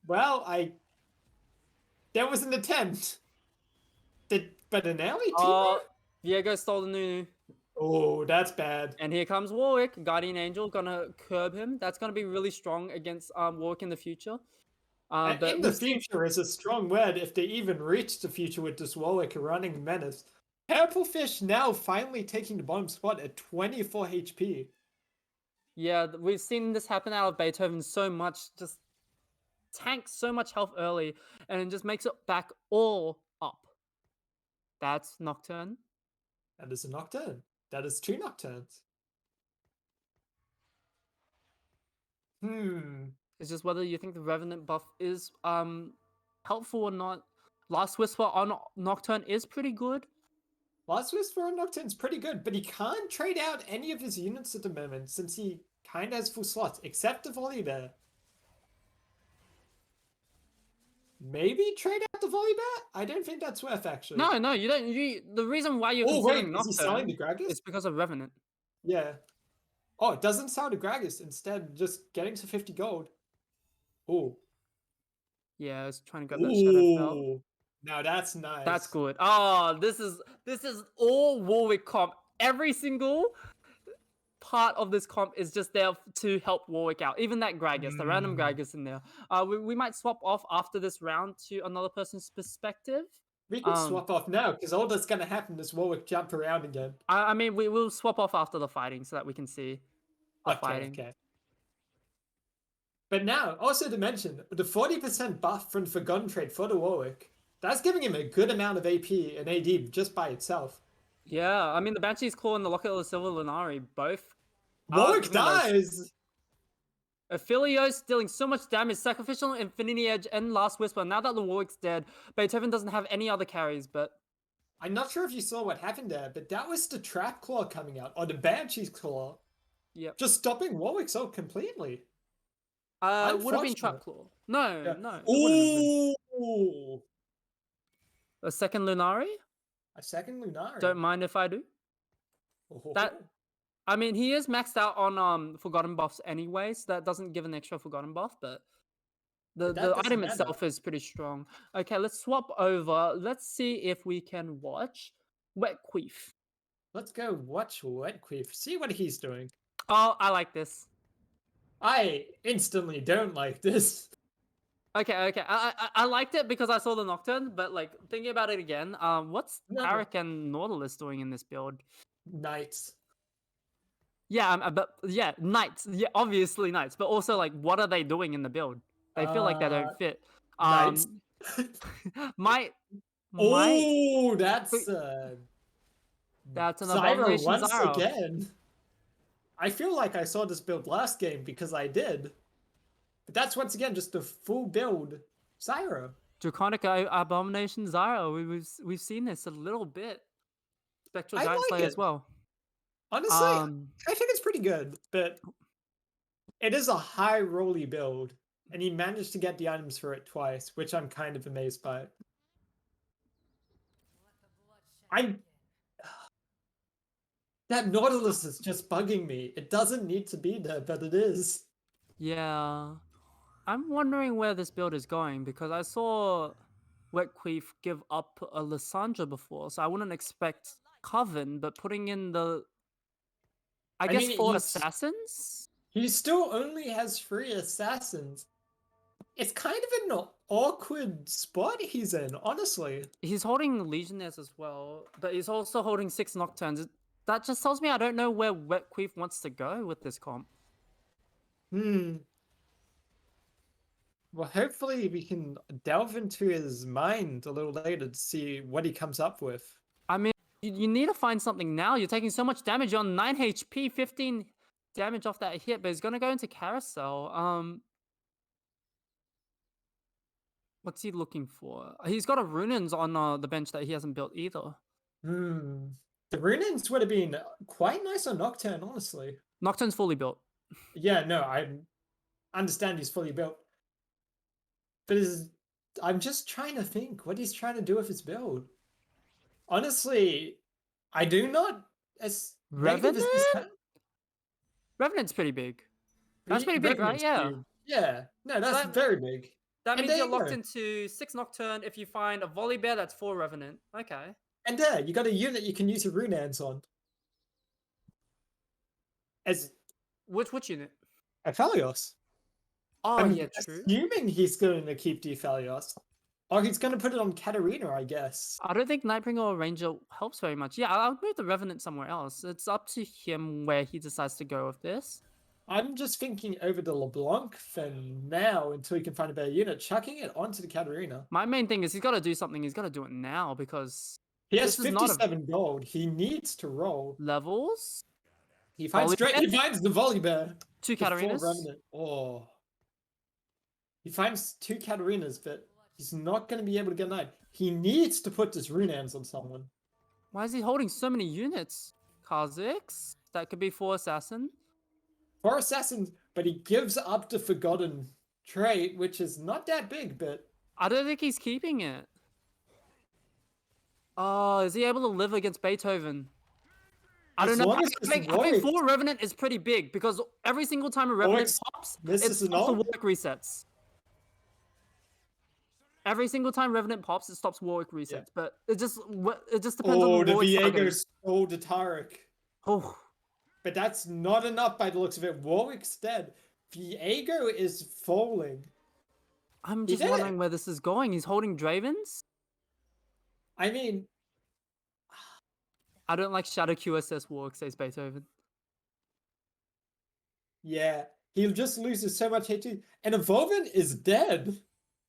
well, there was an attempt. But an early teamer? Viego stole the Nunu. Oh, that's bad. And here comes Warwick. Guardian Angel gonna curb him. That's gonna be really strong against Warwick in the future. And But in the future is a strong word if they even reach the future with this Warwick running menace. Purplefish now finally taking the bottom spot at 24 HP. Yeah, we've seen this happen out of Beethoven so much. Just tanks so much health early and it just makes it back all up. That's Nocturne. That is a Nocturne. That is 2 Nocturnes. It's just whether you think the Revenant buff is helpful or not. Last Whisper on Nocturne is pretty good. Last Whisper on Nocturne's pretty good, but he can't trade out any of his units at the moment since he kind of has full slots, except the Volley Bear. Maybe trade out the Volley Bear? I don't think that's worth actually. No, you don't. The reason why you're considering is he selling the Nocturne Gragas? is because of Revenant. Yeah. Oh, it doesn't sell the Gragas. Instead, just getting to 50 gold. Oh. Yeah, I was trying to grab that Shadow Belt. Ooh. Now that's nice. That's good. Oh, this is all Warwick comp. Every single part of this comp is just there to help Warwick out. Even that Gragas, the random Gragas in there. We might swap off after this round to another person's perspective. We can swap off now, because all that's going to happen is Warwick jump around again. I mean, we will swap off after the fighting so that we can see the fighting. Okay. But now, also to mention, the 40% buff from Forgotten Trade for the Warwick, that's giving him a good amount of AP and AD just by itself. Yeah, I mean, the Banshee's Claw and the Locket of the Silver Lunari both. Warwick dies! Aphelios dealing so much damage, Sacrificial, Infinity Edge, and Last Whisper. Now that the Warwick's dead, Beethoven doesn't have any other carries, but... I'm not sure if you saw what happened there, but that was the Trap Claw coming out, or the Banshee's Claw. Yep. Just stopping Warwick's ult completely. Would have been Trap Claw. No, Yeah. no. Ooh! A second Lunari? A second Lunari. Don't mind if I do. That... I mean, he is maxed out on Forgotten buffs anyway, so that doesn't give an extra Forgotten buff, but the item itself is pretty strong. Okay, let's swap over. Let's see if we can watch Wet Queef. Let's go watch Wet Queef. See what he's doing. Oh, I like this. I instantly don't like this. Okay. I liked it because I saw the Nocturne, but like thinking about it again, what's Tarek and Nautilus doing in this build? Knights. Yeah, but yeah, knights. Yeah, obviously knights. But also, like, what are they doing in the build? They feel like they don't fit. Knights. Oh, that's an Zyra abomination. once Zyra. again. I feel like I saw this build last game because I did. But that's once again just a full build Zyra. Draconic Abomination Zyra. We've seen this a little bit. Spectral Giant Slayer as well. Honestly, I think it's pretty good, but it is a high rolly build, and he managed to get the items for it twice, which I'm kind of amazed by. That Nautilus is just bugging me. It doesn't need to be there, but it is. Yeah. I'm wondering where this build is going, because I saw Wet Queef give up a Lysandra before, so I wouldn't expect Coven, but putting in the... I guess 4 assassins? He still only has 3 assassins. It's kind of an awkward spot he's in, honestly. He's holding Legionnaires as well, but he's also holding 6 Nocturnes. That just tells me I don't know where Wet Queef wants to go with this comp. Well, hopefully we can delve into his mind a little later to see what he comes up with. I mean, you need to find something now. You're taking so much damage on 9 HP, 15 damage off that hit, but he's going to go into Carousel. What's he looking for? He's got a Runins on the bench that he hasn't built either. The Runins would have been quite nice on Nocturne, honestly. Nocturne's fully built. Yeah, no, I understand he's fully built. But I'm just trying to think what he's trying to do with his build. Honestly, I do not as negative as this Revenant? Revenant's pretty big. That's pretty big, right? Revenant's Yeah. huge. Yeah, no, that's That- very big. That And means there you're you locked go. into 6 Nocturne. If you find a Volley Bear, that's 4 Revenant. Okay. And there, you got a unit you can use your Runans on. As Which unit? Aphelios. Oh, I'm yeah, true. assuming he's going to keep Dephalios. Or he's going to put it on Katarina, I guess. I don't think Nightbringer or Ranger helps very much. Yeah, I'll move the Revenant somewhere else. It's up to him where he decides to go with this. I'm just thinking over the LeBlanc for now until he can find a better unit, chucking it onto the Katarina. My main thing is he's got to do something. He's got to do it now because He has this is not a- 57 gold. He needs to roll. levels. He finds Volley he finds the volley bear. 2 The full Katarinas. remnant. Oh. He finds 2 Katarinas, but he's not going to be able to get a knight. He needs to put this Runans on someone. Why is he holding so many units? Kha'Zix? That could be 4 Assassin. 4 assassins, but he gives up the Forgotten trait, which is not that big, but I don't think he's keeping it. Oh, is he able to live against Beethoven? I don't As know. long I as it's think Warwick- 4 Revenant is pretty big because every single time a Revenant Warwick's- pops, this it is stops an the ult? Warwick resets. Every single time Revenant pops, it stops Warwick resets. But it just depends Oh, on the the Warwick's Viego targeting. stole the Tarek. Oh, But that's not enough by the looks of it. Warwick's dead. Viego is falling. I'm He just did it. wondering where this is going. He's holding Dravens? I mean, I don't like Shadow QSS Warwick, says Beethoven. yeah, he just loses so much HP. And Evolvin is dead.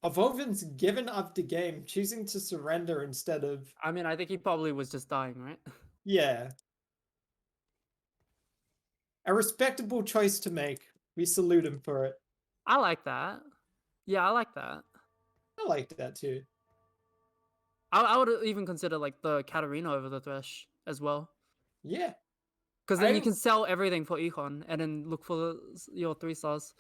Evolvin's given up the game, choosing to surrender instead of, I mean, I think he probably was just dying, right? yeah. A respectable choice to make. We salute him for it. I like that. Yeah, I like that. I liked that too. I would even consider like the Katarina over the Thresh as well. Yeah. Because then you I- can sell everything for Econ and then look for your 3 stars.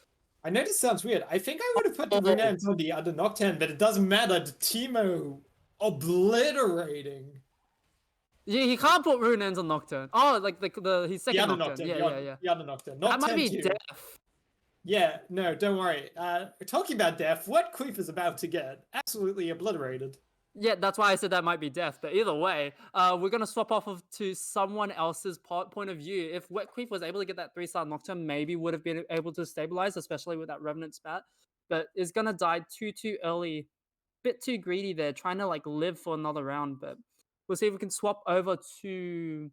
I know this sounds weird. I think I would have put the Oh. Runans on the other Nocturne, but it doesn't matter. The Teemo obliterating. Yeah, he can't put Runans on Nocturne. Oh, like the his The second other Nocturne. Nocturne. Yeah. The other Nocturne. That might Nocturne be 2. death. Yeah, no, don't worry. Talking about death, what Queef is about to get absolutely obliterated. Yeah, that's why I said that might be death. But either way, we're gonna swap off to someone else's point of view. If Wet Queef was able to get that 3-star Nocturne, maybe would have been able to stabilize, especially with that Revenant spat. But is gonna die too early, bit too greedy there, trying to like live for another round. But we'll see if we can swap over to.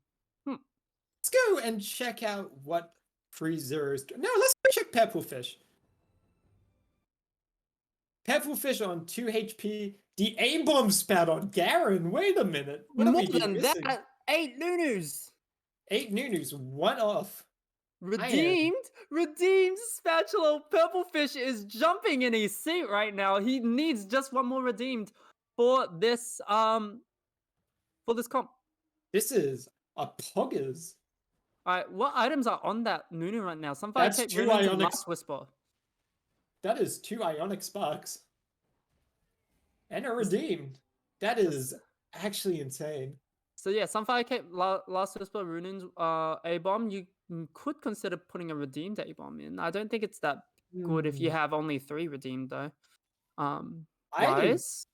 Let's go and check out what Free Zero's doing. No, let's go check Purplefish. Purplefish on 2 HP. The A-bomb spat on Garen. Wait a minute. What are More we than missing? that, 8 Nunus. 8 Nunus, 1 off. Redeemed Spatula. Purplefish is jumping in his seat right now. He needs just one more redeemed for this comp. This is a Poggers. Alright, what items are on that Nunu right now? Some That's Tape 2 Runes and Ionic- Last Whisper. That is 2 Ionic Sparks. And a redeemed. That is actually insane. So yeah, Sunfire Cape, Last Whisper, Runes, A-Bomb. You could consider putting a redeemed A-Bomb in. I don't think it's that good if you have only 3 redeemed though. Rise?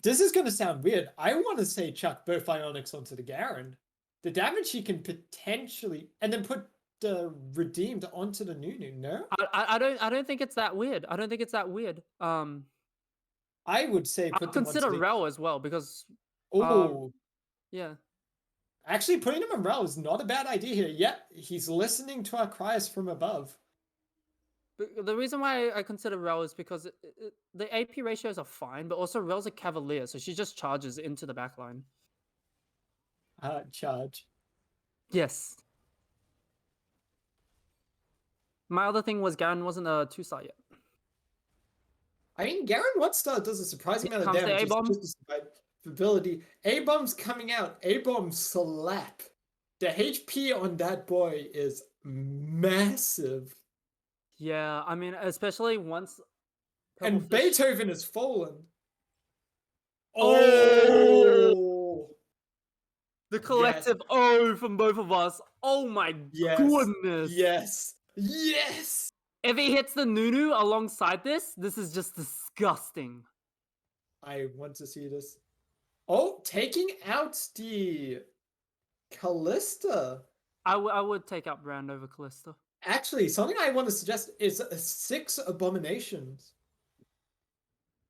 This is going to sound weird. I want to say chuck both Ionics onto the Garen. The damage he can potentially, and then put the redeemed onto the Nunu. No, I don't think it's that weird. I don't think it's that weird. I would say I put them consider onto the... Rel as well because Oh, yeah. actually, putting him in Rel is not a bad idea here. Yeah, he's listening to our cries from above. But the reason why I consider Rel is because the AP ratios are fine, but also Rel's a Cavalier, so she just charges into the backline. Charge. Yes. My other thing was Garen wasn't a 2-star yet. I mean, Garen 1-star does a surprising Here amount of comes the damage. A-bomb. It's just a survivability. A-bomb's coming out. A-bomb slap. The HP on that boy is massive. Yeah, I mean, especially once And Purple Fish. Beethoven has fallen. Oh! Oh! The Yes. collective O from both of us. Oh my Yes. goodness. Yes. Yes. If he hits the Nunu alongside this is just disgusting. I want to see this. Oh, taking out the Callista. I would take out Brand over Callista. Actually, something I want to suggest is 6 abominations.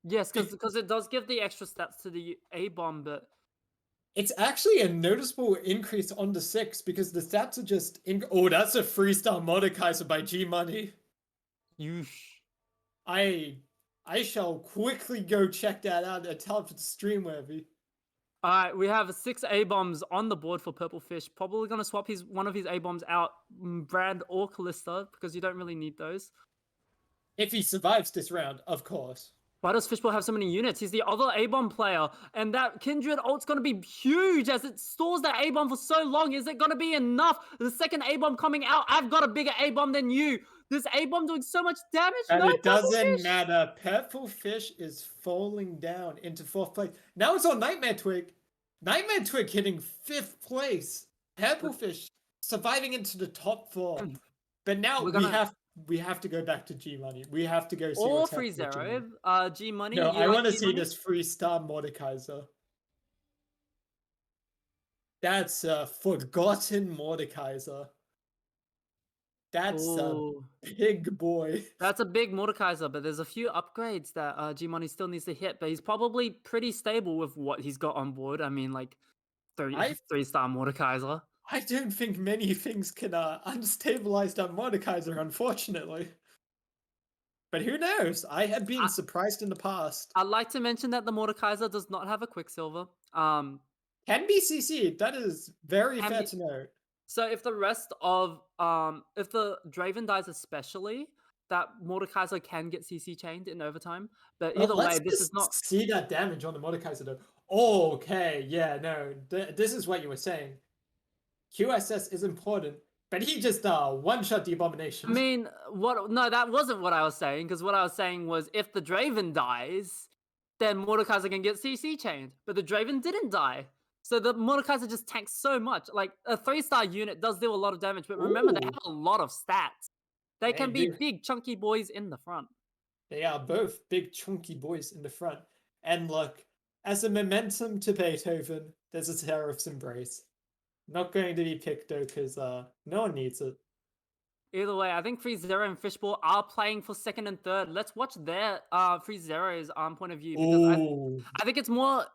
Yes, because it does give the extra stats to the A-bomb, but It's actually a noticeable increase on the 6 because the stats are just oh, that's a 3-star Mordekaiser by G Money. Yeesh. I shall quickly go check that out and tell if it's streamworthy. Alright, we have 6 A-bombs on the board for Purple Fish. Probably gonna swap one of his A-bombs out, Brand or Callista, because you don't really need those. If he survives this round, of course. Why does Fishbowl have so many units? He's the other A-bomb player, and that Kindred ult's gonna be huge as it stores that A-bomb for so long. Is it gonna be enough? The second A-bomb coming out, I've got a bigger A-bomb than you. This A-bomb doing so much damage? And no, it doesn't Fish. matter. Purple Fish is falling down into 4th place. Now it's on Nightmare Twig. Nightmare Twig hitting 5th place. Purple Fish surviving into the top 4. But now we have to go back to G Money. We have to go see or what's happening with G Money. 3-0. G Money. No, I want to see Money? this 3-star Mordekaiser. That's a forgotten Mordekaiser. That's a big boy. That's a big Mordekaiser, but there's a few upgrades that G Money still needs to hit. But he's probably pretty stable with what he's got on board. I mean, like 3-star Mordekaiser. I don't think many things can unstabilize that Mordekaiser, unfortunately. But who knows? I have been surprised in the past. I'd like to mention that the Mordekaiser does not have a Quicksilver. Can be CC'd. That is very fair to note. So if the rest of if the Draven dies especially, that Mordekaiser can get CC chained in overtime. But either way, this is not see that damage on the Mordekaiser though. Oh, okay, yeah, no. This is what you were saying. QSS is important, but he just one-shot the Abomination. I mean, no, that wasn't what I was saying, because what I was saying was if the Draven dies, then Mordekaiser can get CC chained. But the Draven didn't die. So the Mordekaiser just tanks so much. Like, a 3-star unit does deal a lot of damage, but remember, they have a lot of stats. They can be big, chunky boys in the front. They are both big, chunky boys in the front. And look, as a momentum to Beethoven, there's a Seraph's Embrace. Not going to be picked, though, because no one needs it. Either way, I think 3-0 and Fishbowl are playing for 2nd and 3rd. Let's watch their 3-0's point of view, because I think it's more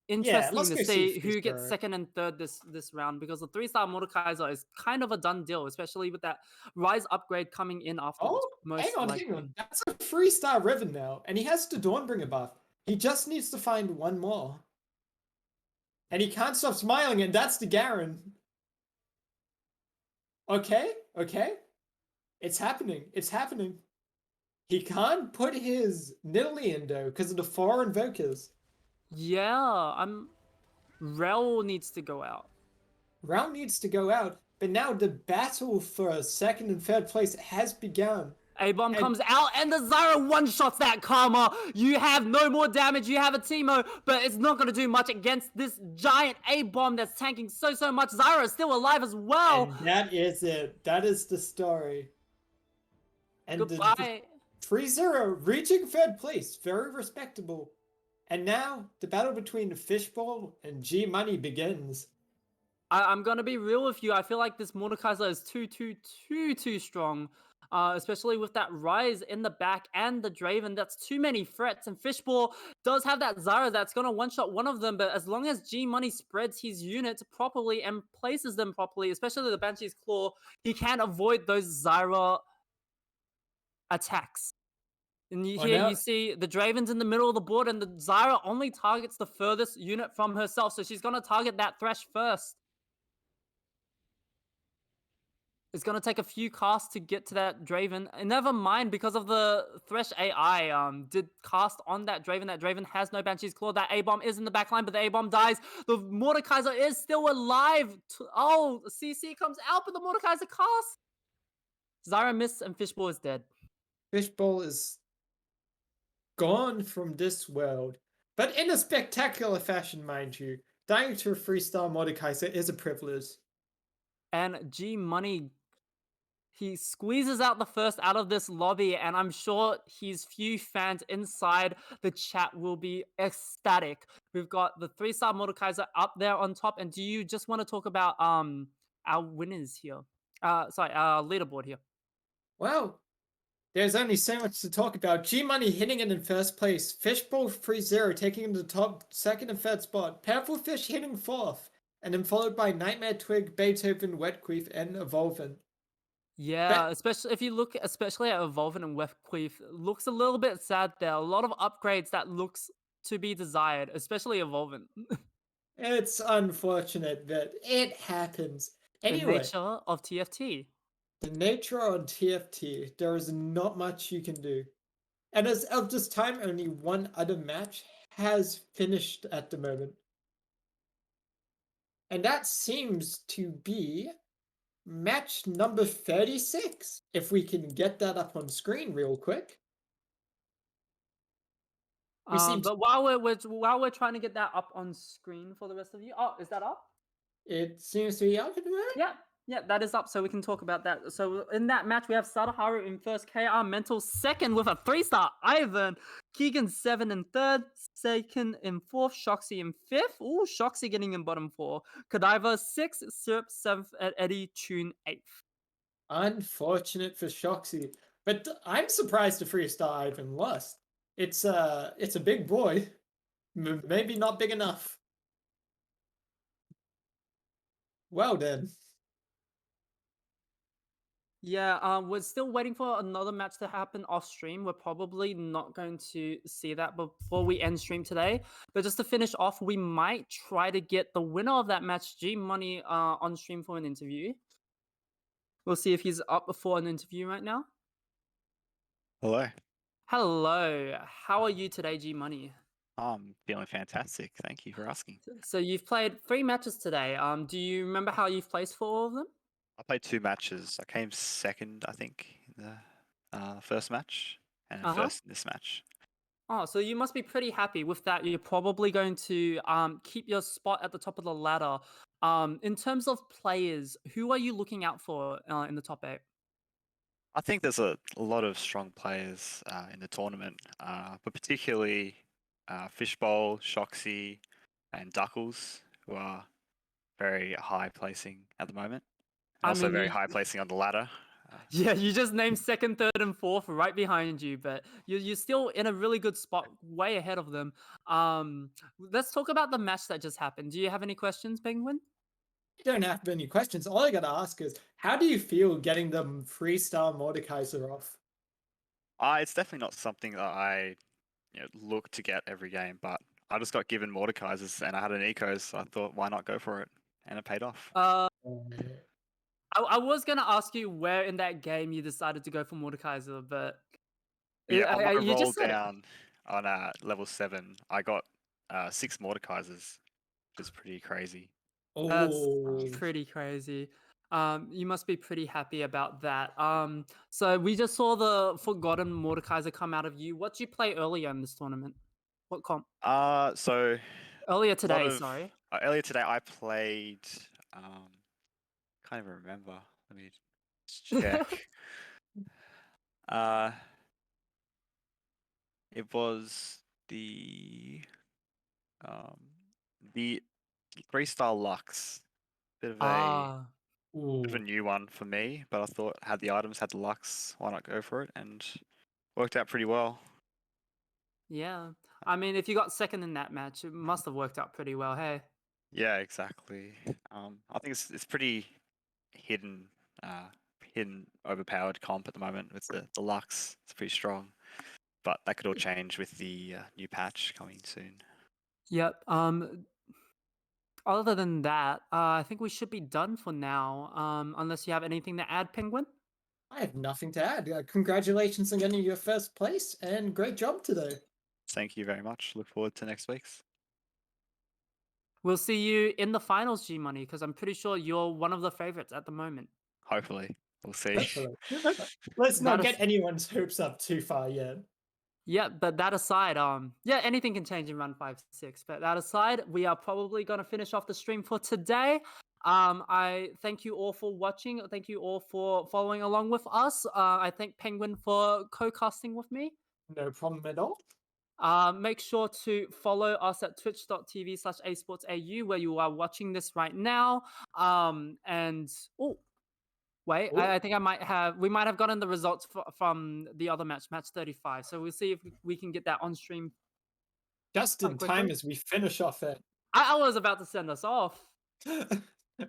interesting to see who gets 2nd and 3rd this round, because the 3-star Mordekaiser is kind of a done deal, especially with that Rise upgrade coming in afterwards. Hang on. That's a 3-star Riven now, and he has the Dawnbringer buff. He just needs to find one more. And he can't stop smiling, and that's the Garen. Okay. It's happening. He can't put his Nidalee in, though, because of the 4 Invokers. Yeah, Rel needs to go out. But now the battle for 2nd and 3rd place has begun. A-bomb comes out, and the Zyra one-shots that Karma. You have no more damage. You have a Teemo, but it's not going to do much against this giant A-bomb that's tanking so much. Zyra is still alive as well. And that is it. That is the story. And goodbye. 3-0, reaching 3rd place. Very respectable. And now, the battle between Fishbowl and G Money begins. I'm going to be real with you. I feel like this Mordekaiser is too strong. Especially with that Rise in the back and the Draven. That's too many threats. And Fishbowl does have that Zyra that's going to one-shot one of them. But as long as G Money spreads his units properly and places them properly, especially the Banshee's Claw, he can avoid those Zyra attacks. And you see the Draven's in the middle of the board, and the Zyra only targets the furthest unit from herself. So she's going to target that Thresh first. It's gonna take a few casts to get to that Draven. And never mind, because of the Thresh AI, did cast on that Draven. That Draven has no Banshee's Claw. That A-bomb is in the backline, but the A-bomb dies. The Mordekaiser is still alive. Oh, CC comes out, but the Mordekaiser casts. Zyra missed and Fishbowl is dead. Fishbowl is gone from this world, but in a spectacular fashion, mind you. Dying to a 3-star Mordekaiser is a privilege. And G Money, he squeezes out the first out of this lobby, and I'm sure his few fans inside the chat will be ecstatic. We've got the 3-star Mordekaiser up there on top. And do you just want to talk about our winners here? Sorry, our leaderboard here. Well, there's only so much to talk about. G Money hitting it in first place. Fishbowl 3-0 taking in the top second and third spot. Purple Fish hitting fourth. And then followed by Nightmare Twig, Beethoven, Wetqueef, and Evolvin. Yeah, especially if you look, especially at Evolvin and Wefqueef, looks a little bit sad there. A lot of upgrades that looks to be desired, especially Evolvin. It's unfortunate that it happens. The Anyway, nature of TFT. the nature on TFT, there is not much you can do. And as of this time, only one other match has finished at the moment. And that seems to be match number 36. If we can get that up on screen real quick. We seem But while we're trying to get that up on screen for the rest of you, oh, is that up? It seems to be up at the moment. Yeah, that is up, so we can talk about that. So in that match, we have Sadaharu in first, KR Mental second with a 3-star, Ivan, Keegan 7 in third, Saken in fourth, Shoxy in fifth. Ooh, Shoxy getting in bottom 4. Kadiva 6th, Syrup 7th, and Eddie Tune 8th. Unfortunate for Shoxy, but I'm surprised the 3-star Ivan lost. It's a big boy, maybe not big enough. Well then. Yeah, we're still waiting for another match to happen off stream. We're probably not going to see that before we end stream today. But just to finish off, we might try to get the winner of that match, G Money, on stream for an interview. We'll see if he's up for an interview right now. Hello. Hello, how are you today, G Money? I'm feeling fantastic. Thank you for asking. So you've played 3 matches today. Do you remember how you've placed for all of them? I played 2 matches. I came second, I think, in the first match, and first in this match. Oh, so you must be pretty happy with that. You're probably going to keep your spot at the top of the ladder. In terms of players, who are you looking out for in the top 8? I think there's a lot of strong players in the tournament, but particularly Fishbowl, Shoxy, and Duckles, who are very high placing at the moment. And also very high placing on the ladder. Yeah, you just named second, third, and fourth right behind you, but you're still in a really good spot, way ahead of them. Let's talk about the match that just happened. Do you have any questions, Penguin? I don't have any questions. All I gotta ask is, how do you feel getting the 3-star Mordekaiser off? It's definitely not something that I look to get every game, but I just got given Mordekaisers and I had an eco, so I thought, why not go for it? And it paid off. I was gonna ask you where in that game you decided to go for Mordekaiser, but yeah, on my you roll just said down on level 7, I got 6 Mordekaisers, which is pretty crazy. That's pretty crazy. You must be pretty happy about that. So we just saw the Forgotten Mordekaiser come out of you. What did you play earlier in this tournament? What comp? So Earlier today, sorry. earlier today I played. Can't even remember. Let me just check. It was the 3-star Lux. Bit of a new one for me, but I thought had the items, had the Lux, why not go for it? And worked out pretty well. Yeah, I mean, if you got second in that match, it must have worked out pretty well. Hey. Yeah, exactly. I think it's pretty hidden, overpowered comp at the moment with the Lux. It's pretty strong, but that could all change with the new patch coming soon. Yep. other than that, I think we should be done for now. Unless you have anything to add, Penguin. I have nothing to add. Congratulations on getting your first place, and great job today. Thank you very much. Look forward to next week's. We'll see you in the finals, G Money, because I'm pretty sure you're one of the favorites at the moment. Hopefully. We'll see. Hopefully. Let's not That get is- anyone's hopes up too far yet. Yeah, but that aside, yeah, anything can change in round 5-6. But that aside, we are probably gonna finish off the stream for today. I thank you all for watching. Thank you all for following along with us. I thank Penguin for co-casting with me. No problem at all. Make sure to follow us at twitch.tv/asportsau where you are watching this right now. And oh, wait, Ooh. I think we might have gotten the results from the other match 35. So we'll see if we can get that on stream. Just in quickly. time as we finish off it. I was about to send us off.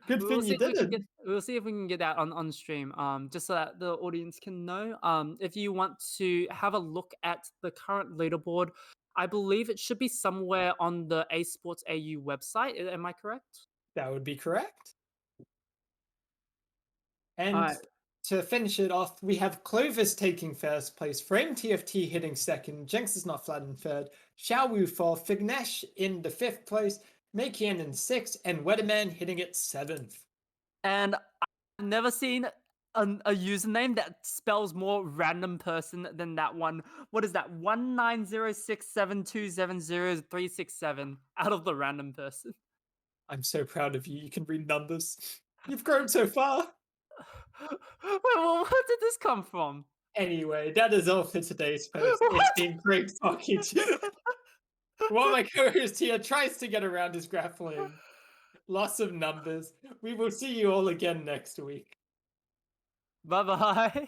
Good thing you didn't. We'll see if we can get that on stream. Just so that the audience can know. If you want to have a look at the current leaderboard, I believe it should be somewhere on the Esports AU website. Am I correct? That would be correct. And Alright. to finish it off, we have Clovis taking first place, Frame TFT hitting second, Jenks is not flat in third, Xiaowu fourth, Fignesh in the 5th place, Makian in 6th, and Weatherman hitting it 7th. And I've never seen a username that spells more random person than that one. What is that? 190672700367 out of the random person. I'm so proud of you. You can read numbers. You've grown so far. Wait, well, where did this come from? Anyway, that is all for today's post. It's been great talking to you. While my co-host here tries to get around his grappling. Lots of numbers. We will see you all again next week. Bye-bye.